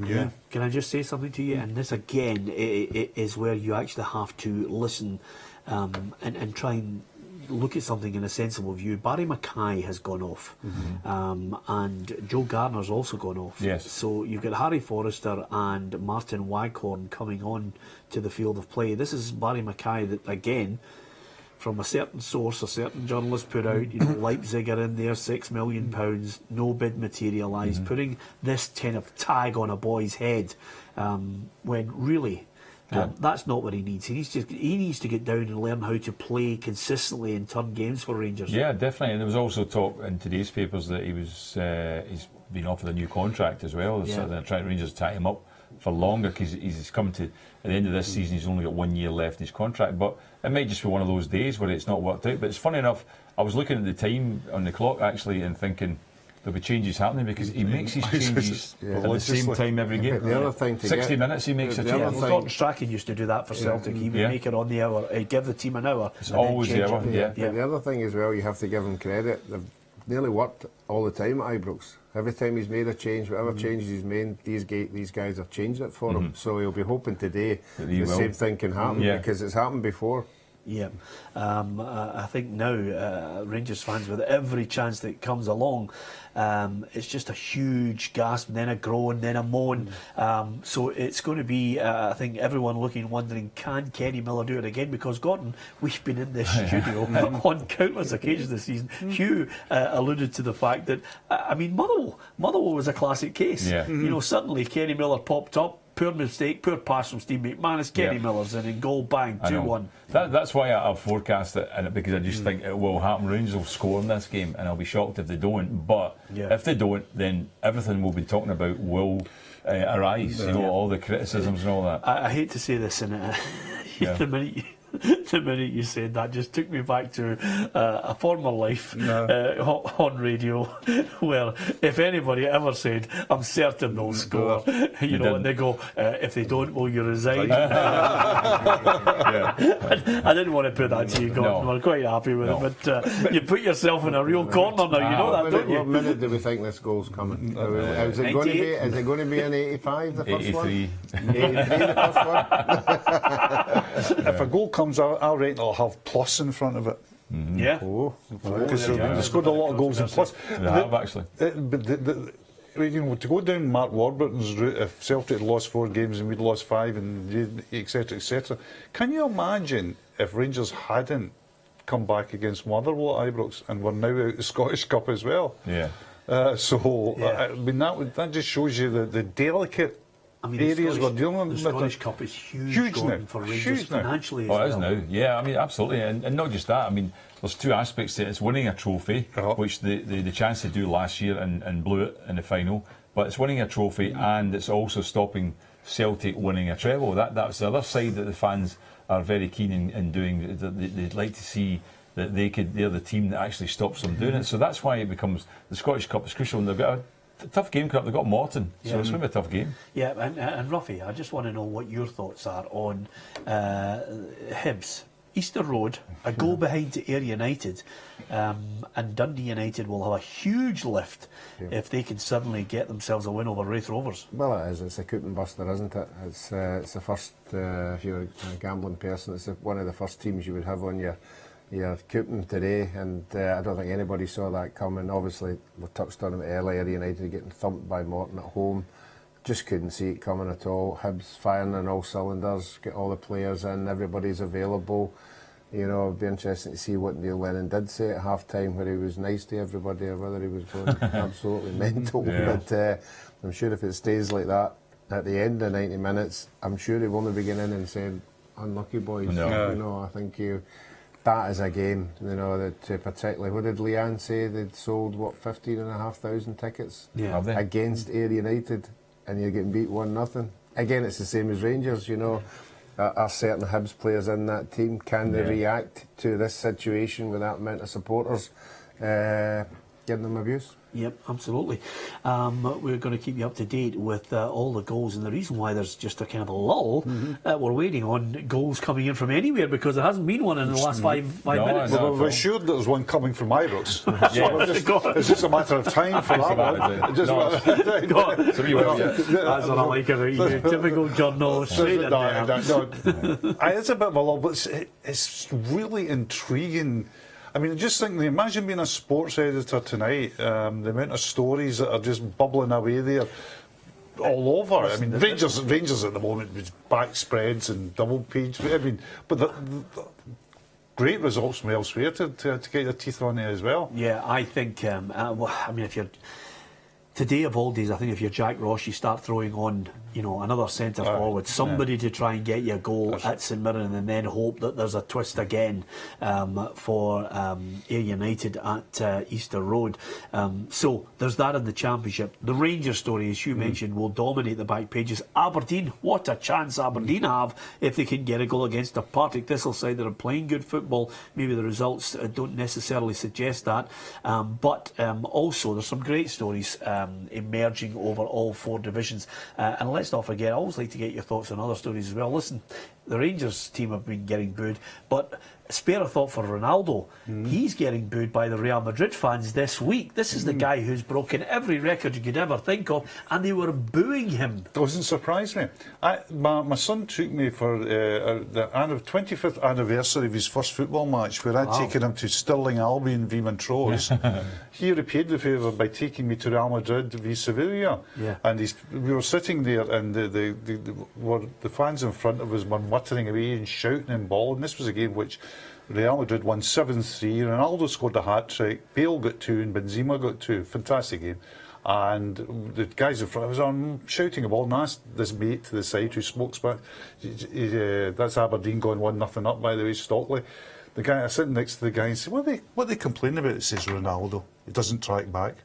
Yeah. Can I just say something to you? And this again is where you actually have to listen and try and look at something in a sensible view, Barry Mackay has gone off, and Joe Gardner's also gone off. Yes. So you've got Harry Forrester and Martin Waghorn coming on to the field of play. This is Barry Mackay that, again, from a certain source, a certain journalist put out, Leipzig are in there, £6 million, no bid materialised, putting this kind of tag on a boy's head, when really that's not what he needs. He needs to get down and learn how to play consistently and turn games for Rangers. Yeah, definitely. And there was also talk in today's papers that he's been offered a new contract as well. So they're trying Rangers to tie him up for longer because he's come to, at the end of this season, he's only got 1 year left in his contract. But it might just be one of those days where it's not worked out. But it's funny enough, I was looking at the time on the clock actually and thinking there'll be changes happening because he makes his changes at the same time every game. The other thing to 60 minutes he makes a change. Gordon Strachan used to do that for Celtic. He would make it on the hour. He'd give the team an hour. It's always the hour. But the other thing as well, you have to give him credit. They've nearly worked all the time at Ibrox. Every time he's made a change, whatever changes he's made, these guys have changed it for him. So he'll be hoping today the same thing can happen because it's happened before. Yeah, I think now Rangers fans, with every chance that comes along, it's just a huge gasp, and then a groan, then a moan. So it's going to be, I think, everyone looking, wondering, can Kenny Miller do it again? Because Gordon, we've been in this studio on countless occasions this season. Hugh alluded to the fact that, I mean, Motherwell was a classic case. Yeah. You know, suddenly if Kenny Miller popped up, poor mistake, poor pass from Steve McManus, Kenny Miller's in goal, bang, 2-1. That's why I've forecast it, and because I just think it will happen. Rangers will score in this game, and I'll be shocked if they don't. But if they don't, then everything we'll be talking about will arise. You know, all the criticisms and all that. I hate to say this, and the minute you said that just took me back to a former life on radio, where if anybody ever said, "I'm certain they'll score," and they go, "If they don't, will you resign?" I didn't want to put that to you, Gordon. We're quite happy with it, but you put yourself in a real corner now. You know that, don't you? What minute do we think this goal's coming? Is it going to be? Is it going to be an 85? The first 83. one. 83. The first one. If a goal comes, I'll rate it'll have plus in front of it. Yeah. Because they scored a lot of goals in plus. They have actually. But to go down Mark Warburton's route, if Celtic had lost 4 games and we'd lost 5, and etc., etc., can you imagine if Rangers hadn't come back against Motherwell at Ibrox and were now out of the Scottish Cup as well? Yeah. I mean, that just shows you the delicate areas we're dealing with. The Scottish Cup is huge now for Rangers financially as well. well. It is now. Yeah, I mean, absolutely. And not just that. I mean, there's 2 aspects to it. It's winning a trophy, which they the chance to do last year and blew it in the final. But it's winning a trophy, and it's also stopping Celtic winning a treble. That's the other side that the fans are very keen in doing. They'd like to see that they're the team that actually stops them doing it. So that's why it becomes the Scottish Cup is crucial. And they've got a tough game coming up. They've got Morton, so it's going to be a tough game. Yeah, and Ruffy, I just want to know what your thoughts are on Hibs. Easter Road, a goal behind to Ayr United, and Dundee United will have a huge lift if they can suddenly get themselves a win over Raith Rovers. Well, it is. It's a coup and buster, isn't it? It's the first, if you're a gambling person, it's one of the first teams you would have on your coupon today, and I don't think anybody saw that coming. Obviously, we touched on it earlier, United getting thumped by Morton at home. Just couldn't see it coming at all. Hibs firing on all cylinders, get all the players in, everybody's available. You know, it'd be interesting to see what Neil Lennon did say at half-time, where he was nice to everybody or whether he was going absolutely mental. But I'm sure if it stays like that at the end of 90 minutes, I'm sure he won't be getting in and saying, "Unlucky boys." No. You know, I think that is a game, you know, that particularly, what did Leanne say? They'd sold, 15,500 tickets against Ayr United, and you're getting beat 1-0. Again, it's the same as Rangers, you know. Are certain Hibs players in that team? Can they react to this situation with that amount of supporters giving them abuse? Yep, absolutely. We're going to keep you up to date with all the goals, and the reason why there's just a kind of a lull, we're waiting on goals coming in from anywhere because there hasn't been one in the last five minutes. We're sure there's one coming from Ibrox. It's just a matter of time for that one. That's what I like about you. Typical journalist. It's a bit of a lull, but it's really intriguing I mean, just think, imagine being a sports editor tonight, the amount of stories that are just bubbling away there all over. I mean, Rangers at the moment was back spreads and double page. I mean, but the great results from elsewhere to get your teeth on it as well. Yeah, I think, I mean, if you're... Today of all days, I think if you're Jack Ross, you start throwing on, another centre forward, somebody to try and get you a goal at St Mirren, and then hope that there's a twist again for Ayr United at Easter Road. So there's that in the Championship. The Rangers story, as you mentioned, will dominate the back pages. Aberdeen, what a chance Aberdeen have if they can get a goal against a Partick Thistle side that are playing good football. Maybe the results don't necessarily suggest that, but also there's some great stories emerging over all 4 divisions. And let's not forget, I always like to get your thoughts on other stories as well. Listen, the Rangers team have been getting booed, but spare a thought for Ronaldo. He's getting booed by the Real Madrid fans this week. This is the guy who's broken every record you could ever think of, and they were booing him. Doesn't surprise me. My son took me for the 25th anniversary of his first football match, where I'd taken him to Stirling Albion v Montrose. He repaid the favour by taking me to Real Madrid v Sevilla. And we were sitting there, and the fans in front of us were muttering away and shouting and bawling. This was a game which Real Madrid won 7-3. Ronaldo scored a hat-trick, Bale got 2 and Benzema got 2. Fantastic game. And the guys in front of us are shouting a ball, and I asked this mate to the side who smokes back, that's Aberdeen going 1-0 up, by the way, Stockley. The guy, I sitting next to the guy and said, what are they complaining about? It says Ronaldo. He doesn't track back.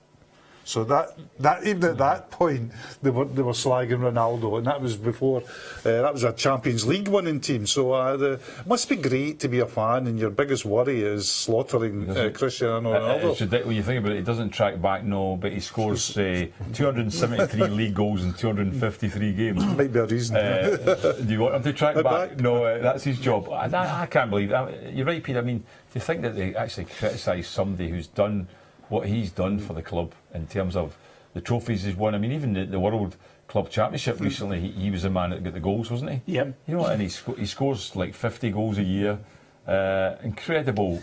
So that even at that point they were slagging Ronaldo, and that was before that was a Champions League winning team. So it must be great to be a fan, and your biggest worry is slaughtering Cristiano Ronaldo. It's ridiculous when you think about it. He doesn't track back, no, but he scores 273 league goals in 253 games. Might be a reason. Do you want him to track back? No, that's his job. I can't believe that. You're right, Peter. I mean, to think that they actually criticise somebody who's done what he's done for the club in terms of the trophies he's won. I mean, even the World Club Championship recently, he was the man that got the goals, wasn't he? Yep. And he scores like 50 goals a year. Incredible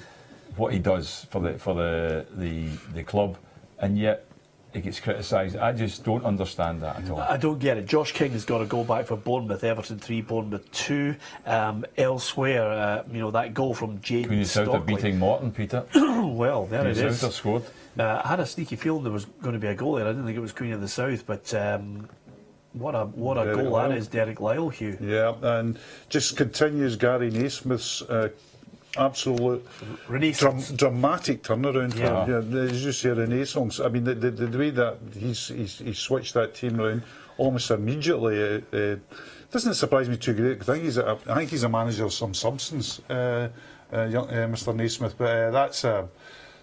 what he does for the club, and yet he gets criticised. I just don't understand that at all. I don't get it. Josh King has got to go back for Bournemouth. Everton 3, Bournemouth 2. Elsewhere, that goal from Jaden Queen of South are beating Morton, Peter. Well, there Queen it of is. South have scored. I had a sneaky feeling there was going to be a goal there. I didn't think it was Queen of the South, but what a goal that is, Derek Lyle, Hugh. Yeah, and just continues Gary Naismith's absolute dramatic turnaround for him. As you say, Renaissance. I mean, the way that he switched that team around almost immediately. Doesn't surprise me too great, because I think he's a manager of some substance, Mr. Naismith. But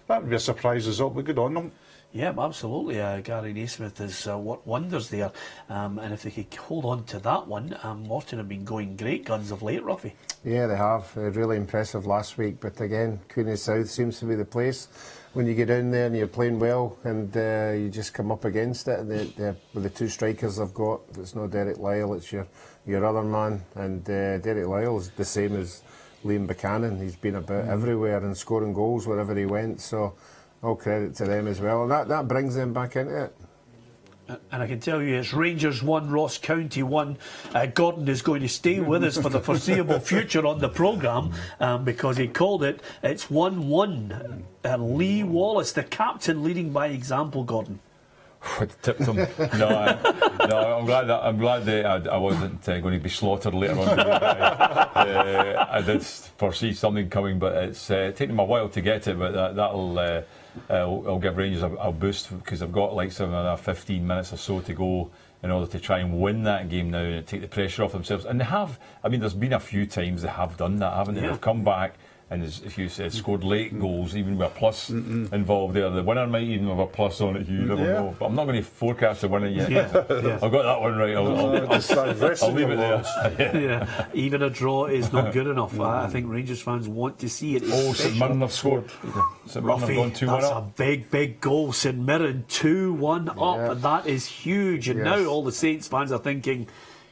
that would be a surprise result. But good on them. Yeah, absolutely. Gary Naismith has worked wonders there. And if they could hold on to that one, Morton have been going great guns of late, Ruffy. Yeah, they have. Really impressive last week. But again, Queen of South seems to be the place when you get down there and you're playing well, and you just come up against it. And with the 2 strikers they've got, it's not Derek Lyle, it's your other man. And Derek Lyle is the same as Liam Buchanan. He's been about everywhere and scoring goals wherever he went. So all credit to them as well. And that brings them back into it. And I can tell you it's Rangers 1, Ross County 1. Gordon is going to stay with us for the foreseeable future on the programme because he called it. It's 1-1. Lee Wallace, the captain, leading by example, Gordon. I tipped him. No, I'm glad that I wasn't going to be slaughtered later on. I did foresee something coming, but it's taken them a while to get it. But I'll give Rangers a boost, because they've got like 15 minutes or so to go in order to try and win that game now and take the pressure off themselves. And they have. I mean, there's been a few times they have done that, haven't they? Yeah. They've come back and, as you said, scored late goals, even with a plus involved there. The winner might even have a plus on it, you never know. But I'm not going to forecast the winner yet. I've got that one right. I'll leave it there. Even a draw is not good enough. I think Rangers fans want to see it. St Mirren have scored. St Mirren have gone 2-1 that's up. a big goal. St Mirren 2-1 up. And that is huge. And now all the Saints fans are thinking,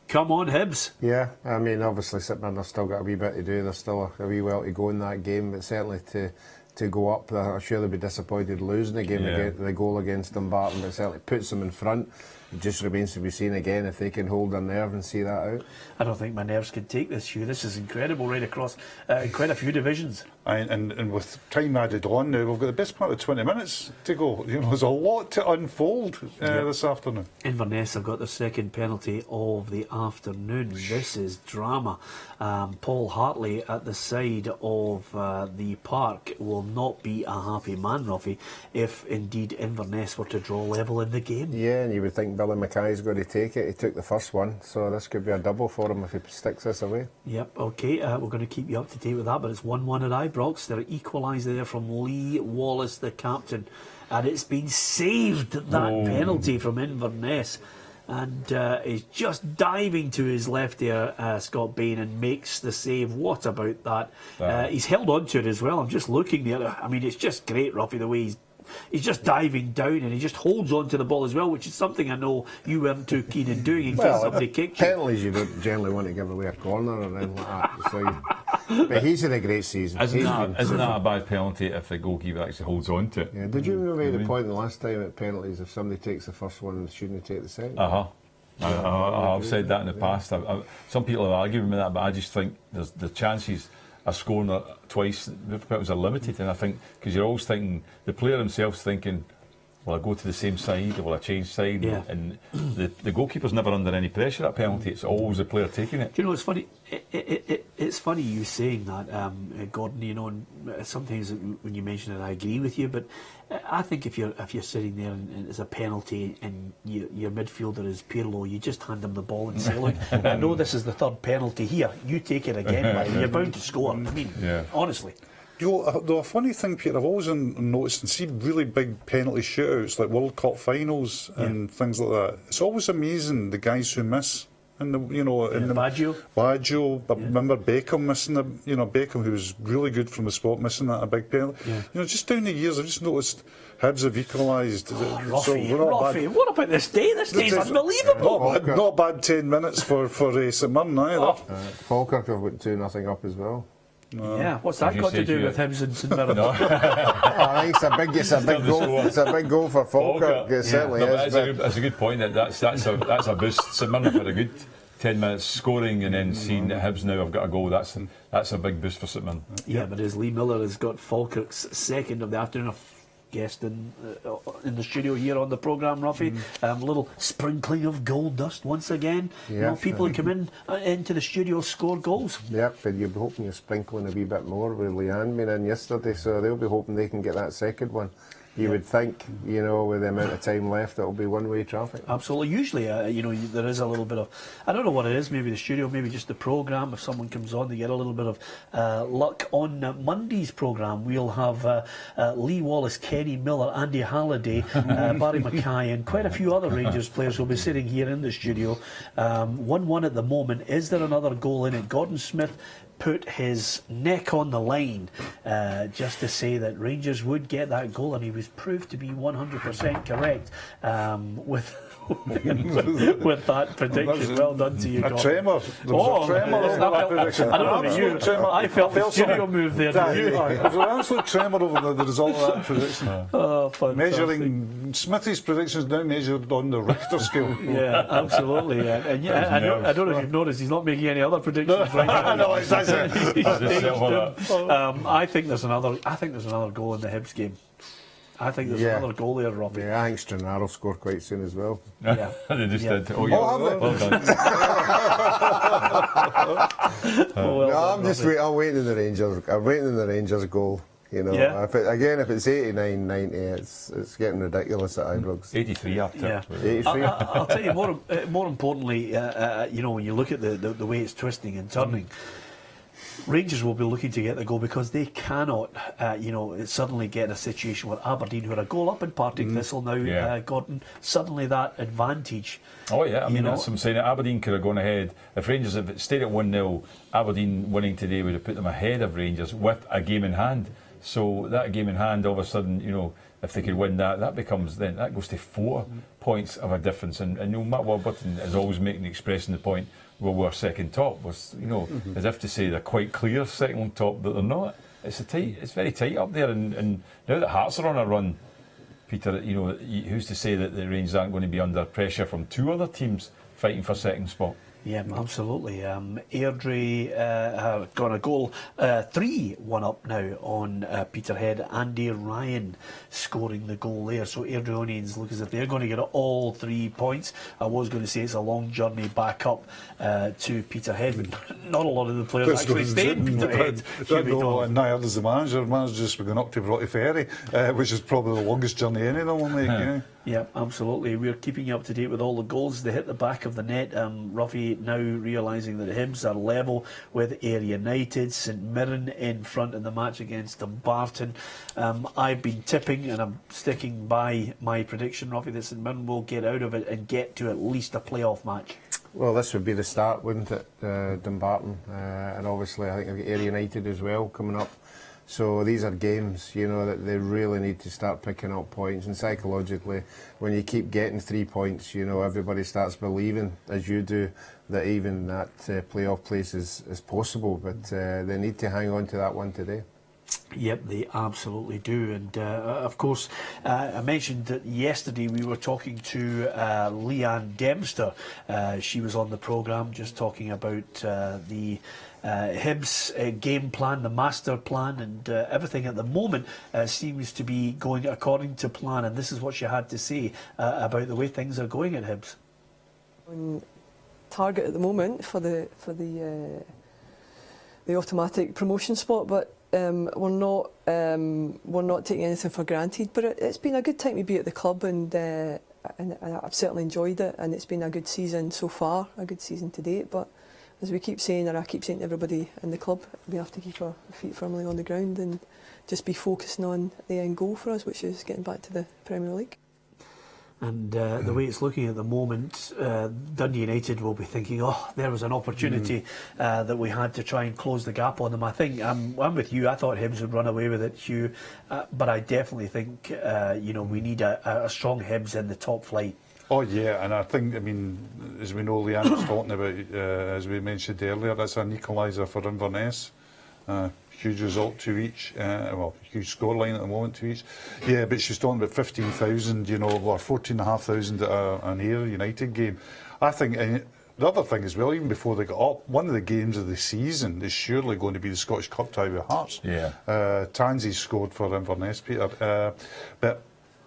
come on, Hibs. Yeah, I mean, obviously St Mirren have still got a wee bit to do. There's still a wee while to go in that game, but certainly to to go up. I'm sure they'll be disappointed losing the game, the goal against Dumbarton, but certainly puts them in front. It just remains to be seen again if they can hold their nerve and see that out. I don't think my nerves can take this, Hugh. This is incredible right across quite a few divisions. And with time added on now, we've got the best part of 20 minutes to go. You know, there's a lot to unfold this afternoon. Inverness have got the second penalty of the afternoon. This is drama. Paul Hartley at the side of the park will not be a happy man, Ruffy, if indeed Inverness were to draw level in the game. Yeah, and you would think Billy Mackay's going to take it. He took the first one, so this could be a double for him if he sticks this away. Yep, okay, we're going to keep you up to date with that, but it's 1-1 at Ibrox. They're equalised there from Lee Wallace, the captain, and it's been saved, that penalty from Inverness. And he's just diving to his left there, Scott Bain, and makes the save. What about that? He's held on to it as well. I'm just looking there. I mean, it's just great, Ruffy, the way he's just diving down and he just holds on to the ball as well, which is something I know you weren't too keen in doing in case somebody kicked you. Penalties, you don't generally want to give away a corner or anything like that. So, but he's had a great season. Isn't that a bad penalty if the goalkeeper actually holds on to it? Yeah. Did you make the point the last time at penalties, if somebody takes the first one, shouldn't they take the second? I've said that in the past. Some people have argued with me that, but I just think there's the chances of scoring twice are limited, and I think because you're always thinking, the player himself's thinking, will I go to the same side or will I change side? Yeah. And the goalkeeper's never under any pressure at penalty. It's always the player taking it. Do you know, it's funny. It's funny you saying that, Gordon. You know, and sometimes when you mention it, I agree with you. But I think if you're sitting there and it's a penalty and your midfielder is Pirlo, you just hand him the ball and say, "Look, I know this is the third penalty here. You take it again, man. You're bound to score." I mean, honestly. You know, though a funny thing, Peter, I've always noticed and see really big penalty shootouts like World Cup finals and things like that. It's always amazing the guys who miss. And Baggio. But remember Beckham missing Beckham, who was really good from the spot, missing that a big penalty. Yeah. You know, just down the years, I've just noticed Hibs have equalised. Ruffy, what about this day? This day's unbelievable. Not bad 10 minutes for St Mirren either. Falkirk have got 2-0 up as well. Yeah, what's that got to do with Hibs and St Mirren? I think it's a big goal. It's a big goal for Falkirk. It certainly is. That's a good point. That's a boost. St Mirren for a good 10 minutes scoring, and then seeing that Hibs now have got a goal. That's a big boost for St Mirren. Yeah, but as Lee Miller has got Falkirk's second of the afternoon, a guest in the studio here on the programme, Ruffy. A little sprinkling of gold dust once again. Yeah, you know, people who come into the studio score goals. Yep, but you'll be hoping you're sprinkling a wee bit more with Leanne being in yesterday, so they'll be hoping they can get that second one. You would think, you know, with the amount of time left, it'll be one-way traffic. Absolutely. Usually, there is a little bit of, I don't know what it is, maybe the studio, maybe just the programme. If someone comes on, they get a little bit of luck. On Monday's programme, we'll have Lee Wallace, Kenny Miller, Andy Halliday, Barry Mackay, and quite a few other Rangers players will be sitting here in the studio. 1-1 at the moment. Is there another goal in it? Gordon Smith put his neck on the line just to say that Rangers would get that goal, and he was proved to be 100% correct with that prediction. Well done to you, Gordon. A tremor. There was a tremor over that prediction. I don't know about you. I felt the studio move there. There was an absolute tremor over the result of that prediction. Oh, fantastic. Measuring Smithy's predictions now measured on the Richter scale. Yeah, absolutely. And I don't know if you've noticed, he's not making any other predictions right now. No, that's it. I think there's another goal in the Hibs game. I think there's another goal there, Robbie. Yeah, I think Stranraer will score quite soon as well. Yeah, they just did. Oh, have well done. I'm just waiting in the Rangers. I'm waiting in the Rangers goal. You know, if it's 89, 90, it's getting ridiculous at Ibrox. 83 after. Yeah. 83. I'll tell you more importantly, when you look at the way it's twisting and turning. Rangers will be looking to get the goal because they cannot, suddenly get a situation where Aberdeen, who are a goal up in Partick Thistle now, Gordon, suddenly that advantage. Oh yeah, I mean that's what I'm saying. Aberdeen could have gone ahead if Rangers had stayed at 1-0. Aberdeen winning today would have put them ahead of Rangers with a game in hand. So that game in hand, all of a sudden, if they could win that becomes that goes to 4 points of a difference. And Matt Warburton is always expressing the point. Well, we're second top, was as if to say they're quite clear second top, but they're not. It's very tight up there, and now that Hearts are on a run, Peter, you know, who's to say that the Rangers aren't going to be under pressure from two other teams fighting for second spot? Yeah, absolutely. Airdrie got a goal, 3-1 up now on Peterhead. Andy Ryan scoring the goal there. So Airdrieonians look as if they're going to get all 3 points. I was going to say it's a long journey back up to Peterhead, but not a lot of the players actually stayed in Peterhead. And now there's the manager. The manager's just going up to Broughty Ferry, which is probably the longest journey any of them will make. Yeah. Yeah, absolutely. We're keeping you up to date with all the goals. They hit the back of the net. Ruffy now realising that Hibs are level with Ayr United. St Mirren in front in the match against Dumbarton. I've been tipping, and I'm sticking by my prediction, Ruffy, that St Mirren will get out of it and get to at least a playoff match. Well, this would be the start, wouldn't it, Dumbarton? And obviously I think I've got Ayr United as well coming up. So these are games, you know, that they really need to start picking up points. And psychologically, when you keep getting 3 points, you know, everybody starts believing, as you do, that even that playoff place is possible. But they need to hang on to that one today. Yep, they absolutely do. And of course, I mentioned that yesterday we were talking to Leanne Dempster. She was on the programme just talking about the Hibs game plan, the master plan, and everything at the moment seems to be going according to plan. And this is what she had to say about the way things are going at Hibs. On target at the moment for the automatic promotion spot, but we're not taking anything for granted. But it's been a good time to be at the club, and I've certainly enjoyed it. And it's been a good season so far, a good season to date. But as we keep saying, or I keep saying to everybody in the club, we have to keep our feet firmly on the ground and just be focusing on the end goal for us, which is getting back to the Premier League. And the way it's looking at the moment, Dundee United will be thinking, oh, there was an opportunity that we had to try and close the gap on them. I think I'm with you. I thought Hibs would run away with it, Hugh. But I definitely think, we need a strong Hibs in the top flight. Oh yeah, and I think, I mean, as we know, Leanne was talking about, as we mentioned earlier, that's an equaliser for Inverness. Huge result to each, huge scoreline at the moment to each. Yeah, but she's talking about 15,000, or 14,500 at an Ayr United game. I think, and the other thing as well, even before they got up, one of the games of the season is surely going to be the Scottish Cup tie with Hearts. Yeah. Tansy scored for Inverness, Peter. But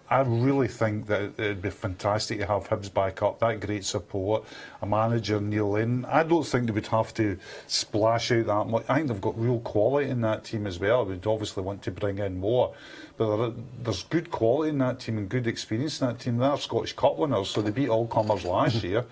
I really think that it'd be fantastic to have Hibs back up, that great support, a manager, Neil Lynn. I don't think they would have to splash out that much. I think they've got real quality in that team as well. We'd obviously want to bring in more. But there's good quality in that team and good experience in that team. They're Scottish Cup winners, so they beat all comers last year.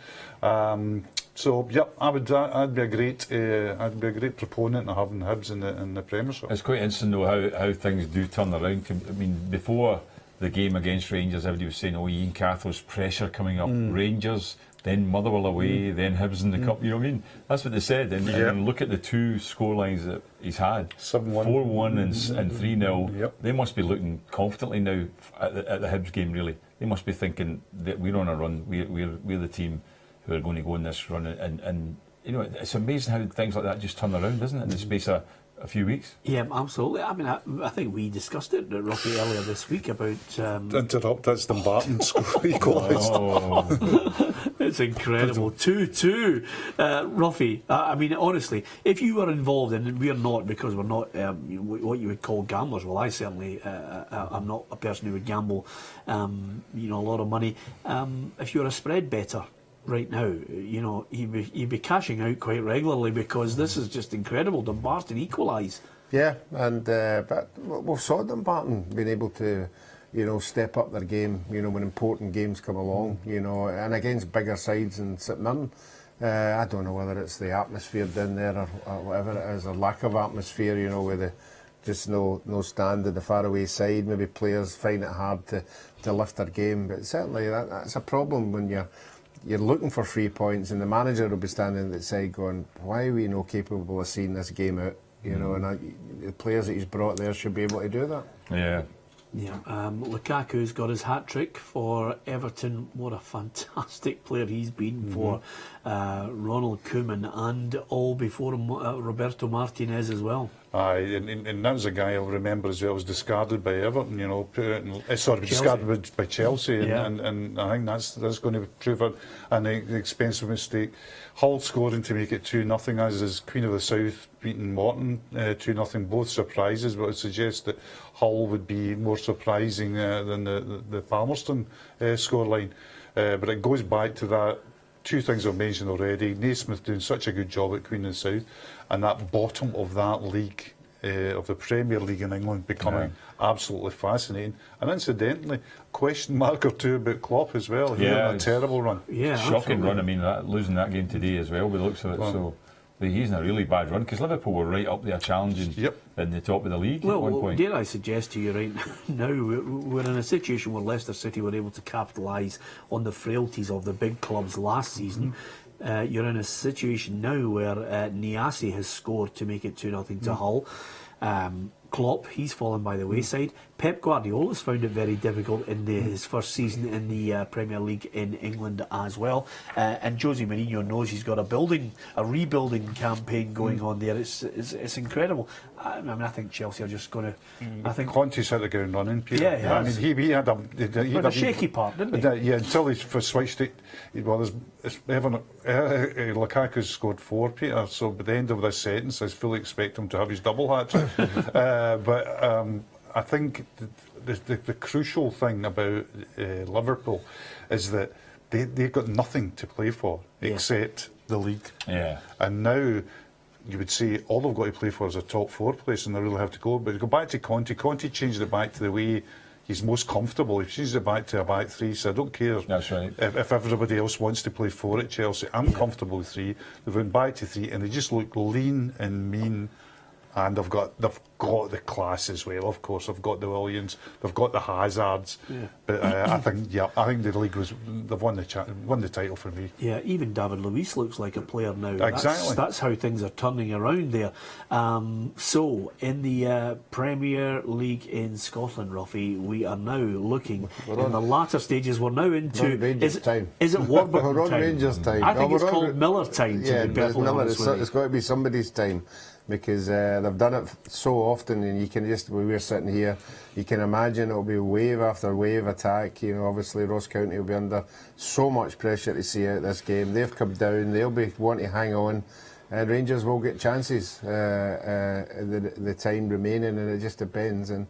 So, yep, I'd be a great proponent of having Hibs in the Premiership. It's quite interesting though how things do turn around. I mean, before the game against Rangers, everybody was saying, Ian Cathro's pressure coming up, Rangers, then Motherwell away, then Hibs in the Cup. You know what I mean? That's what they said. And look at the two scorelines that he's had, 7-1, 4-1 and 3-0. Yep. They must be looking confidently now at the Hibs game, really. They must be thinking that we're on a run, we're the team who are going to go on this run. And it's amazing how things like that just turn around, isn't it, in the space of a few weeks? Yeah, absolutely. I mean, I think we discussed it, Ruffy, earlier this week about... Interrupt, that's Dumbarton equalised. It's incredible. 2-2. Ruffy, I mean, honestly, if you were involved, and we're not, because we're not what you would call gamblers, well, I certainly, I'm not a person who would gamble, a lot of money. If you're a spread bettor right now, you'd be cashing out quite regularly, because this is just incredible. Dumbarton equalise. Yeah, and but we've saw Dumbarton being able to, step up their game, when important games come along, and against bigger sides and St Mirren. I don't know whether it's the atmosphere down there or whatever it is, or lack of atmosphere, with just no stand at the faraway side. Maybe players find it hard to lift their game, but certainly that's a problem when you're looking for 3 points, and the manager will be standing at the side going, why are we not capable of seeing this game out? And the players that he's brought there should be able to do that. Yeah. Yeah, Lukaku's got his hat-trick for Everton. What a fantastic player he's been for Ronald Koeman, and all before him, Roberto Martinez as well. Aye, and that was a guy I remember as well, was discarded by Everton, you know, discarded by Chelsea, and I think that's going to prove an expensive mistake. Hull scoring to make it 2-0, as is Queen of the South beating Morton 2-0, both surprises, but I suggest that Hull would be more surprising than the Palmerston scoreline. But it goes back to that. Two things I've mentioned already. Naismith doing such a good job at Queen of the South, and that bottom of that league, of the Premier League in England, becoming absolutely fascinating. And incidentally, question mark or two about Klopp as well. He had a terrible run. Yeah, shocking run. I mean, losing that game today as well, by the looks of it. So he's in a really bad run, because Liverpool were right up there challenging in the top of the league at one point. Dare I suggest to you right now, we're in a situation where Leicester City were able to capitalise on the frailties of the big clubs last season. You're in a situation now where Niasse has scored to make it 2-0 to Hull. Klopp, he's fallen by the wayside. Pep Guardiola's found it very difficult in his first season in the Premier League in England as well. And Jose Mourinho knows he's got a rebuilding campaign going on there. It's incredible. I mean, I think Chelsea are just going to. I think Conte's hit the ground running, Peter. Yeah, I mean, he had a shaky part, didn't he? Yeah, until he switched it. Well, Lukaku's scored 4, Peter. So by the end of this sentence, I fully expect him to have his double hat-trick. But I think the crucial thing about Liverpool is that they've got nothing to play for except the league. Yeah. And now you would say all they've got to play for is a top 4 place, and they really have to go. But go back to Conte. Conte changed it back to the way he's most comfortable. He changed it back to a back 3, so I don't care. That's right. If everybody else wants to play 4 at Chelsea, I'm comfortable with 3. They've went back to 3, and they just look lean and mean. And they've got the class as well. Of course, they've got the Williams, they've got the Hazards. Yeah. But I think the league they've won the title for me. Yeah, even David Luiz looks like a player now. Exactly. That's how things are turning around there. So in the Premier League in Scotland, Ruffy, we are now looking in the latter stages. We're now into Rangers time. Is it Warburton We're on time? Rangers time. I think it's called Miller time. Yeah, it's got to be somebody's time. Because they've done it so often, and you can just, when we're sitting here, you can imagine it'll be wave after wave attack. You know, obviously Ross County will be under so much pressure to see out this game. They've come down, they'll be wanting to hang on, and Rangers will get chances the time remaining, and it just depends on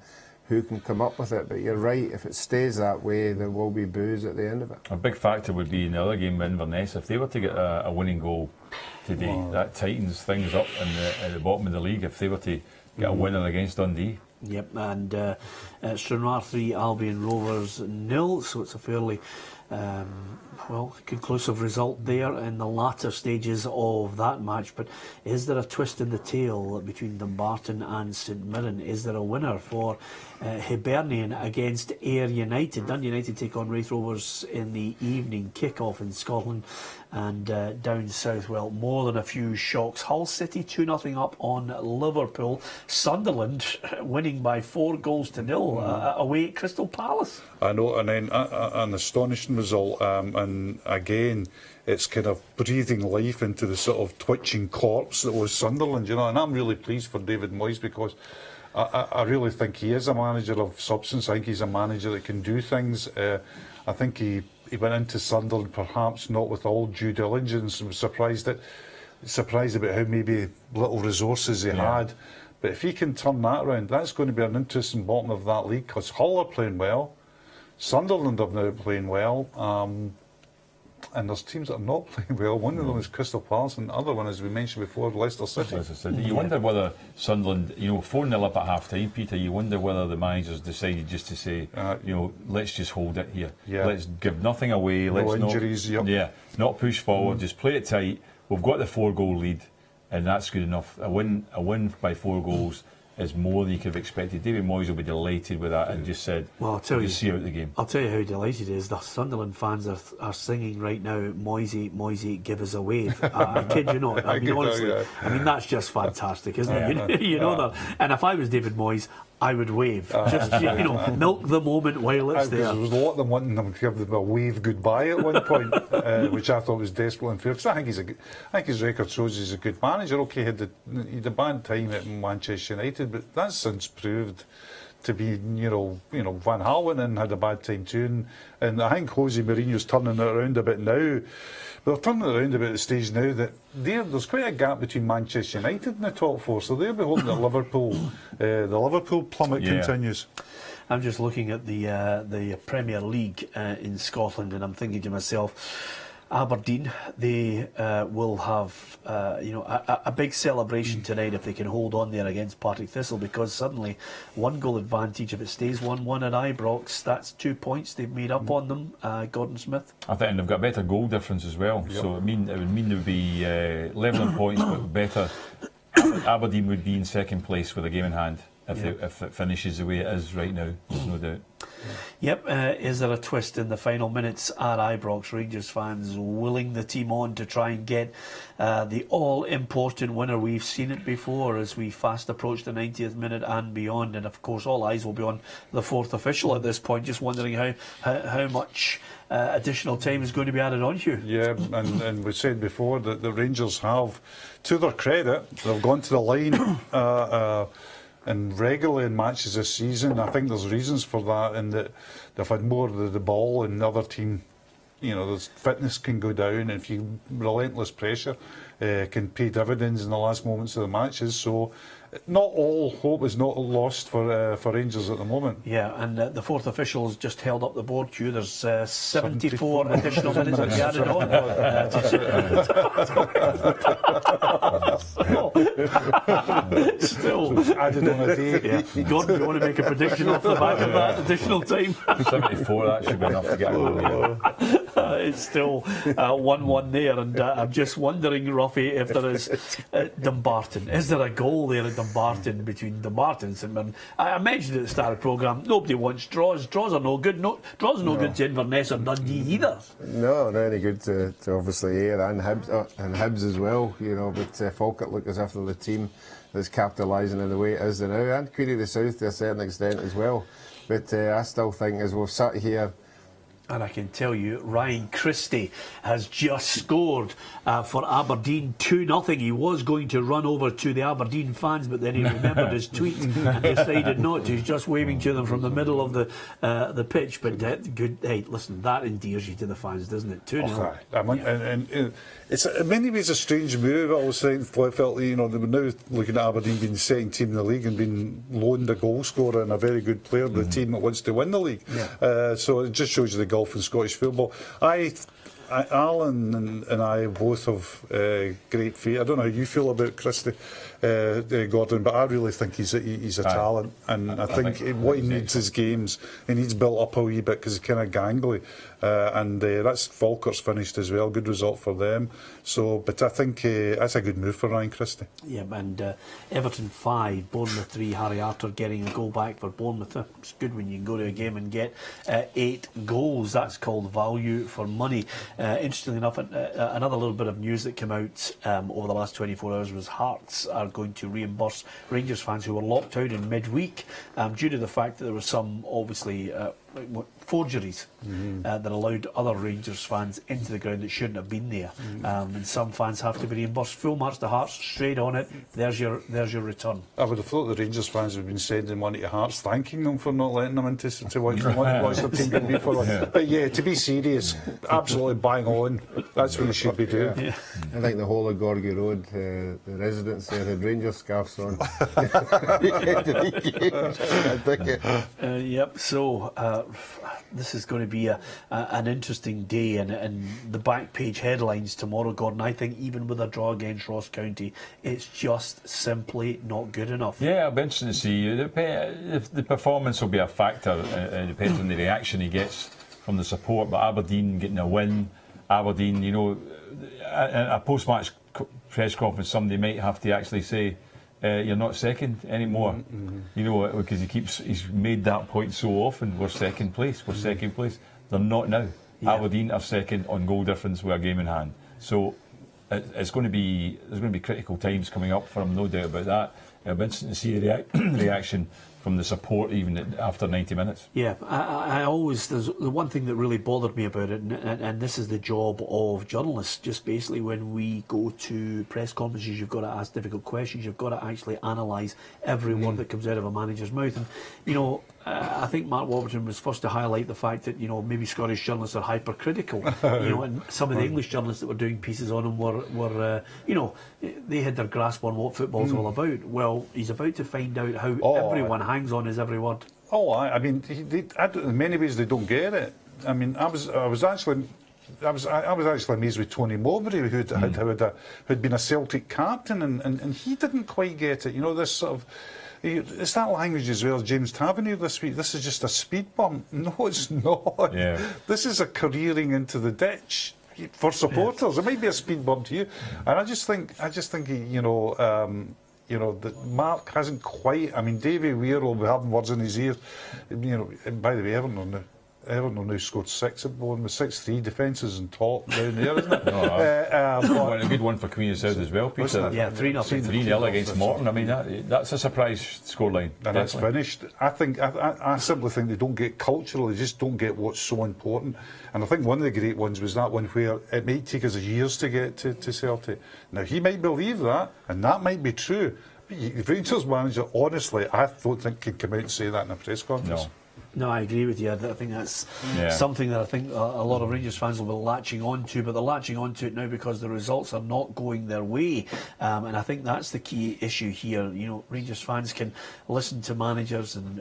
who can come up with it. But you're right, if it stays that way, there will be boos at the end of it. A big factor would be in the other game, Inverness. If they were to get a winning goal today, that tightens things up at the bottom of the league. If they were to get a winner against Dundee. Yep, and Stranraer 3, Albion Rovers 0, so it's a fairly conclusive result there in the latter stages of that match. But is there a twist in the tail between Dumbarton and St Mirren? Is there a winner for Hibernian against Ayr United? Dundee United take on Wraith Rovers in the evening kick-off in Scotland. And down south, well, more than a few shocks. Hull City 2-0 up on Liverpool. Sunderland winning by 4-0 away at Crystal Palace. I know, and then an astonishing result. And again, it's kind of breathing life into the sort of twitching corpse that was Sunderland, you know. And I'm really pleased for David Moyes, because I really think he is a manager of substance. I think he's a manager that can do things. I think he went into Sunderland perhaps not with all due diligence, and was surprised about how maybe little resources he had. But if he can turn that around, that's going to be an interesting bottom of that league, because Hull are playing well, Sunderland are now playing well, and there's teams that are not playing well. One of them is Crystal Palace, and the other one, as we mentioned before, Leicester City. You wonder whether Sunderland, 4-0 up at half time, Peter, you wonder whether the managers decided just to say, let's just hold it here. Yeah. Let's give nothing away. No injuries, not push forward, just play it tight. We've got the 4-goal lead, and that's good enough. A win by 4 goals is more than you could have expected. David Moyes will be delighted with that, and just said, well, see out the game. I'll tell you how delighted he is. The Sunderland fans are singing right now, Moisey, give us a wave. I kid you not. I mean, honestly, I mean, that's just fantastic, isn't it? You know that. And if I was David Moyes, I would wave. Just, milk the moment while it's there. There was a lot of them wanting them to give them a wave goodbye at one point, which I thought was desperate and fair. Because I think his record shows he's a good manager. Okay, he had a bad time at Manchester United, but that's since proved to be, Van Halen had a bad time too, and I think Jose Mourinho's turning it around a bit now. They're turning it around a bit at the stage now that there's quite a gap between Manchester United and the top four, so they'll be holding at Liverpool. The Liverpool plummet continues. I'm just looking at the Premier League in Scotland, and I'm thinking to myself, Aberdeen, they will have a big celebration tonight if they can hold on there against Partick Thistle, because suddenly 1 goal advantage, if it stays 1-1 at Ibrox, that's 2 points they've made up on them. Gordon Smith. I think they've got better goal difference as well. Yep. So it would mean there would be levelling points, but better. Aberdeen would be in second place with a game in hand if it finishes the way it is right now. There's no doubt. Yep, is there a twist in the final minutes at Ibrox? Rangers fans willing the team on to try and get the all-important winner. We've seen it before as we fast approach the 90th minute and beyond, and of course all eyes will be on the fourth official at this point. Just wondering how much additional time is going to be added on you. Yeah, and we said before that the Rangers have, to their credit, they've gone to the line and regularly in matches this season. I think there's reasons for that, in that they've had more of the ball, and the other team, there's fitness can go down, and if you relentless pressure can pay dividends in the last moments of the matches. So not all hope is not lost for Rangers at the moment. Yeah, and the fourth official has just held up the board to you. There's 74 additional minutes that we added on. Still added on a day. Yeah. Gordon, you want to make a prediction off the back of that additional time? 74, that should be enough to get a goal. It's still 1-1 there, and I'm just wondering, Ruffy, if there is Dumbarton. Is there a goal there at Dumbarton, between Dumbarton and St Mirren? I mentioned at the start of the programme, nobody wants draws. Draws are no good. Draws are no good to Inverness or Dundee either. No, not any good to obviously Ayr and Hibs as well. But Falkirk look as if they're the team that's capitalising in the way it is now, and Queen of the South to a certain extent as well. But I still think, as we've sat here, and I can tell you, Ryan Christie has just scored for Aberdeen 2-0. He was going to run over to the Aberdeen fans, but then he remembered his tweet and decided not to. He's just waving to them from the middle of the pitch. But good. Hey, listen, that endears you to the fans, doesn't it? 2-0. And it's in many ways a strange move. I was saying, I felt they were now looking at Aberdeen being the second team in the league and being loaned a goal scorer and a very good player, the team that wants to win the league. Yeah. So it just shows you the golf in Scottish football. Alan and I both have great faith. I don't know how you feel about Christie, Gordon, but I really think he's a talent, and I think what he needs is games. He needs built up a wee bit because he's kind of gangly, and that's Falkirk's finished as well. Good result for them. So, but I think that's a good move for Ryan Christie. Yeah, and Everton 5, Bournemouth 3. Harry Arter getting a goal back for Bournemouth. It's good when you can go to a game and get 8 goals. That's called value for money. Interestingly enough, another little bit of news that came out over the last 24 hours was Hearts are going to reimburse Rangers fans who were locked out in midweek due to the fact that there was some, obviously, forgeries that allowed other Rangers fans into the ground that shouldn't have been there, and some fans have to be reimbursed. Full marks to Hearts, straight on it. There's your return. I would have thought the Rangers fans have been sending money to Hearts, thanking them for not letting them into to watch their team get beat for it. But yeah, to be serious, absolutely bang on. That's what you should be doing. Yeah. I think the whole of Gorgie Road, the residents there had Rangers scarves on. Yep. So this is going to be an interesting day, and the back page headlines tomorrow, Gordon. I think even with a draw against Ross County, it's just simply not good enough. Yeah, it'll be interesting to see. The performance will be a factor. It depends on the reaction he gets from the support. But Aberdeen getting a win, Aberdeen, a post-match press conference, somebody might have to actually say, you're not second anymore, because he's made that point so often. We're second place. They're not now. Yeah. Aberdeen are second on goal difference with a game in hand. So there's going to be critical times coming up for him, no doubt about that. it'll be interesting to see the reaction from the support even after 90 minutes. Yeah, I always, there's the one thing that really bothered me about it, and this is the job of journalists, just basically when we go to press conferences, you've got to ask difficult questions, you've got to actually analyse every word that comes out of a manager's mouth. And, you know, I think Mark Warburton was first to highlight the fact that, you know, maybe Scottish journalists are hypercritical, you know, and some of the English journalists that were doing pieces on him were you know, they had their grasp on what football's all about. Well, he's about to find out how everyone hangs on his every word. I mean, in many ways they don't get it. I mean, I was actually amazed with Tony Mowbray, who'd been a Celtic captain, and he didn't quite get it. You know, this sort of. It's that language as well, James Tavernier this week. This is just a speed bump. No, it's not. Yeah. This is a careering into the ditch for supporters. It might be a speed bump to you, and I just think you know, that Mark hasn't quite. I mean, Davy Weir will be having words in his ear. You know, and by the way, Everton now scored 6 at Bournemouth, 6-3. Defences on top down there, isn't it? A good one for Queen of South as well, Peter. Yeah, 3-0. 3-0 against Morton. I mean, that's a surprise scoreline. And it's finished. I simply think they don't get cultural. They just don't get what's so important. And I think one of the great ones was that one where it might take us years to get to Celtic. Now, he might believe that, and that might be true. But the Rangers manager, honestly, I don't think can come out and say that in a press conference. No. No, I agree with you. I think that's something that I think a lot of Rangers fans will be latching on to, but they're latching on to it now because the results are not going their way. And I think that's the key issue here. You know, Rangers fans can listen to managers and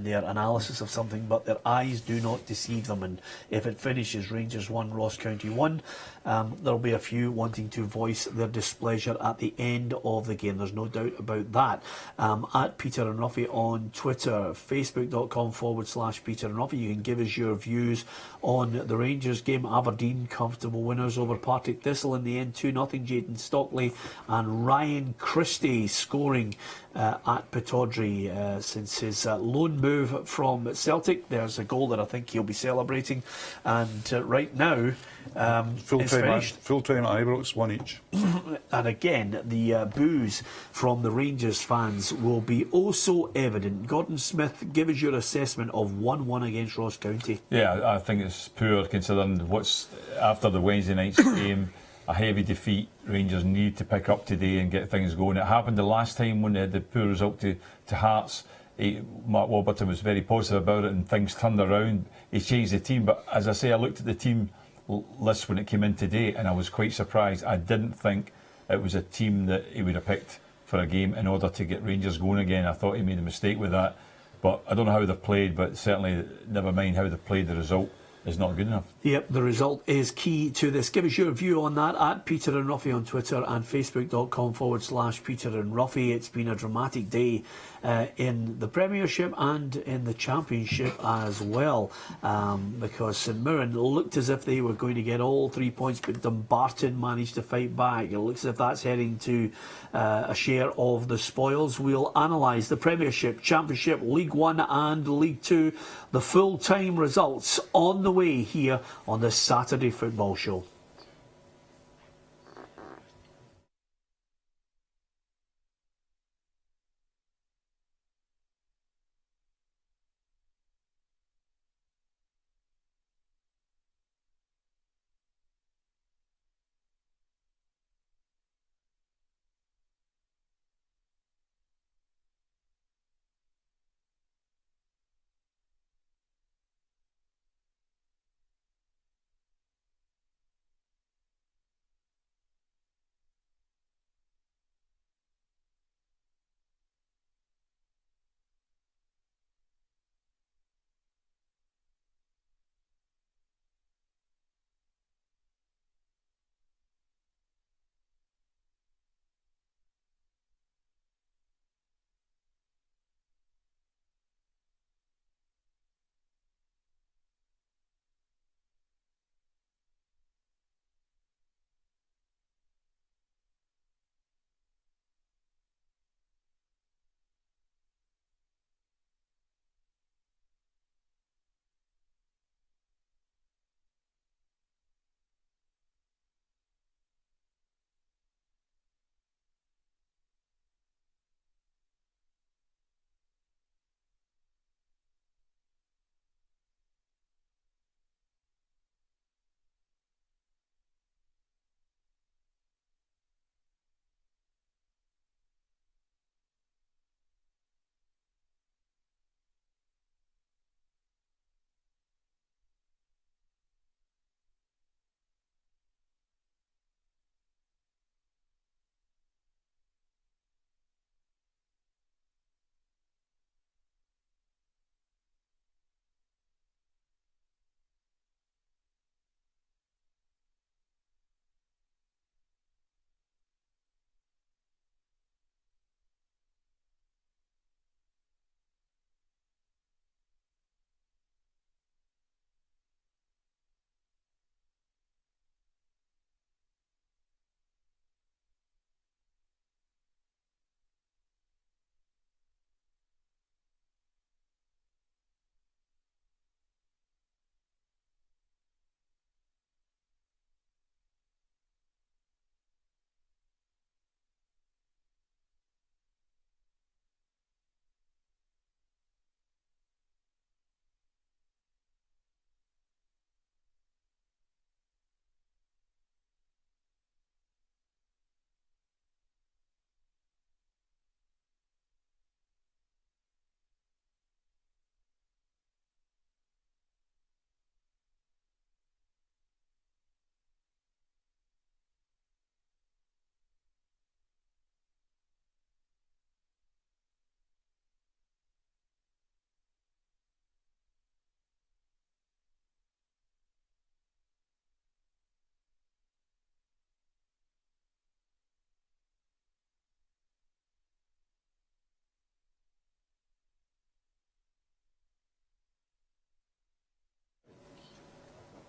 their analysis of something, but their eyes do not deceive them. And if it finishes Rangers 1, Ross County 1, there'll be a few wanting to voice their displeasure at the end of the game. There's no doubt about that. At Peter and Ruffy on Twitter, facebook.com/Peter and Ruffy. You can give us your views on the Rangers game. Aberdeen comfortable winners over Partick Thistle in the end, 2-0. Jayden Stockley and Ryan Christie scoring at Pittodrie since his loan move from Celtic. There's a goal that I think he'll be celebrating, and right now it's finished. Full-time at Ibrox, 1 each. And again, the boos from the Rangers fans will be also evident. Gordon Smith, give us your assessment of 1-1 against Ross County. Yeah, I think it's poor considering what's after the Wednesday night's game. A heavy defeat. Rangers need to pick up today and get things going. It happened the last time when they had the poor result to Hearts. Mark Warburton was very positive about it and things turned around. He changed the team, but as I say, I looked at the team list when it came in today and I was quite surprised. I didn't think it was a team that he would have picked for a game in order to get Rangers going again. I thought he made a mistake with that, but I don't know how they've played, but certainly never mind how they've played, the result is not good enough. Yep, the result is key to this. Give us your view on that at Peter and Ruffy on Twitter and facebook.com/Peter and Ruffy. It's been a dramatic day in the Premiership and in the Championship as well, because St Mirren looked as if they were going to get all 3 points, but Dumbarton managed to fight back. It looks as if that's heading to a share of the spoils. We'll analyse the Premiership, Championship, League One and League Two, the full-time results on the way here on this Saturday football show.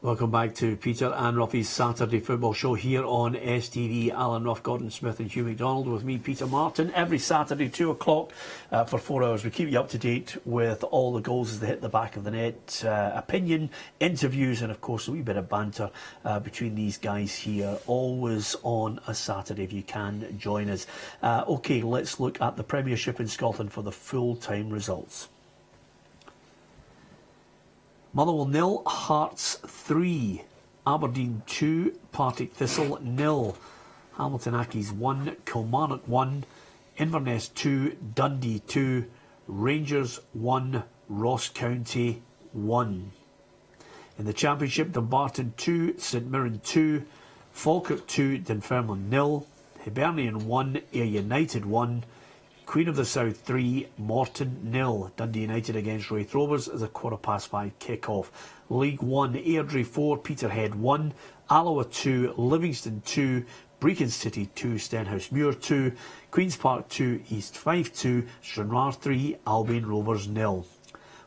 Welcome back to Peter and Ruffy's Saturday Football Show here on STV. Alan Ruff, Gordon Smith and Hugh McDonald with me, Peter Martin. Every Saturday, 2 o'clock for 4 hours. We keep you up to date with all the goals as they hit the back of the net, opinion, interviews, and of course a wee bit of banter between these guys here. Always on a Saturday if you can join us. OK, let's look at the Premiership in Scotland for the full-time results. Motherwell 0, Hearts 3, Aberdeen 2, Partick Thistle 0, Hamilton Accies 1, Kilmarnock 1, Inverness 2, Dundee 2, Rangers 1, Ross County 1. In the Championship, Dumbarton 2, St Mirren 2, Falkirk 2, Dunfermline 0, Hibernian 1, Ayr United 1, Queen of the South 3, Morton 0. Dundee United against Wraith Rovers as a 5:15 kick-off. League 1, Airdrie 4, Peterhead 1, Alloa 2, Livingston 2, Brecon City 2, Stenhousemuir 2, Queen's Park 2, East Fife 2, Stranraer 3, Albion Rovers 0.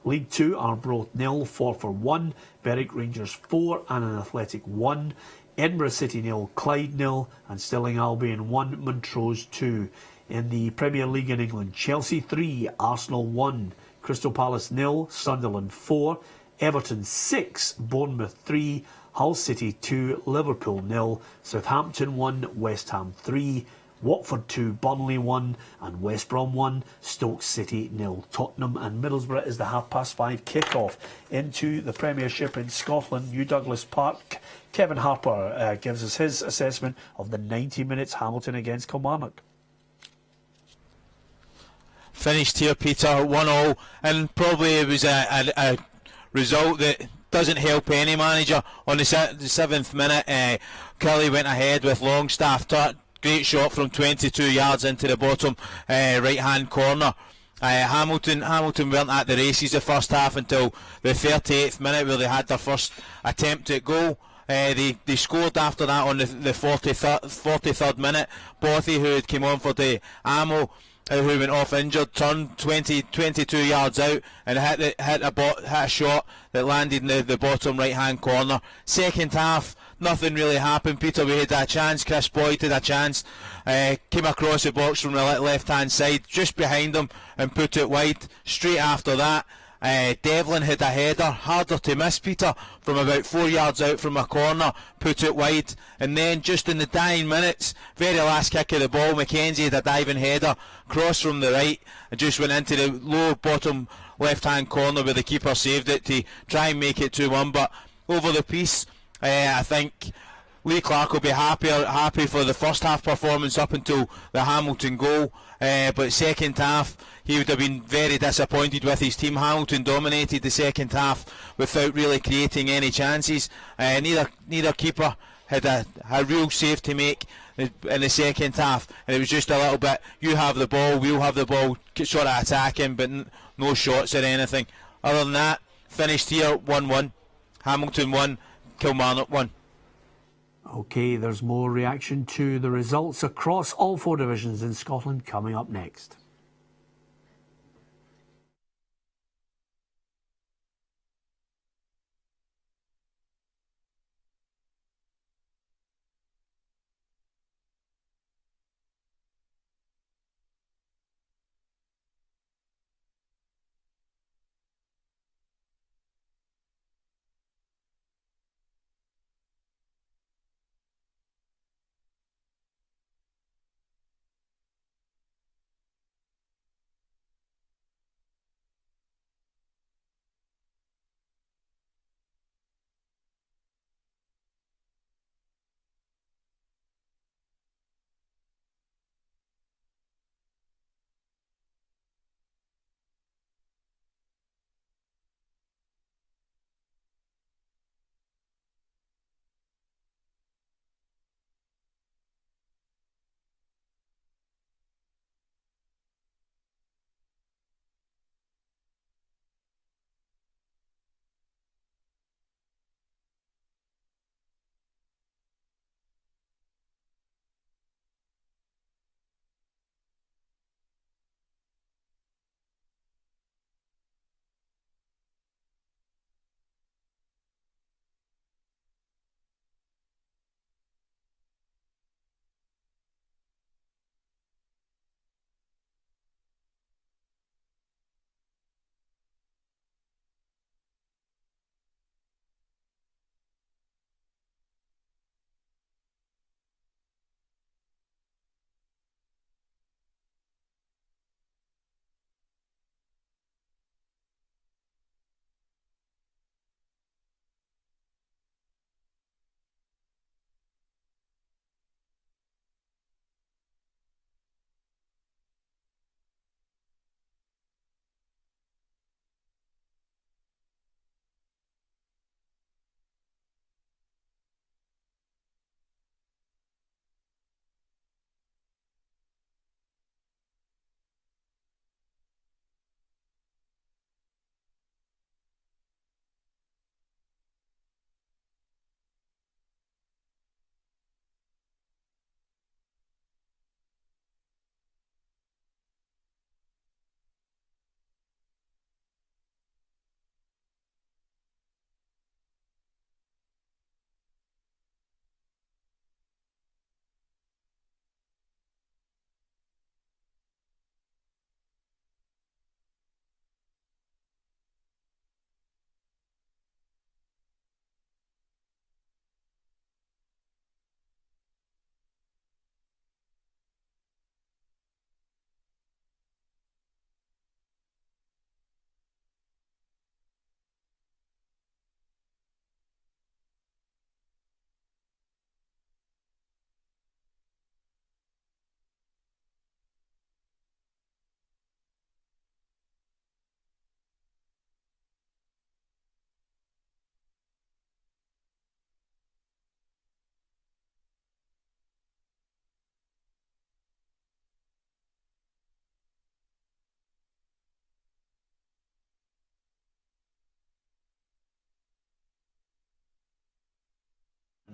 League 2, Arbroath 0, Forfar 1, Berwick Rangers 4, Annan Athletic 1, Edinburgh City 0, Clyde 0, and Stirling Albion 1, Montrose 2. In the Premier League in England, Chelsea 3, Arsenal 1, Crystal Palace 0, Sunderland 4, Everton 6, Bournemouth 3, Hull City 2, Liverpool 0, Southampton 1, West Ham 3, Watford 2, Burnley 1, and West Brom 1, Stoke City 0. Tottenham and Middlesbrough is the 5:30 kick-off into the Premiership in Scotland, New Douglas Park. Kevin Harper gives us his assessment of the 90 minutes Hamilton against Kilmarnock. Finished here, Peter, 1-1, and probably it was a result that doesn't help any manager. On the 7th minute, Kelly went ahead with Longstaff. Great shot from 22 yards into the bottom right-hand corner. Hamilton weren't at the races the first half until the 38th minute, where they had their first attempt at goal. They scored after that on the 43rd minute. Bothy, who had came on for the Ammo, who went off injured, turned 22 yards out and hit a shot that landed in the bottom right hand corner. Second half, nothing really happened, Peter. We had a chance. Chris Boyd had a chance, came across the box from the left hand side, just behind him, and put it wide. Straight after that, Devlin had a header, harder to miss, Peter, from about 4 yards out from a corner, put it wide. And then just in the dying minutes, very last kick of the ball, Mackenzie had a diving header, cross from the right, and just went into the low bottom left hand corner where the keeper saved it to try and make it 2-1. But over the piece, I think Lee Clark will be happy for the first half performance up until the Hamilton goal, but second half he would have been very disappointed with his team. Hamilton dominated the second half without really creating any chances. Neither keeper had a real save to make in the second half, and it was just a little bit, you have the ball, we'll have the ball, sort of attacking, but no shots or anything. Other than that, finished here 1-1, Hamilton 1, Kilmarnock 1. OK, there's more reaction to the results across all 4 divisions in Scotland coming up next.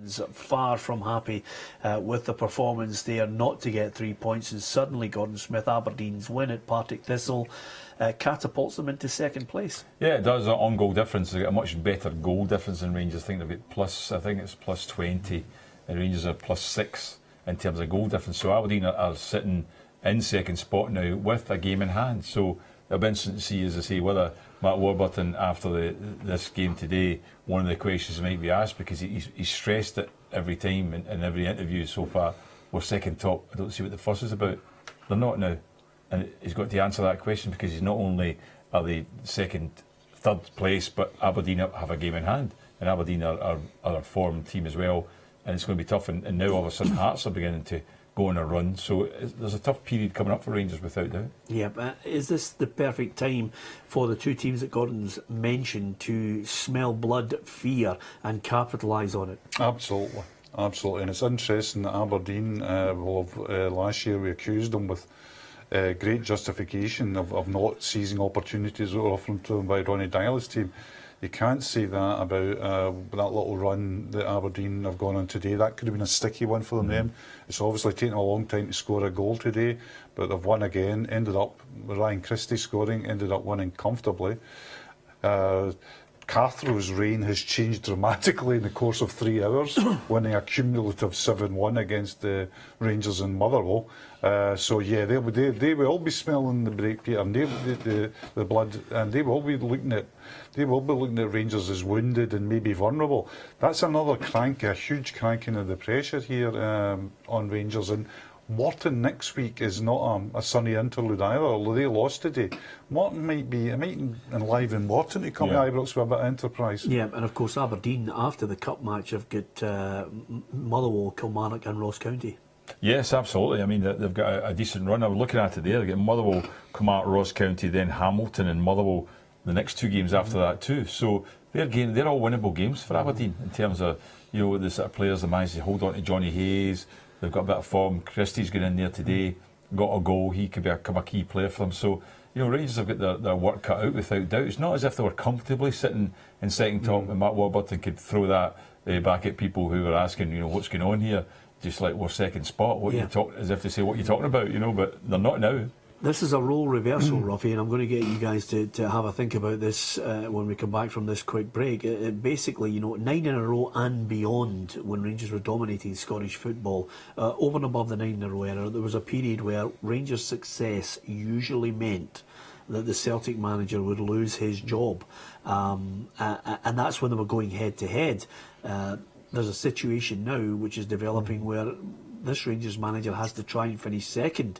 fans far from happy with the performance there, not to get 3 points, and suddenly Gordon Smith, Aberdeen's win at Partick Thistle, catapults them into second place. Yeah, it does. On goal difference, they get a much better goal difference than Rangers. I think they've got plus 20, and Rangers are plus 6 in terms of goal difference. So Aberdeen are sitting in second spot now with a game in hand. So it'll be interesting to see, as I say, whether Matt Warburton, after this game today, one of the questions might be asked, because he's stressed it every time in every interview so far. We're second top. I don't see what the fuss is about. They're not now. And he's got to answer that question, because he's not only are they third place, but Aberdeen have a game in hand. And Aberdeen are a formed team as well. And it's going to be tough. And now all of a sudden Hearts are beginning to go on a run. So there's a tough period coming up for Rangers, without doubt. Yeah, but is this the perfect time for the two teams that Gordon's mentioned to smell blood, fear, and capitalise on it? Absolutely. And it's interesting that Aberdeen, last year we accused them with great justification of not seizing opportunities that were offered to them by Ronnie Dyler's team. You can't say that about that little run that Aberdeen have gone on today. That could have been a sticky one for them. It's obviously taken a long time to score a goal today, but they've won again, ended up with Ryan Christie scoring, ended up winning comfortably. Cathro's reign has changed dramatically in the course of 3 hours, winning a cumulative 7-1 against the Rangers in Motherwell. So yeah, they will all be smelling the break, Peter, and the blood, and they will be looking at Rangers as wounded and maybe vulnerable. That's another crank, a huge cranking of the pressure here on Rangers. And Morton next week is not a sunny interlude either, although they lost today. Morton might enliven Morton to come to Ibrox with a bit of enterprise. Yeah, and of course Aberdeen, after the cup match, have got Motherwell, Kilmarnock and Ross County. Yes, absolutely. I mean, they've got a decent run. I was looking at it there. They get Motherwell, Kilmarnock, Ross County, then Hamilton and Motherwell the next 2 games after that too. So they're all winnable games for Aberdeen in terms of, the sort of players that managed to hold on to Johnny Hayes. They've got a bit of form. Christie's going in there today, got a goal. He could become a key player for them. So, Rangers have got their work cut out without doubt. It's not as if they were comfortably sitting in second top and Matt Warburton could throw that back at people who were asking, what's going on here? Just like we're second spot. As if to say, what are you talking about? But they're not now. This is a role reversal, Ruffy, and I'm going to get you guys to have a think about this when we come back from this quick break. Basically, 9 in a row and beyond, when Rangers were dominating Scottish football, over and above the 9 in a row era, there was a period where Rangers' success usually meant that the Celtic manager would lose his job, and that's when they were going head to head. There's a situation now which is developing where this Rangers manager has to try and finish second,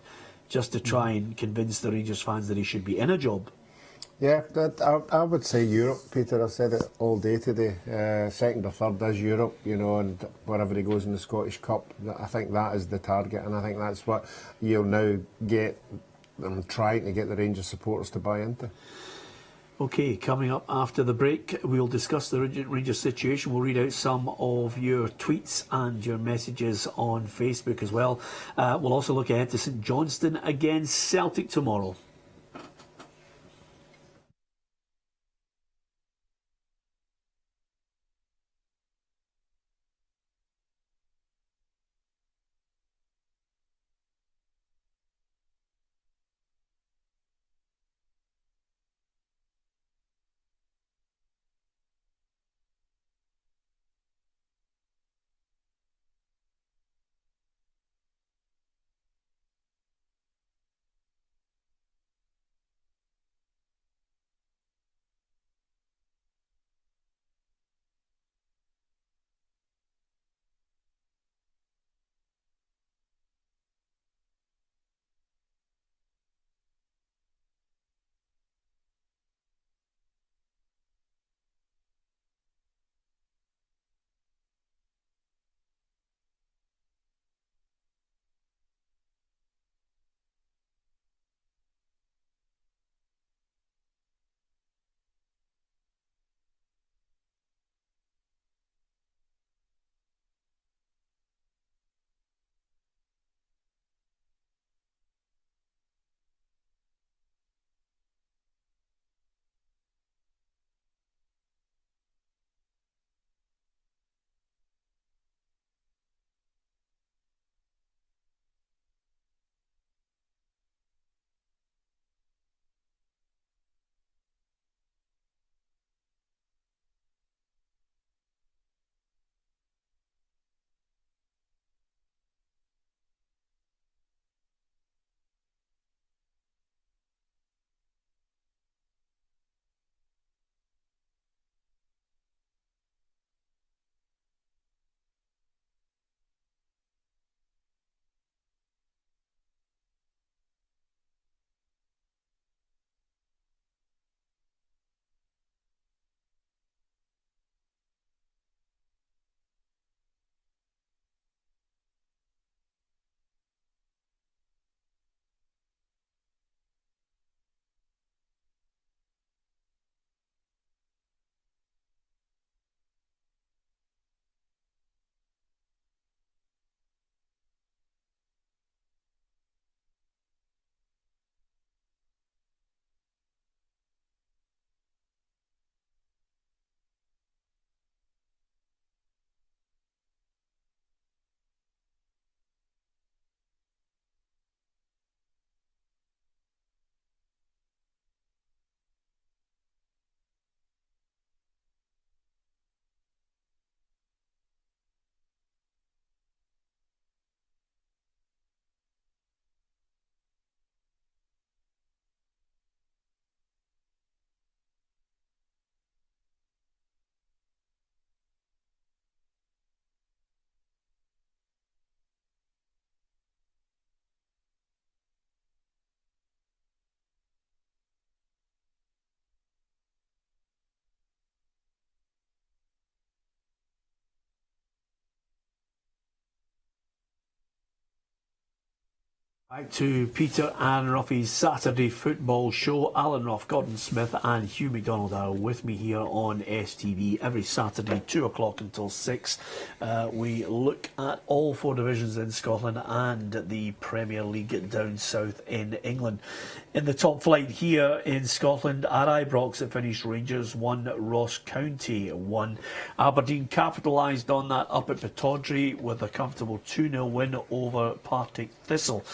just to try and convince the Rangers fans that he should be in a job. Yeah, I would say Europe, Peter. I've said it all day today. Second or third is Europe, and wherever he goes in the Scottish Cup, I think that is the target, and I think that's what you'll now get. I'm trying to get the Rangers supporters to buy into. Okay, coming up after the break, we'll discuss the Rangers situation. We'll read out some of your tweets and your messages on Facebook as well. We'll also look ahead to St Johnstone against Celtic tomorrow. Back to Peter and Ruffy's Saturday football show. Alan Ruff, Gordon Smith and Hugh McDonald are with me here on STV every Saturday, 2 o'clock until 6. We look at all 4 divisions in Scotland and the Premier League down south in England. In the top flight here in Scotland, at Ibrox it finished Rangers 1, Ross County 1. Aberdeen capitalised on that up at Pittodrie with a comfortable 2-0 win over Partick Thistle.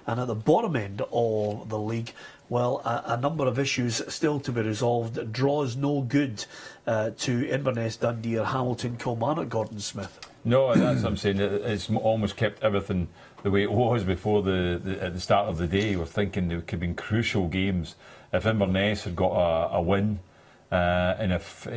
And at the bottom end of the league, well, a number of issues still to be resolved. Draws no good to Inverness, Dundee or Hamilton Kilmarnock, Gordon Smith. No, that's what I'm saying. It's almost kept everything the way it was before at the start of the day. We're thinking there could have been crucial games if Inverness had got a win, and if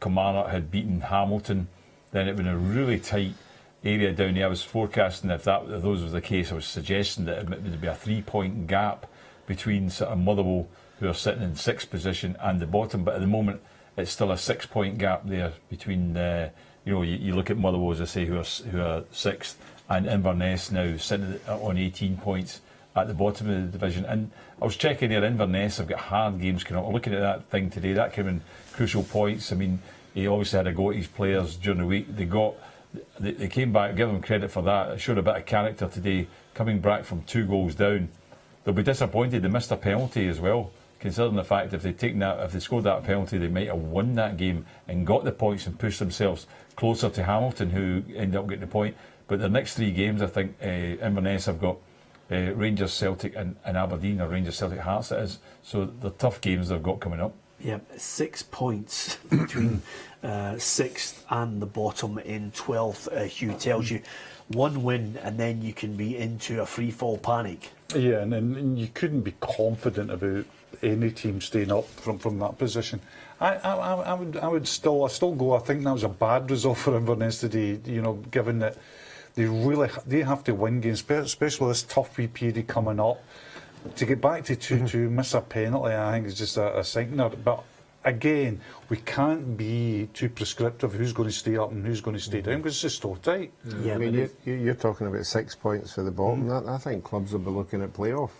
Kilmarnock had beaten Hamilton, then it would have been a really tight area down there. I was forecasting if those was the case, I was suggesting that it would be a 3-point gap between sort of Motherwell, who are sitting in 6th position, and the bottom. But at the moment, it's still a 6-point gap there between you look at Motherwell, as I say, who are 6th, and Inverness now sitting on 18 points at the bottom of the division. And I was checking there, Inverness have got hard games coming up. Looking at that thing today, that came in crucial points. I mean, he obviously had a go at his players during the week. They came back, give them credit for that. It showed a bit of character today, coming back from 2 goals down. They'll be disappointed they missed a penalty as well, considering the fact if they scored that penalty, they might have won that game and got the points and pushed themselves closer to Hamilton, who ended up getting the point. But the next 3 games, I think Inverness have got Rangers, Celtic and Aberdeen, or Rangers, Celtic, Hearts it is. So the tough games they've got coming up. Yeah, 6 points between 6th and the bottom in 12th. Hugh tells you 1 win and then you can be into a free fall panic. Yeah, and you couldn't be confident about any team staying up from that position. I would still go. I think that was a bad result for Inverness today. Given that they have to win games, especially this tough wee period coming up. To get back to 2-2, miss a penalty, I think is just a signer. But again, we can't be too prescriptive who's going to stay up and who's going to stay down, because it's just so tight. Yeah, I mean, you're talking about 6 points for the bottom. I think clubs will be looking at playoff.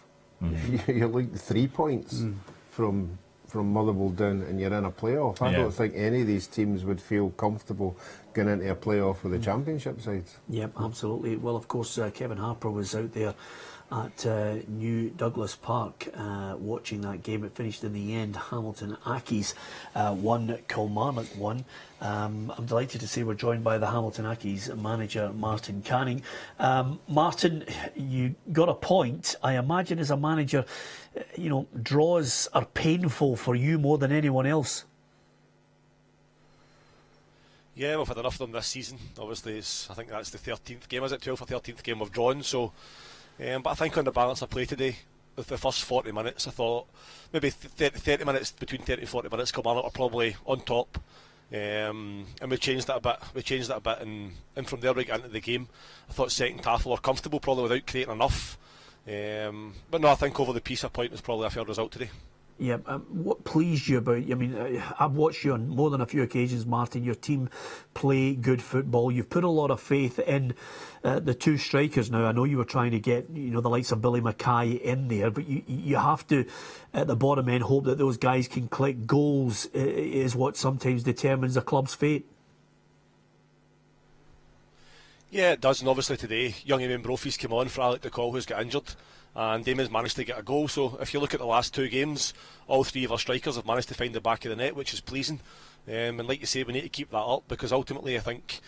You're like 3 points from Motherwell down, and you're in a playoff. I don't think any of these teams would feel comfortable going into a playoff with the Championship sides. Yeah, absolutely. Well, of course, Kevin Harper was out there at New Douglas Park watching that game. It finished in the end Hamilton Accies 1, Kilmarnock 1. I'm delighted to say we're joined by the Hamilton Accies manager Martin Canning. Martin, you got a point. I imagine as a manager, draws are painful for you more than anyone else. Yeah, we've had enough of them this season. Obviously, I think that's the 13th game, is it? 12th or 13th game we've drawn, so... but I think on the balance of play today, with the first 40 minutes, I thought maybe 30 minutes, between 30 and 40 minutes, Kilmarnock are probably on top. And we changed that a bit, and from there we got into the game. I thought second half we were comfortable, probably without creating enough. But no, I think over the piece, a point was probably a fair result today. Yeah, what pleased you about, I mean, I've watched you on more than a few occasions, Martin. Your team play good football. You've put a lot of faith in the 2 strikers now. I know you were trying to get, the likes of Billy Mackay in there, but you have to, at the bottom end, hope that those guys can collect goals, is what sometimes determines a club's fate. Yeah, it does, and obviously today, young Eamon Brophy's came on for Alec DeCall, who's got injured, and Damon's managed to get a goal. So if you look at the last 2 games, all 3 of our strikers have managed to find the back of the net, which is pleasing. And like you say, we need to keep that up, because ultimately I think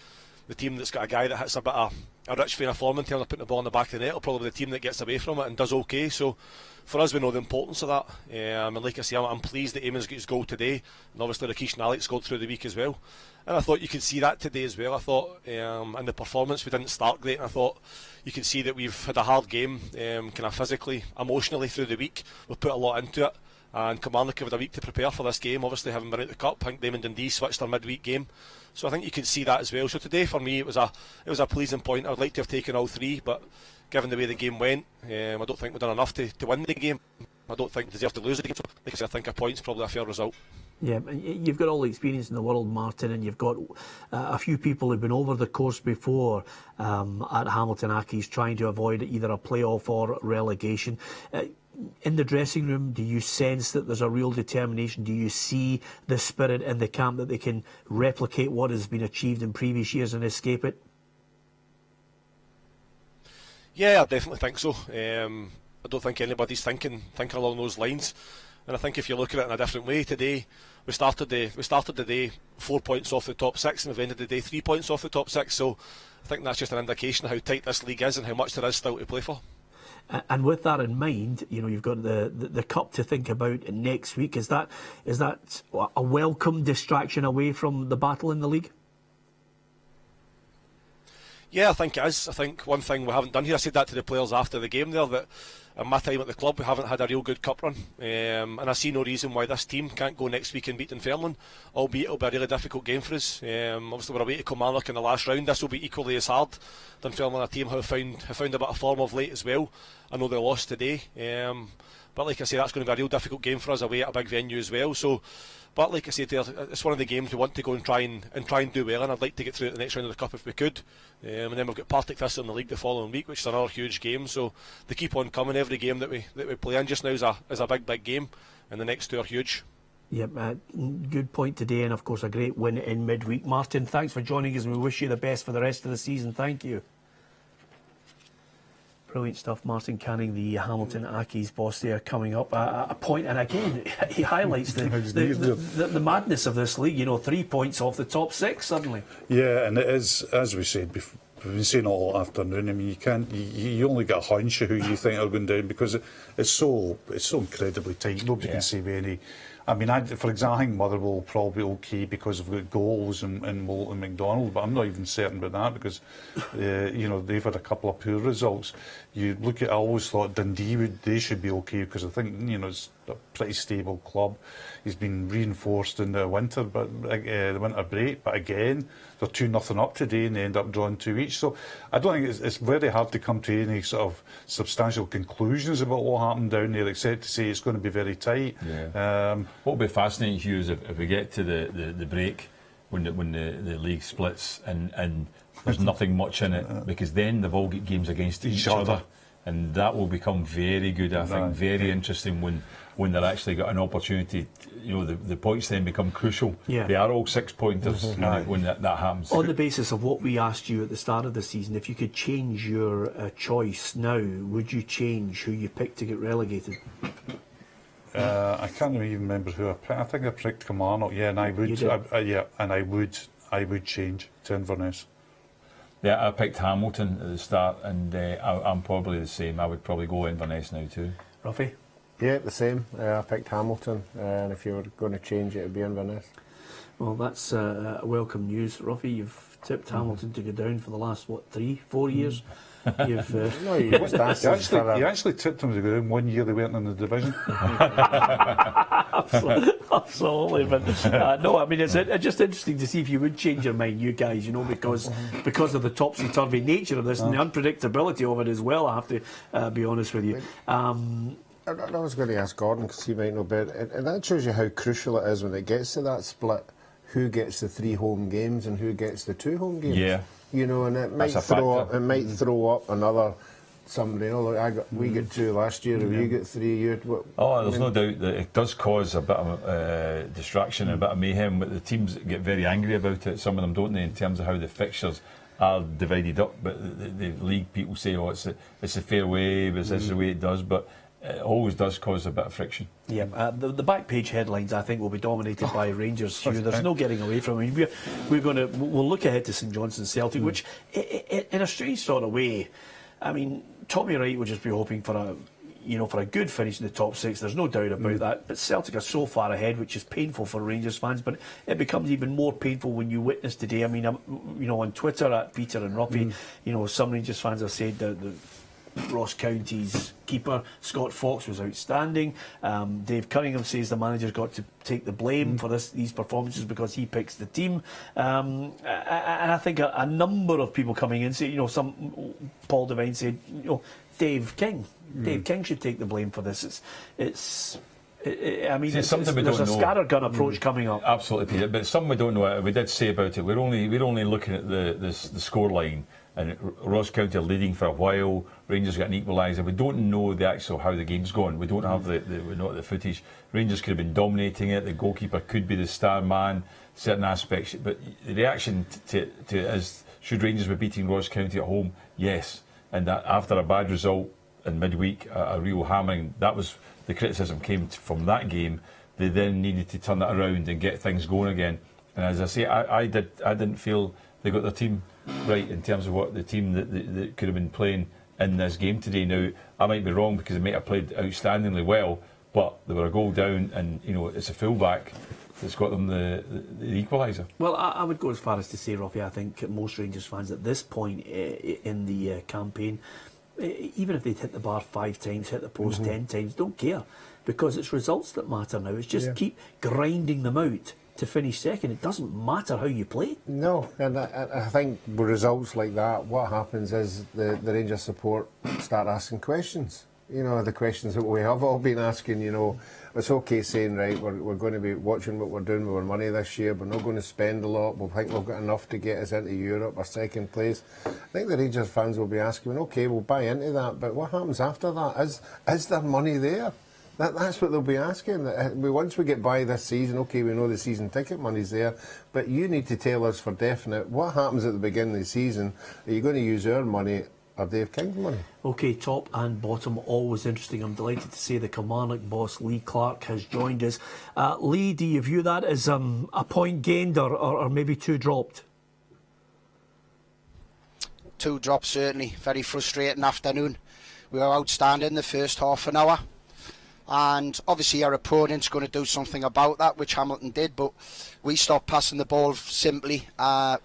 the team that's got a guy that hits a bit of a rich vein of form in terms of putting the ball in the back of the net will probably be the team that gets away from it and does okay. So for us, we know the importance of that. And like I say, I'm pleased that Eamon's got his goal today, and obviously Rakesh and Alex scored through the week as well. And I thought you could see that today as well. I thought in the performance we didn't start great, and I thought you can see that we've had a hard game, kind of physically, emotionally through the week. We've put a lot into it, and Kilmarnock have had a week to prepare for this game, obviously having been out the cup. I think them and Dundee switched their midweek game, so I think you can see that as well. So today for me it was a pleasing point. I would like to have taken all 3, but given the way the game went, I don't think we've done enough to win the game. I don't think we deserve to lose the game, so because I think a point's probably a fair result. Yeah, you've got all the experience in the world, Martin, and you've got a few people who've been over the course before at Hamilton Accies trying to avoid either a playoff or relegation. In the dressing room, do you sense that there's a real determination? Do you see the spirit in the camp that they can replicate what has been achieved in previous years and escape it? Yeah, I definitely think so. I don't think anybody's thinking along those lines. And I think if you look at it in a different way today, we started the day 4 points off the top six, and we've ended the day 3 points off the top six. So I think that's just an indication of how tight this league is and how much there is still to play for. And with that in mind, you've got the cup to think about next week. Is that a welcome distraction away from the battle in the league? Yeah, I think it is. I think one thing we haven't done here, I said that to the players after the game there, that in my time at the club we haven't had a real good cup run, and I see no reason why this team can't go next week and beat Dunfermline, albeit it'll be a really difficult game for us. Obviously we're away to Kilmarnock in the last round. This will be equally as hard. Dunfermline, a team who have found a bit of form of late as well. I know they lost today, but like I say, that's going to be a real difficult game for us away at a big venue as well. But like I said, it's one of the games we want to go and try and do well, and I'd like to get through to the next round of the cup if we could. And then we've got Partick Thistle in the league the following week, which is another huge game. So they keep on coming. Every game that we play in just now is a big game, and the next two are huge. Yep, good point today, and of course a great win in midweek. Martin, thanks for joining us, and we wish you the best for the rest of the season. Thank you. Brilliant stuff. Martin Canning, the Hamilton Accies boss there, coming up. A point, and again, he highlights the madness of this league. 3 points off the top six suddenly. Yeah, and it is, as we said before, we've been saying all afternoon. I mean, you only get a hunch of who you think are going down, because it's so incredibly tight. Nobody can say any. I mean, for example, I think Motherwell will probably okay because they've got goals and Molten McDonald, but I'm not even certain about that, because they've had a couple of poor results. You look at, I always thought Dundee they should be okay, because I think it's a pretty stable club. He's been reinforced in the winter, the winter break. But again, they're 2-0 up today, and they end up drawing 2 each. So I don't think it's very hard to come to any sort of substantial conclusions about what happened down there, except to say it's going to be very tight. Yeah. What will be fascinating, Hugh, is if we get to the break when the league splits and there's nothing much in it, because then they've all got games against each other, and that will become very good. I think very interesting when they're actually got an opportunity. The points then become crucial. Yeah. They are all 6 pointers when that happens. On the basis of what we asked you at the start of the season, if you could change your choice now, would you change who you picked to get relegated? I can't even remember who I picked. I think I picked Kilmarnock. Yeah, and I would. I would change to Inverness. Yeah, I picked Hamilton at the start, and I'm probably the same. I would probably go Inverness now too. Ruffy? Yeah, the same. I picked Hamilton, and if you were going to change it, it'd be Inverness. Well, that's welcome news. Ruffy, you've tipped Hamilton to go down for the last, 3-4 years? You've, no, you actually tipped them to go down 1 year they weren't in the division. Absolutely, but no, I mean, it's just interesting to see if you would change your mind, you guys, because of the topsy-turvy nature of this and the unpredictability of it as well, I have to be honest with you. I was going to ask Gordon, because he might know better, and that shows you how crucial it is when it gets to that split, who gets the 3 home games and who gets the 2 home games. Yeah. And it might throw up another somebody. We got 2 last year, and you got 3. There's no doubt that it does cause a bit of distraction and a bit of mayhem, but the teams get very angry about it. Some of them don't, in terms of how the fixtures are divided up. But the league people say, it's a fair way, but this is the way it does. But it always does cause a bit of friction. Yeah, the back page headlines, I think, will be dominated by Rangers. There's no getting away from it. We'll look ahead to St Johnstone Celtic, which, in a strange sort of way, I mean, Tommy Wright will just be hoping for a good finish in the top 6. There's no doubt about that. But Celtic are so far ahead, which is painful for Rangers fans. But it becomes even more painful when you witness today. I mean, on Twitter at Peter and Roppy, some Rangers fans have said that Ross County's keeper Scott Fox was outstanding. Dave Cunningham says the manager's got to take the blame for these performances because he picks the team. And I think a number of people coming in say, some Paul Devine said, Dave King should take the blame for this. I mean, it's something we there's don't a know. scattergun approach coming up. Absolutely, Peter. But it's something we don't know. We did say about it. We're only looking at the score line, and Ross County are leading for a while. Rangers got an equaliser. We don't know the actual how the game's gone. We don't have the footage. Rangers could have been dominating it. The goalkeeper could be the star man. Certain aspects, but the reaction to is should Rangers be beating Ross County at home? Yes, and that after a bad result in midweek, a real hammering. That was the criticism came from that game. They then needed to turn that around and get things going again. And as I say, I didn't feel they got their team right in terms of what the team that could have been playing in this game today. Now I might be wrong because they might have played outstandingly well, but they were a goal down, and it's a fullback that's got them the equaliser. Well, I would go as far as to say, Robbie, I think most Rangers fans at this point in the campaign, even if they'd hit the bar 5 times, hit the post 10 times, don't care, because it's results that matter now. It's just keep grinding them out to finish second. It doesn't matter how you play. No, and I think with results like that, what happens is the Rangers support start asking questions. The questions that we have all been asking. It's okay saying, right, we're going to be watching what we're doing with our money this year. We're not going to spend a lot. We think we've got enough to get us into Europe or second place. I think the Rangers fans will be asking, okay, we'll buy into that, but what happens after that? Is there money there? That's what they'll be asking. Once we get by this season, okay, we know the season ticket money's there, but you need to tell us for definite what happens at the beginning of the season. Are you going to use our money or Dave King's money? Okay, top and bottom, always interesting. I'm delighted to say the Kilmarnock boss, Lee Clark, has joined us. Lee, do you view that as a point gained or maybe 2 dropped? 2 drops, certainly. Very frustrating afternoon. We were outstanding the first half an hour. And obviously our opponent's going to do something about that, which Hamilton did, but we stopped passing the ball simply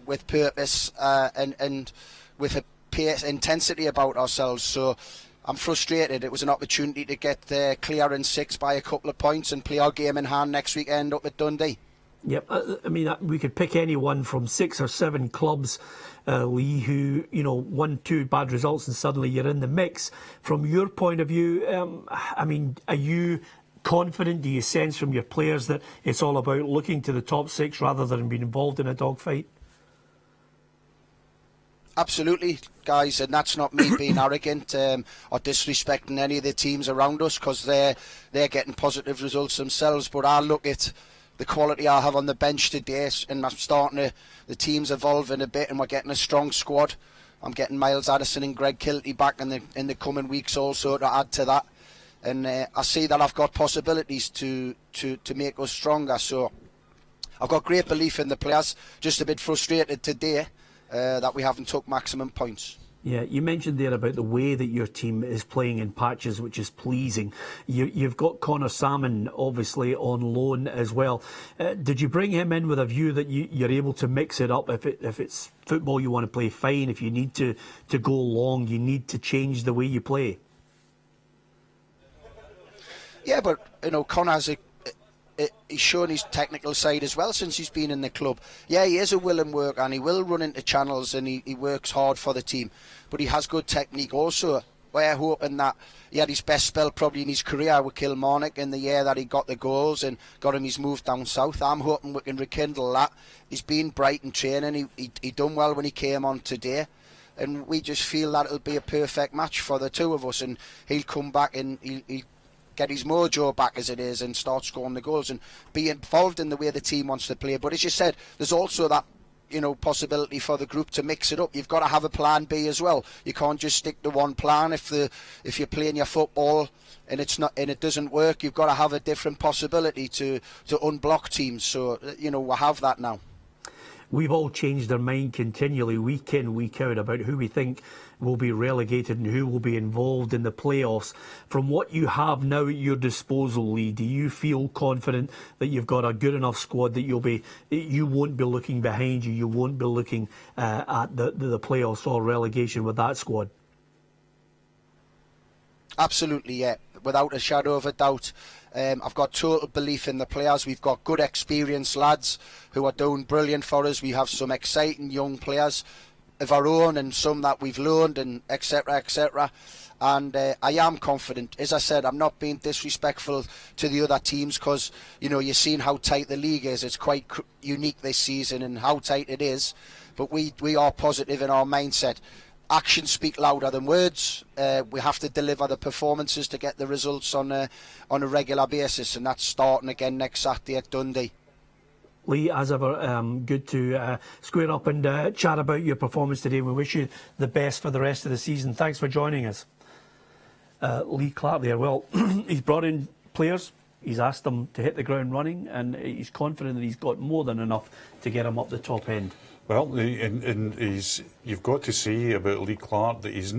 with purpose and with a intensity about ourselves. So I'm frustrated. It was an opportunity to get clear in 6 by a couple of points and play our game in hand next weekend up at Dundee. Yep, I mean, we could pick anyone from 6 or 7 clubs, Lee, who, 1, 2 bad results and suddenly you're in the mix. From your point of view, I mean, are you confident? Do you sense from your players that it's all about looking to the top 6 rather than being involved in a dogfight? Absolutely, guys, and that's not me being arrogant or disrespecting any of the teams around us, because they're getting positive results themselves. But I look at the quality I have on the bench today, and I'm starting the team's evolving a bit, and we're getting a strong squad. I'm getting Miles Addison and Greg Kilty back in the coming weeks also to add to that, and I see that I've got possibilities to make us stronger. So I've got great belief in the players. Just a bit frustrated today that we haven't took maximum points. Yeah, you mentioned there about the way that your team is playing in patches, which is pleasing. You've got Connor Salmon, obviously, on loan as well. Did you bring him in with a view that you're able to mix it up? If it's football you want to play, fine. If you need to go long, you need to change the way you play. Yeah, but, Connor's he's shown his technical side as well since he's been in the club. Yeah, he is a willing worker and he will run into channels and he works hard for the team. But he has good technique also. We're hoping that he had his best spell probably in his career with Kilmarnock in the year that he got the goals and got him his move down south. I'm hoping we can rekindle that. He's been bright in training. He done well when he came on today. And we just feel that it'll be a perfect match for the two of us. And he'll come back and he'll get his mojo back, as it is, and start scoring the goals and be involved in the way the team wants to play. But as you said, there's also that possibility for the group to mix it up. You've got to have a plan B as well. You can't just stick to one plan. If you're playing your football and it doesn't work, you've got to have a different possibility to unblock teams. So we have that now. We've all changed our mind continually, week in, week out, about who we think will be relegated and who will be involved in the playoffs. From what you have now at your disposal, Lee, do you feel confident that you've got a good enough squad that you won't be looking behind you, you won't be looking at the playoffs or relegation with that squad? Absolutely, yeah, without a shadow of a doubt. I've got total belief in the players. We've got good experienced lads who are doing brilliant for us. We have some exciting young players of our own and some that we've loaned and etc. and I am confident. As I said, I'm not being disrespectful to the other teams, because you're seeing how tight the league is. It's quite unique this season and how tight it is, but we are positive in our mindset. Actions speak louder than words. We have to deliver the performances to get the results on a regular basis, and that's starting again next Saturday at Dundee. Lee, as ever, good to square up and chat about your performance today. We wish you the best for the rest of the season. Thanks for joining us. Lee Clark there. Well, he's brought in players. He's asked them to hit the ground running, and he's confident that he's got more than enough to get him up the top end. Well, you've got to say about Lee Clark that he's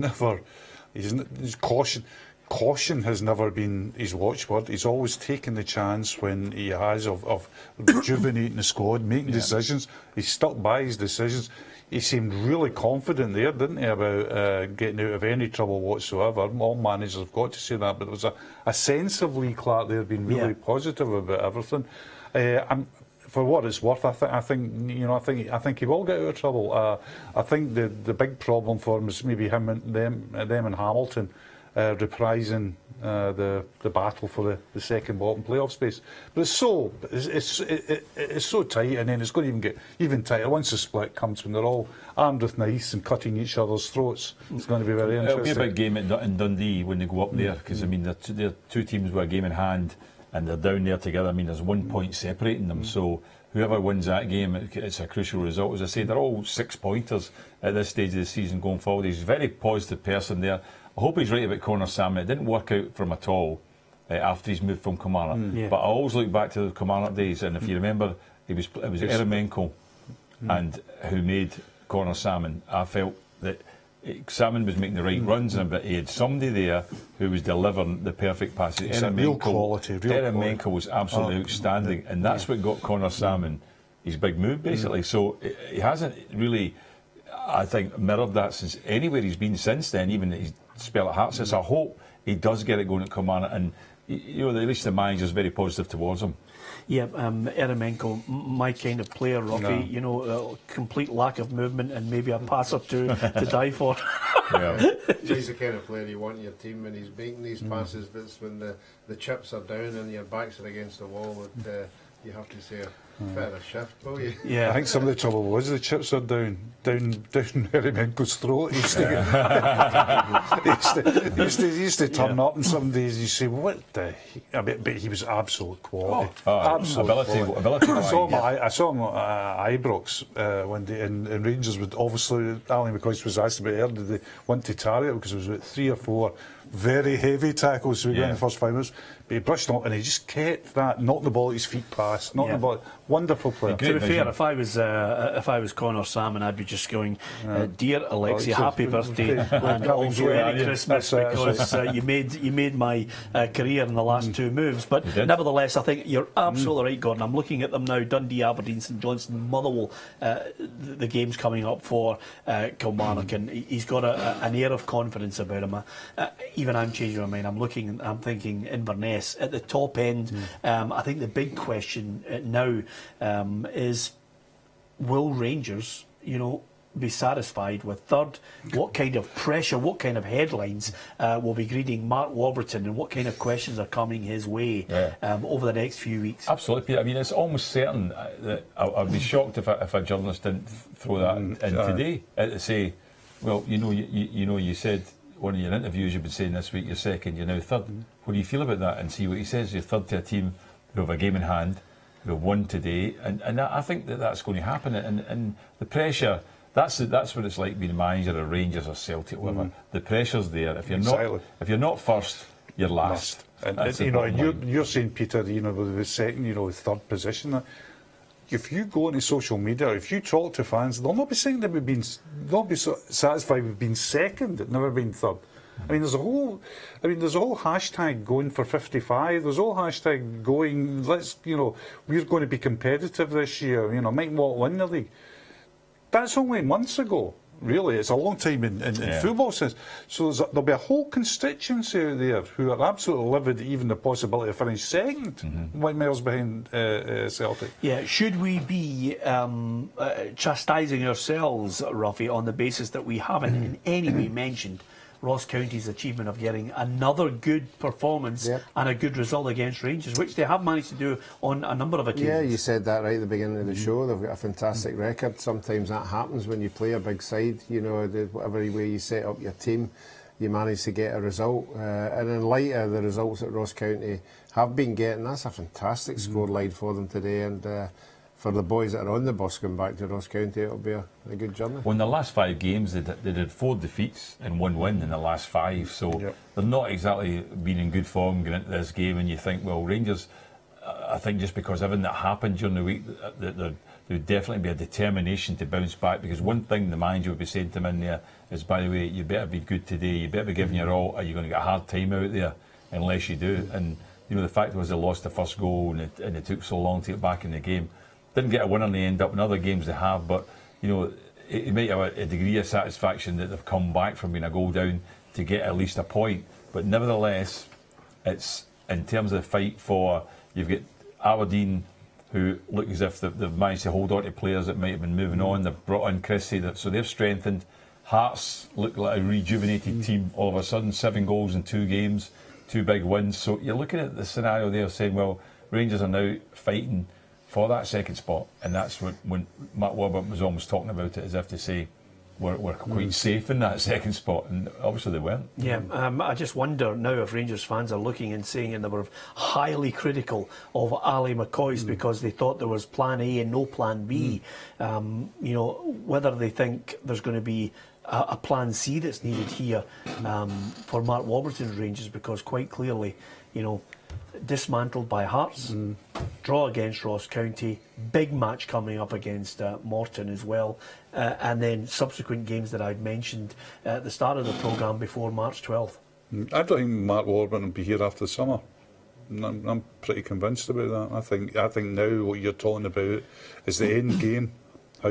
caution has never been his watchword. He's always taken the chance when he has of rejuvenating the squad, making decisions. He's stuck by his decisions. He seemed really confident there, didn't he, about getting out of any trouble whatsoever. All managers have got to say that, but there was a sense of Lee Clark there being really positive about everything. For what it's worth, I think he will get out of trouble. I think the big problem for him is maybe them and Hamilton reprising the battle for the second bottom playoff space. But it's so tight, and then it's going to even get even tighter once the split comes, when they're all armed with knives and cutting each other's throats. It's going to be very interesting. It'll be a big game in Dundee when they go up there, because I mean they're two teams with a game in hand, and they're down there together. I mean, there's 1 point separating them, so whoever wins that game, it's a crucial result. As I say, they're all 6-pointers at this stage of the season going forward. He's a very positive person there. I hope he's right about Connor Salmon. It didn't work out for him at all after he's moved from Kilmarnock. But I always look back to the Kilmarnock days, and if you remember, it was Eremenko and who made Connor Salmon. I felt that Salmon was making the right runs, but he had somebody there who was delivering the perfect passes. Real quality. Eremenko was absolutely outstanding, and that's what got Connor Salmon his big move, basically. So he hasn't really, I think, mirrored that since anywhere he's been since then, even his spell at Hearts. So I hope he does get it going at Kilmarnock, and at least the manager's very positive towards him. Yeah, Eremenko, my kind of player, Rocky. Complete lack of movement and maybe a pass or two to die for. He's the kind of player you want in your team when he's making these passes. That's when the chips are down and your backs are against the wall. That you have to say a bit of a shift, will you? Yeah, I think some of the trouble was the chips are down Eremenko's throat. He used to turn up, and some days you say, "What the?" But he was absolute quality. Ability. I saw him at Ibrox one day, and Rangers would obviously, Alan McCoy was asked about it, did they want to target it, because it was about 3 or 4 very heavy tackles we got in the first 5 minutes. But he brushed up and he just kept that, knocked the ball at his feet past, knocked the ball. Wonderful player. To be fair, if I was Connor Salmon, I'd be just going, dear Alexia, happy birthday and also Merry Christmas, because you made my career in the last 2 moves. But nevertheless, I think you're absolutely right, Gordon. I'm looking at them now: Dundee, Aberdeen, St Johnstone, Motherwell. The game's coming up for Kilmarnock, and he's got an air of confidence about him. Even I'm changing my mind. I'm thinking Inverness at the top end. I think the big question now is, will Rangers, be satisfied with third? What kind of pressure, what kind of headlines will be greeting Mark Warburton, and what kind of questions are coming his way over the next few weeks? Absolutely. I mean, it's almost certain that I'd be shocked if a journalist didn't throw that in today to say, well, you said one of your interviews you've been saying this week you're second, you're now third. What do you feel about that? And see what he says. You're third to a team who have a game in hand, who have won today, and I think that's going to happen. And the pressure, that's what it's like being manager of Rangers or Celtic, whatever. The pressure's there. If you're not first, you're last. And you're saying, Peter, with the second, third position. If you go into social media, if you talk to fans, they'll not be saying they'll be satisfied with being second, never being third. I mean, there's a whole hashtag going for 55. There's a whole hashtag going, we're going to be competitive this year. Might not win the league. That's only months ago. Really, it's a long time in football since. So there'll be a whole constituency out there who are absolutely livid at even the possibility of finishing second, 1 miles behind Celtic. Yeah, should we be chastising ourselves, Ruffy, on the basis that we haven't in any way mentioned Ross County's achievement of getting another good performance and a good result against Rangers, which they have managed to do on a number of occasions. Yeah, you said that right at the beginning of the show. They've got a fantastic record. Sometimes that happens when you play a big side. You know, whatever way you set up your team, you manage to get a result. And in light of the results that Ross County have been getting, that's a fantastic scoreline for them today. And for the boys that are on the bus going back to Ross County, it'll be a good journey. Well, in the last 5 games, they did 4 defeats and 1 win in the last 5. So they're not exactly been in good form going into this game. And you think, well, Rangers, I think just because everything that happened during the week, there would definitely be a determination to bounce back. Because one thing the manager would be saying to them in there is, by the way, you better be good today. You better be giving your all, or you're going to get a hard time out there unless you do. And you know, the fact was they lost the first goal and it took so long to get back in the game. Didn't get a win, and they end up in other games they have, but you know, it might have a degree of satisfaction that they've come back from being a goal down to get at least a point. But nevertheless, it's in terms of the fight for, you've got Aberdeen, who look as if they've managed to hold on to players that might have been moving on. They've brought in Chrissy, so they've strengthened. Hearts look like a rejuvenated team all of a sudden. 7 goals in 2 games, 2 big wins. So you're looking at the scenario there saying, well, Rangers are now fighting for that second spot, and that's when Matt Warburton was almost talking about it as if to say we're quite safe in that second spot, and obviously they weren't. Yeah, I just wonder now if Rangers fans are looking and saying, and they were highly critical of Ali McCoy's because they thought there was plan A and no plan B, you know, whether they think there's going to be a plan C that's needed here for Mark Warburton's Rangers, because quite clearly, you know, dismantled by Hearts, draw against Ross County, big match coming up against Morton as well, and then subsequent games that I'd mentioned at the start of the programme before March 12th. I don't think Mark Warburton will be here after the summer. I'm pretty convinced about that. I think now what you're talking about is the end game, how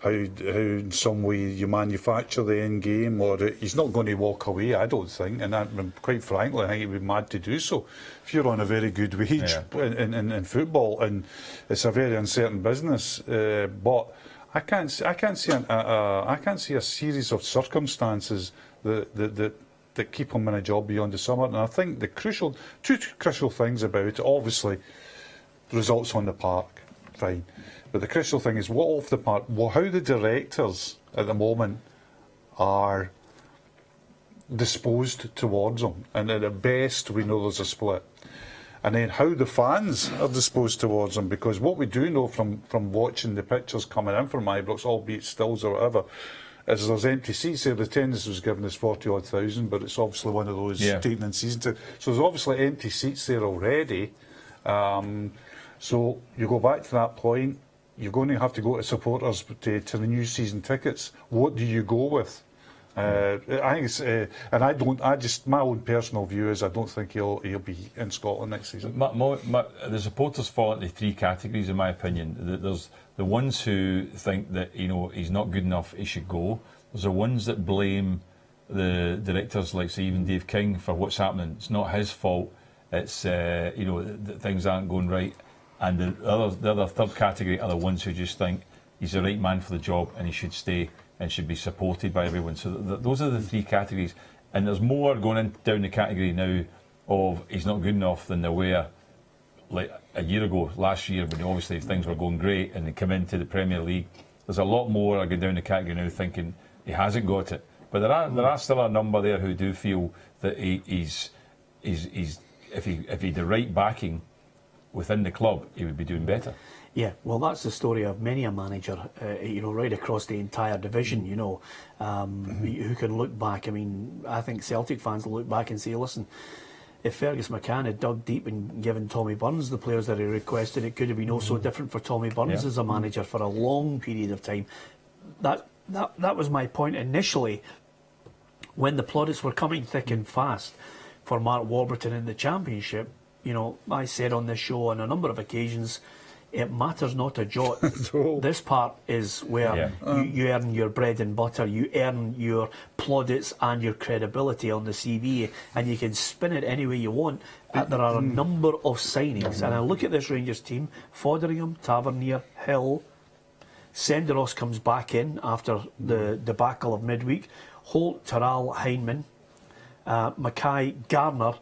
in some way you manufacture the end game, or he's not going to walk away, I don't think, and quite frankly I think he'd be mad to do so if you're on a very good wage in football, and it's a very uncertain business, but I can't see a series of circumstances that keep him in a job beyond the summer. And I think the two crucial things about it, obviously results on the park, fine. But the crucial thing is what off the park, how the directors at the moment are disposed towards him. And at best, we know there's a split. And then how the fans are disposed towards him. Because what we do know from watching the pictures coming in from Ibrox, albeit stills or whatever, is there's empty seats there. The attendance was given as 40-odd thousand, but it's obviously one of those taken in season. So there's obviously empty seats there already. So you go back to that point. You're going to have to go to supporters to renew season tickets. What do you go with? I think it's, and my own personal view is I don't think he'll be in Scotland next season. The supporters fall into 3 categories, in my opinion. There's the ones who think that, you know, he's not good enough, he should go. There's the ones that blame the directors, like say even Dave King, for what's happening. It's not his fault. It's you know, that things aren't going right. And the other third category are the ones who just think he's the right man for the job and he should stay and should be supported by everyone. So those are the 3 categories. And there's more going down the category now of he's not good enough than there were like a year ago, last year, when obviously things were going great and they come into the Premier League. There's a lot more going down the category now thinking he hasn't got it. But there are still a number there who do feel that he's if he had the right backing within the club, he would be doing better. Yeah, well, that's the story of many a manager, you know, right across the entire division, you know, who can look back. I mean, I think Celtic fans will look back and say, listen, if Fergus McCann had dug deep and given Tommy Burns the players that he requested, it could have been also different for Tommy Burns as a manager for a long period of time. That was my point initially when the plaudits were coming thick and fast for Mark Warburton in the Championship. You know, I said on this show on a number of occasions, it matters not a jot. This part is where you earn your bread and butter, you earn your plaudits and your credibility on the CV, and you can spin it any way you want. There are a number of signings, and I look at this Rangers team: Foderingham, Tavernier, Hill. Senderos comes back in after the debacle of midweek. Holt, Terrell, Heinemann, Mackay, Garner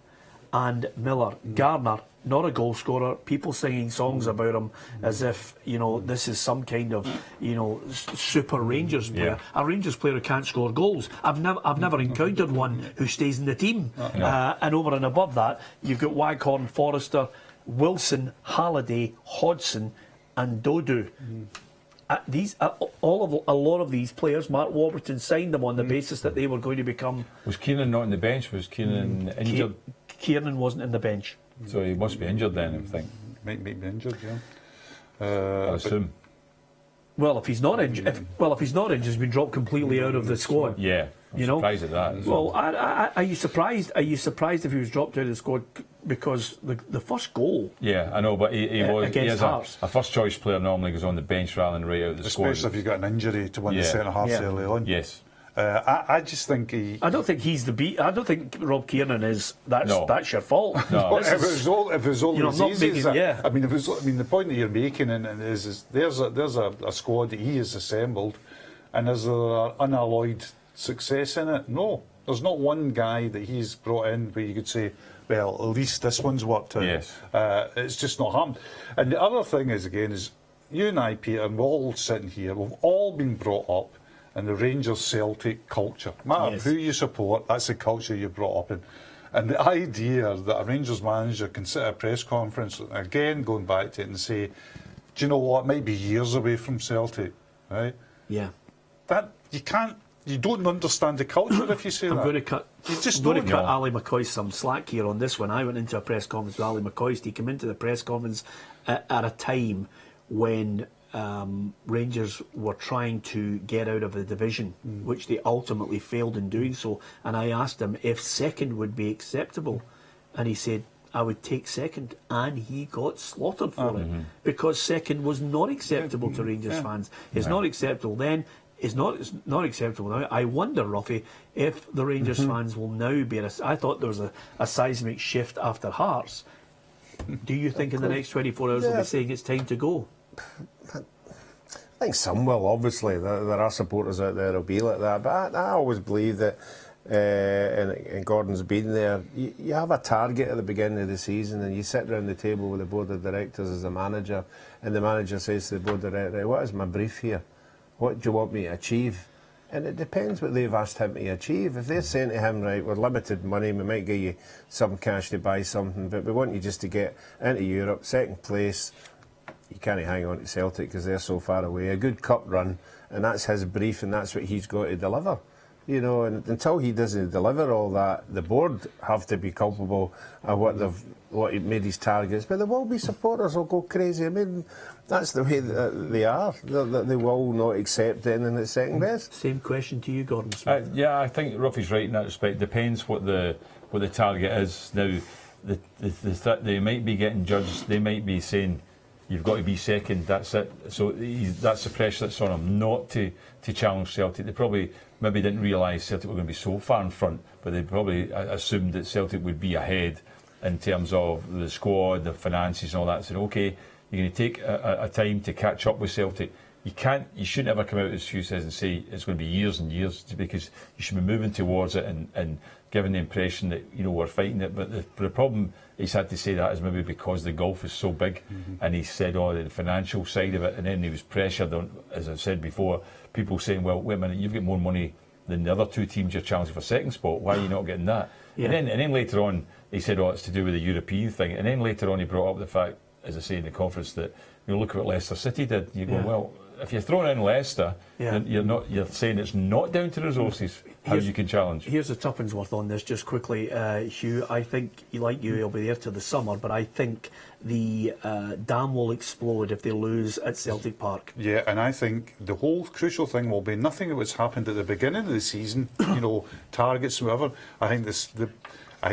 and Miller. Garner, not a goal scorer, people singing songs about him as if, you know, this is some kind of, you know, super Rangers player. A Rangers player who can't score goals. I've never encountered one who stays in the team. And over and above that, you've got Waghorn, Forrester, Wilson, Halliday, Hodgson and Dodu. A lot of these players, Mark Warburton signed them on the basis that they were going to become... Was Kiernan not on the bench? Was Kiernan injured? Kiernan wasn't in the bench. So he must be injured then, I think. Might be injured, yeah. I assume. Well, if he's not injured, he's been dropped completely out of the squad. Yeah, I'm surprised at that. Well, are you surprised? Are you surprised if he was dropped out of the squad because the first goal? Yeah, I know, but he against has a first choice player normally goes on the bench rather than right out of the squad. Especially if you've got an injury to one of the centre halves early on. Yes. I just think I don't think he's the beat. I don't think Rob Kiernan is. That's your fault. No. If it was all not making, I mean, the point that you're making is there's a squad that he has assembled, and is there unalloyed success in it? No, there's not one guy that he's brought in where you could say, well, at least this one's worked out. Yes. It's just not happened. And the other thing is, again, is you and I, Peter, and we're all sitting here, we've all been brought up in the Rangers Celtic culture. No matter who you support, that's the culture you're brought up in. And the idea that a Rangers manager can sit at a press conference, again going back to it and say, do you know what, it might be years away from Celtic, right? Yeah. That you don't understand the culture if you say that. I'm going to cut Ali McCoy some slack here on this one. I went into a press conference with Ali McCoy. He came into the press conference at a time when Rangers were trying to get out of the division, which they ultimately failed in doing so. And I asked him if second would be acceptable, and he said, I would take second, and he got slaughtered for it because second was not acceptable to Rangers fans. It's not acceptable then. It's not acceptable now. I wonder, Ruffy, if the Rangers fans will now be... I thought there was a seismic shift after Hearts. Do you think in the next 24 hours they'll be saying it's time to go? I think some will, obviously. There are supporters out there who'll be like that. But I always believe that, and Gordon's been there, you have a target at the beginning of the season and you sit around the table with the board of directors as a manager, and the manager says to the board of directors, what is my brief here? What do you want me to achieve? And it depends what they've asked him to achieve. If they're saying to him, right, we're limited money, we might give you some cash to buy something, but we want you just to get into Europe, second place, you can't hang on to Celtic because they're so far away. A good cup run, and that's his brief, and that's what he's got to deliver. You know, and until he doesn't deliver all that, the board have to be culpable of what he made his targets. But there will be supporters who'll go crazy. I mean, that's the way that they are. They will not accept anything that's second best. Same question to you, Gordon Smith. Yeah, I think Ruffy's right in that respect. Depends what the target is. Now, they might be getting judged. They might be saying, you've got to be second, that's it. So that's the pressure that's on him, not to challenge Celtic. They probably maybe didn't realise Celtic were going to be so far in front, but they probably assumed that Celtic would be ahead in terms of the squad, the finances and all that. Said, OK, you're going to take a time to catch up with Celtic. You shouldn't ever come out, as Hugh says, and say it's going to be years and years, because you should be moving towards it and giving the impression that, you know, we're fighting it. But the problem he's had to say that is maybe because the gulf is so big, and he said, the financial side of it, and then he was pressured on, as I've said before, people saying, well, wait a minute, you've got more money than the other two teams you're challenging for second spot, why are you not getting that? And then later on he said, it's to do with the European thing, and then later on he brought up the fact, as I say in the conference, that, you know, look at what Leicester City did. You go, well, if you're throwing in Leicester, you're saying it's not down to resources how you can challenge. Here's a tuppence worth on this, just quickly, Hugh. I think, like you, he'll be there till the summer, but I think the dam will explode if they lose at Celtic Park. Yeah, and I think the whole crucial thing will be nothing that was happened at the beginning of the season, you know, targets and whatever. I think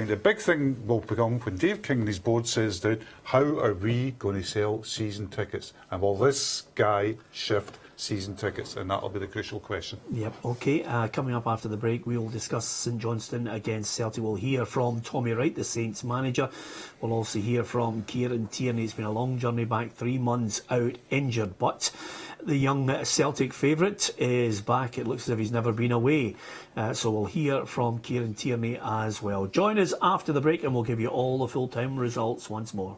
the big thing will become when Dave King and his board says, how are we going to sell season tickets? And will this guy shift season tickets? And that'll be the crucial question. Yep, OK. Coming up after the break, we will discuss St Johnstone against Celtic. We'll hear from Tommy Wright, the Saints manager. We'll also hear from Kieran Tierney. It's been a long journey back, 3 months out injured. But the young Celtic favourite, is back. It looks as if he's never been away. So we'll hear from Kieran Tierney as well. Join us after the break and we'll give you all the full-time results once more.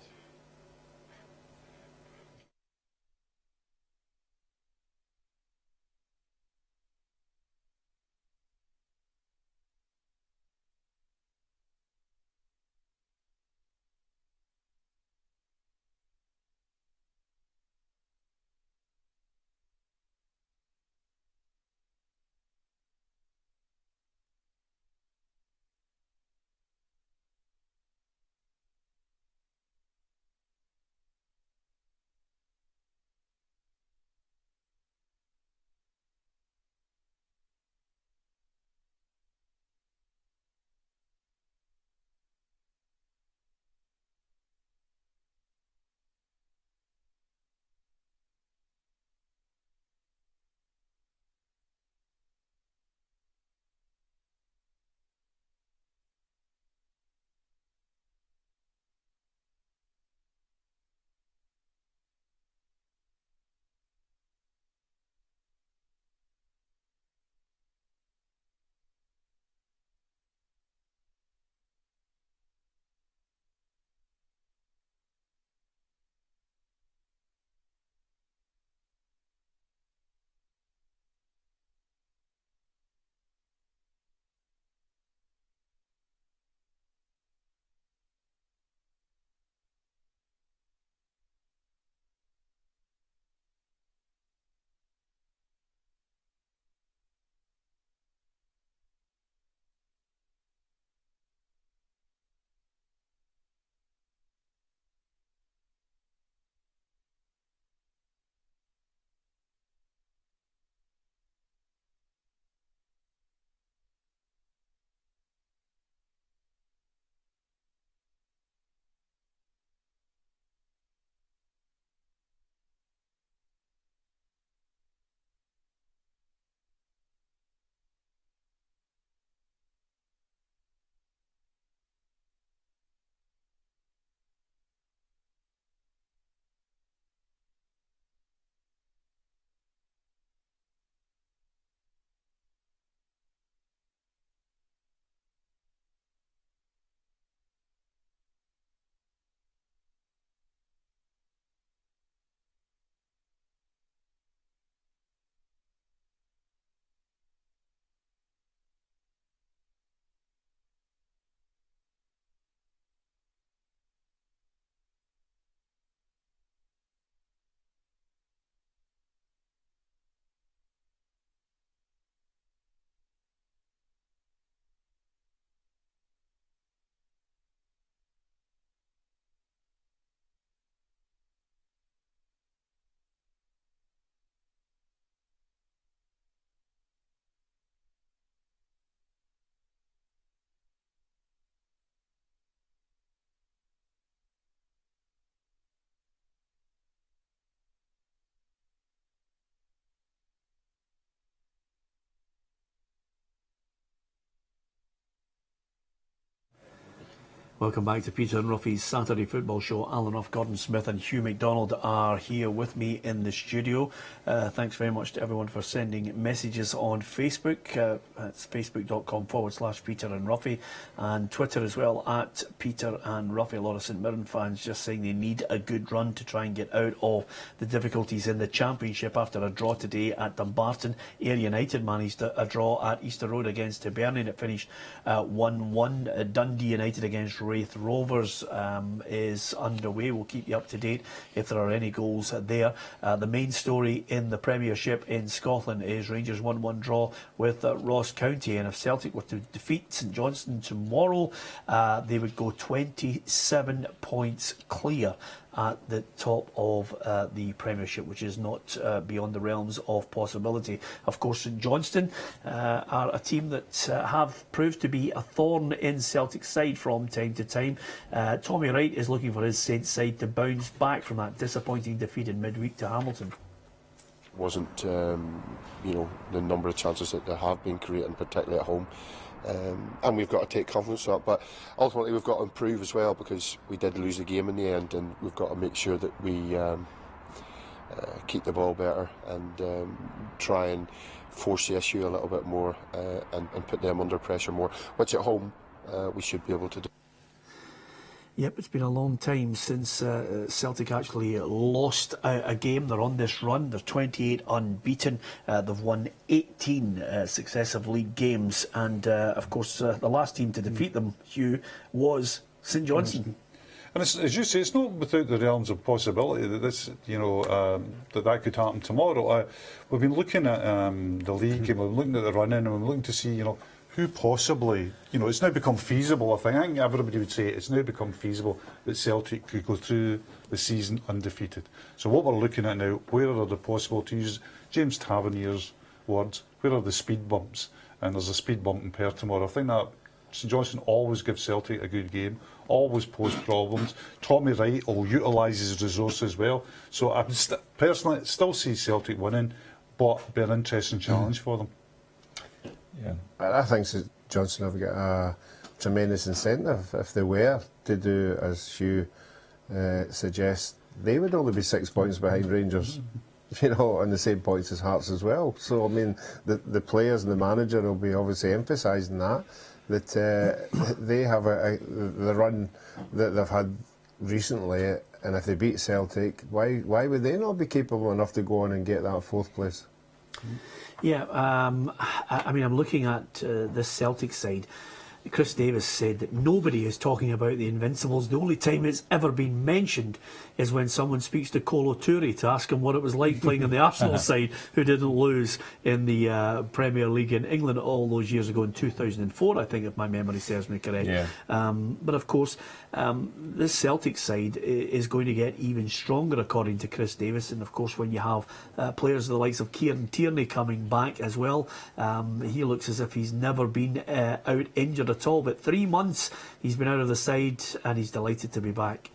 Welcome back to Peter and Ruffy's Saturday Football Show. Alan Ruff, Gordon Smith and Hugh McDonald are here with me in the studio. Thanks very much to everyone for sending messages on Facebook. It's facebook.com/Peter and Ruffy, and Twitter as well at Peter and Ruffy. A lot of St Mirren fans just saying they need a good run to try and get out of the difficulties in the Championship after a draw today at Dumbarton. Ayr United managed a draw at Easter Road against Hibernian. It finished 1-1. Dundee United against Wraith Rovers is underway. We'll keep you up to date if there are any goals there. The main story in the Premiership in Scotland is Rangers 1-1 draw with Ross County, and if Celtic were to defeat St Johnstone tomorrow, they would go 27 points clear at the top of the Premiership, which is not beyond the realms of possibility. Of course, St Johnstone are a team that have proved to be a thorn in Celtic's side from time to time. Tommy Wright is looking for his Saints side to bounce back from that disappointing defeat in midweek to Hamilton. Wasn't the number of chances that they have been creating, particularly at home. And we've got to take confidence of that, but ultimately we've got to improve as well, because we did lose the game in the end, and we've got to make sure that we keep the ball better, and try and force the issue a little bit more, and put them under pressure more, which at home we should be able to do. Yep, it's been a long time since Celtic actually lost a game. They're on this run. They're 28 unbeaten. They've won 18 successive league games. And, of course, the last team to defeat them, Hugh, was St Johnstone. And it's, as you say, it's not without the realms of possibility that this, that could happen tomorrow. We've been looking at the league, and we're looking at the run-in, and we're looking to see, who possibly, it's now become feasible, I think everybody would say it's now become feasible that Celtic could go through the season undefeated. So what we're looking at now, where are the possible, to use James Tavernier's words, where are the speed bumps? And there's a speed bump in Perth tomorrow. I think that St Johnstone always gives Celtic a good game, always pose problems. Tommy Wright will utilise his resources well. So I personally still see Celtic winning, but it'll be an interesting challenge for them. Yeah, I think St Johnstone have got a tremendous incentive if they were to do as Hugh suggests. They would only be 6 points behind Rangers, on the same points as Hearts as well. So I mean, the players and the manager will be obviously emphasising that they have the run that they've had recently, and if they beat Celtic, why would they not be capable enough to go on and get that 4th place? Yeah, I mean, I'm looking at this Celtic side. Chris Davis said that nobody is talking about the Invincibles. The only time it's ever been mentioned is when someone speaks to Kolo Touré to ask him what it was like playing on the Arsenal side, who didn't lose in the Premier League in England all those years ago in 2004, I think, if my memory serves me correct. Yeah. But of course, this Celtic side is going to get even stronger, according to Chris Davis. And of course, when you have players of the likes of Kieran Tierney coming back as well, he looks as if he's never been out injured at all. But 3 months he's been out of the side, and he's delighted to be back.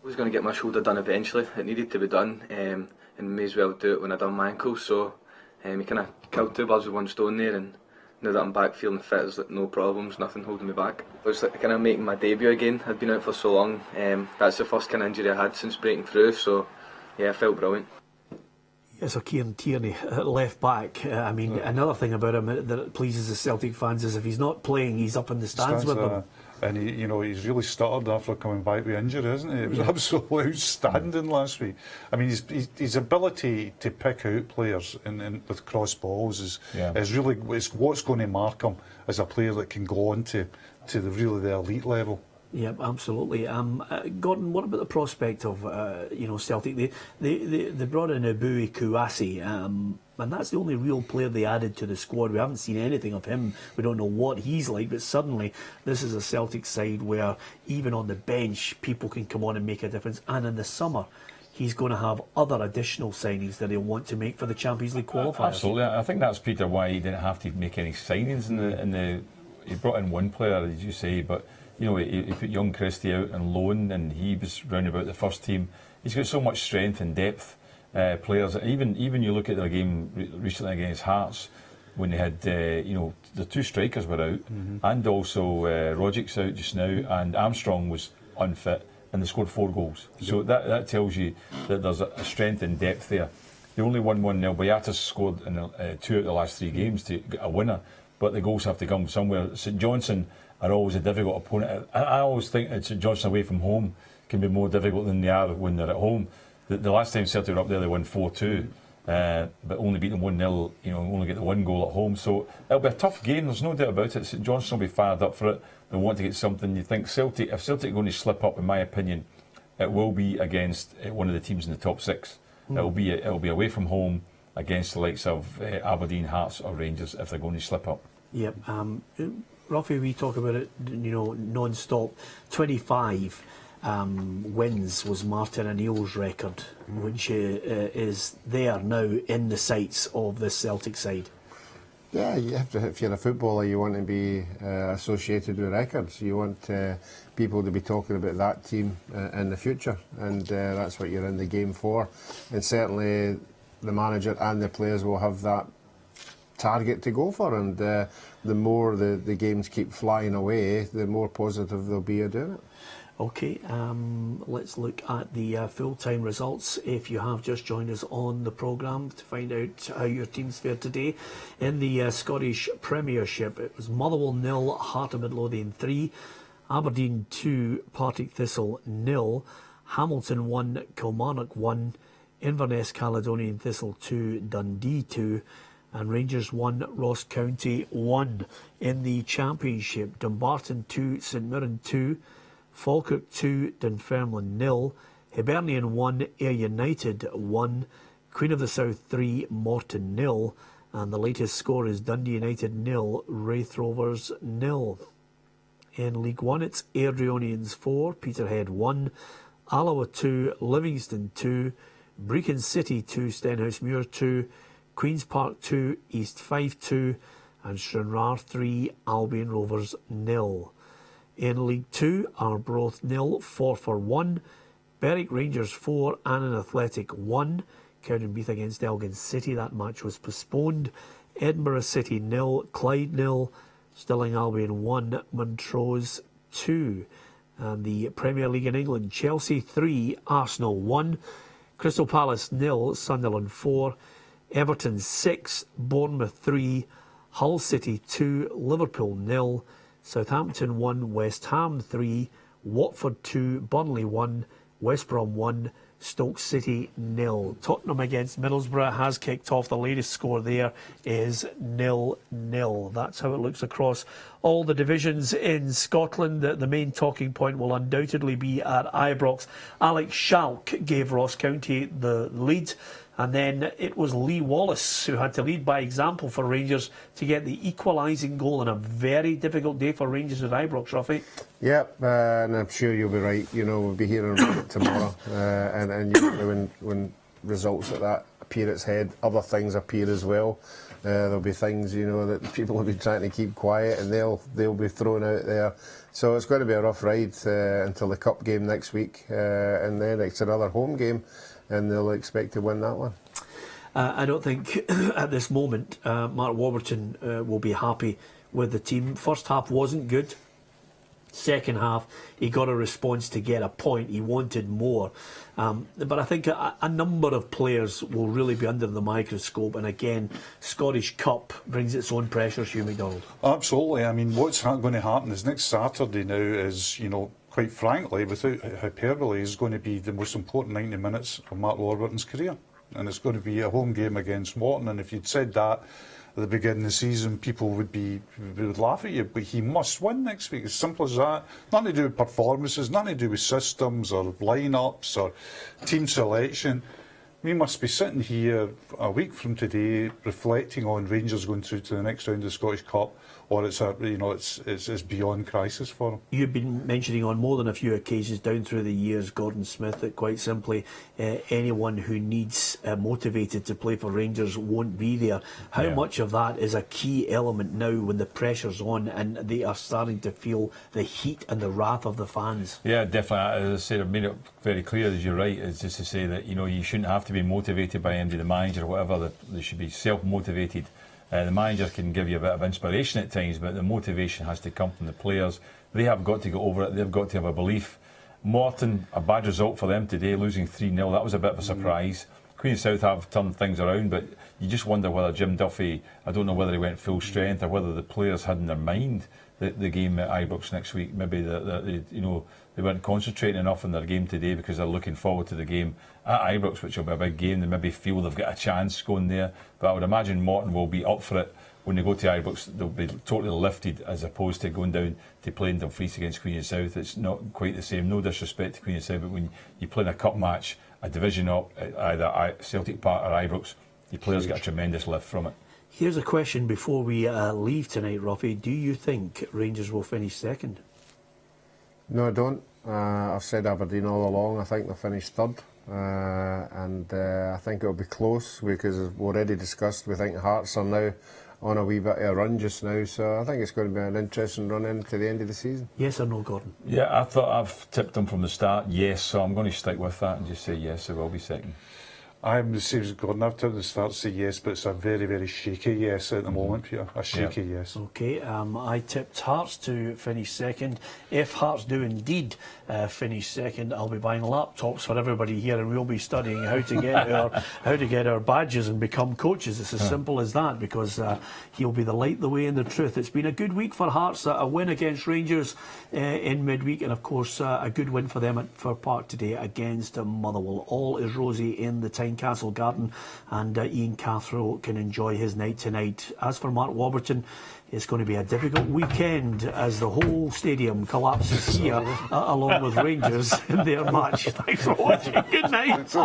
I was going to get my shoulder done eventually. It needed to be done, and may as well do it when I done my ankle. So we kind of killed 2 birds with 1 stone there, and now that I'm back feeling fit, there's no problems, nothing holding me back. I was kind of making my debut again. I'd been out for so long. That's the first kind of injury I had since breaking through. So yeah, I felt brilliant. So Kieran Tierney, left back. I mean, another thing about him that pleases the Celtic fans is if he's not playing, he's up in the stands with them. And he's really stuttered after coming back with injury, isn't he? It was absolutely outstanding last week. I mean, his ability to pick out players with cross balls is really what's going to mark him as a player that can go on to the elite level. Yeah, absolutely. Gordon, what about the prospect of Celtic? They brought in Eboué Kouassi, and that's the only real player they added to the squad. We haven't seen anything of him. We don't know what he's like, but suddenly this is a Celtic side where even on the bench people can come on and make a difference. And in the summer, he's going to have other additional signings that he'll want to make for the Champions League qualifiers. Absolutely. I think that's, Peter, why he didn't have to make any signings in the. He brought in one player, as you say, but he put young Christie out on loan, and he was round about the first team. He's got so much strength and depth. Players, even you look at their game recently against Hearts, when they had the 2 strikers were out, and also Rodgers out just now, and Armstrong was unfit, and they scored 4 goals. So that tells you that there's a strength and depth there. They only won 1-0. Boyatis scored in 2 out of the last 3 games to get a winner, but the goals have to come somewhere. St Johnstone are always a difficult opponent. I always think that St Johnstone away from home can be more difficult than they are when they're at home. The last time Celtic were up there, they won 4-2, but only beat them 1-0, only get the 1 goal at home. So it'll be a tough game, there's no doubt about it. St Johnstone will be fired up for it. They want to get something. You think if Celtic are going to slip up, in my opinion, it will be against one of the teams in the top 6. It'll be away from home against the likes of Aberdeen, Hearts or Rangers if they're going to slip up. Yep. Ruffy, we talk about it, non-stop. 25 wins was Martin O'Neill's record, which is there now in the sights of the Celtic side. Yeah, if you're a footballer, you want to be associated with records. You want people to be talking about that team in the future, and that's what you're in the game for. And certainly the manager and the players will have that target to go for, and the more the games keep flying away, the more positive they'll be at doing it. Okay, let's look at the full-time results. If you have just joined us on the programme to find out how your teams fared today in the Scottish Premiership, it was Motherwell 0, Heart of Midlothian 3, Aberdeen 2, Partick Thistle 0, Hamilton 1, Kilmarnock 1, Inverness Caledonian Thistle 2, Dundee 2, and Rangers 1, Ross County 1. In the Championship, Dumbarton 2, St Mirren 2, Falkirk 2, Dunfermline 0, Hibernian 1, Ayr United 1, Queen of the South 3, Morton 0, and the latest score is Dundee United 0, Wraith Rovers 0. In League 1, it's Airdrieonians 4, Peterhead 1, Alloa 2, Livingston 2, Brecon City 2, Stenhousemuir 2, Queen's Park 2, East Fife 2, and Stranraer 3, Albion Rovers 0. In League 2, Arbroath 0, Forfar 1, Berwick Rangers 4, Annan Athletic 1, Cowdenbeath against Elgin City, that match was postponed, Edinburgh City 0, Clyde 0, Stirling Albion 1, Montrose 2. And the Premier League in England, Chelsea 3, Arsenal 1, Crystal Palace 0, Sunderland 4, Everton 6, Bournemouth 3, Hull City 2, Liverpool 0, Southampton 1, West Ham 3, Watford 2, Burnley 1, West Brom 1, Stoke City 0. Tottenham against Middlesbrough has kicked off. The latest score there is 0-0. That's how it looks across all the divisions in Scotland. The main talking point will undoubtedly be at Ibrox. Alex Schalk gave Ross County the lead. And then it was Lee Wallace who had to lead by example for Rangers to get the equalising goal on a very difficult day for Rangers at Ibrox, Ruffy. Yep, and I'm sure you'll be right. You know, we'll be hearing about it tomorrow. And you know, when results like that appear its head, other things appear as well. There'll be things, you know, that people will be trying to keep quiet, and they'll be thrown out there. So it's going to be a rough ride until the cup game next week, and then it's another home game, and they'll expect to win that one. I don't think at this moment Mark Warburton will be happy with the team. First half wasn't good. Second half, he got a response to get a point. He wanted more. But I think a number of players will really be under the microscope. And again, Scottish Cup brings its own pressures, Hugh McDonald. Absolutely. I mean, what's going to happen is next Saturday now is, you know, quite frankly, without hyperbole, is going to be the most important 90 minutes of Mark Warburton's career. And it's going to be a home game against Morton. And if you'd said that at the beginning of the season, people would laugh at you. But he must win next week. As simple as that. Nothing to do with performances, nothing to do with systems or lineups or team selection. We must be sitting here a week from today reflecting on Rangers going through to the next round of the Scottish Cup, or it's beyond crisis for them. You've been mentioning on more than a few occasions down through the years, Gordon Smith, that quite simply anyone who needs motivated to play for Rangers won't be there. How much of that is a key element now when the pressure's on and they are starting to feel the heat and the wrath of the fans? Yeah, definitely. As I said, I've made it very clear that you're right. It's just to say that, you know, you shouldn't have to be motivated by the manager or whatever. That they should be self-motivated. The manager can give you a bit of inspiration at times, but the motivation has to come from the players. They have got to get over it. They've got to have a belief. Morton, a bad result for them today, losing 3-0. That was a bit of a surprise. Queen South have turned things around, but you just wonder whether Jim Duffy, I don't know whether he went full strength or whether the players had in their mind the game at Ibrox next week. Maybe they weren't concentrating enough on their game today because they're looking forward to the game at Ibrox, which will be a big game. They maybe feel they've got a chance going there. But I would imagine Morton will be up for it. When they go to Ibrox, they'll be totally lifted as opposed to going down to playing Dumfries against Queen of South. It's not quite the same. No disrespect to Queen of South, but when you play in a cup match, a division up, either Celtic Park or Ibrox, the players get a tremendous lift from it. Here's a question before we leave tonight, Ruffy. Do you think Rangers will finish second? No, I don't. I've said Aberdeen all along. I think they'll finish third. And I think it'll be close because, as we've already discussed, we think Hearts are now on a wee bit of a run just now. So I think it's going to be an interesting run into the end of the season. Yes or no, Gordon? Yeah, I've tipped them from the start, yes. So I'm going to stick with that and just say yes, they will be second. I'm the same as Gordon. I've told the start to say yes, but it's a very, very shaky yes at the moment, Peter. A shaky yes. Okay, I tipped Hearts to finish second. If Hearts do indeed finish second, I'll be buying laptops for everybody here, and we'll be studying how to get our badges and become coaches. It's as simple as that, because he'll be the light, the way, and the truth. It's been a good week for Hearts. A win against Rangers in midweek, and of course a good win for them at Fir Park today against Motherwell. All is rosy in the Tynecastle Garden, and Ian Cathro can enjoy his night tonight. As for Mark Warburton, it's going to be a difficult weekend as the whole stadium collapses here along with Rangers in their match. Thanks for watching. Good night.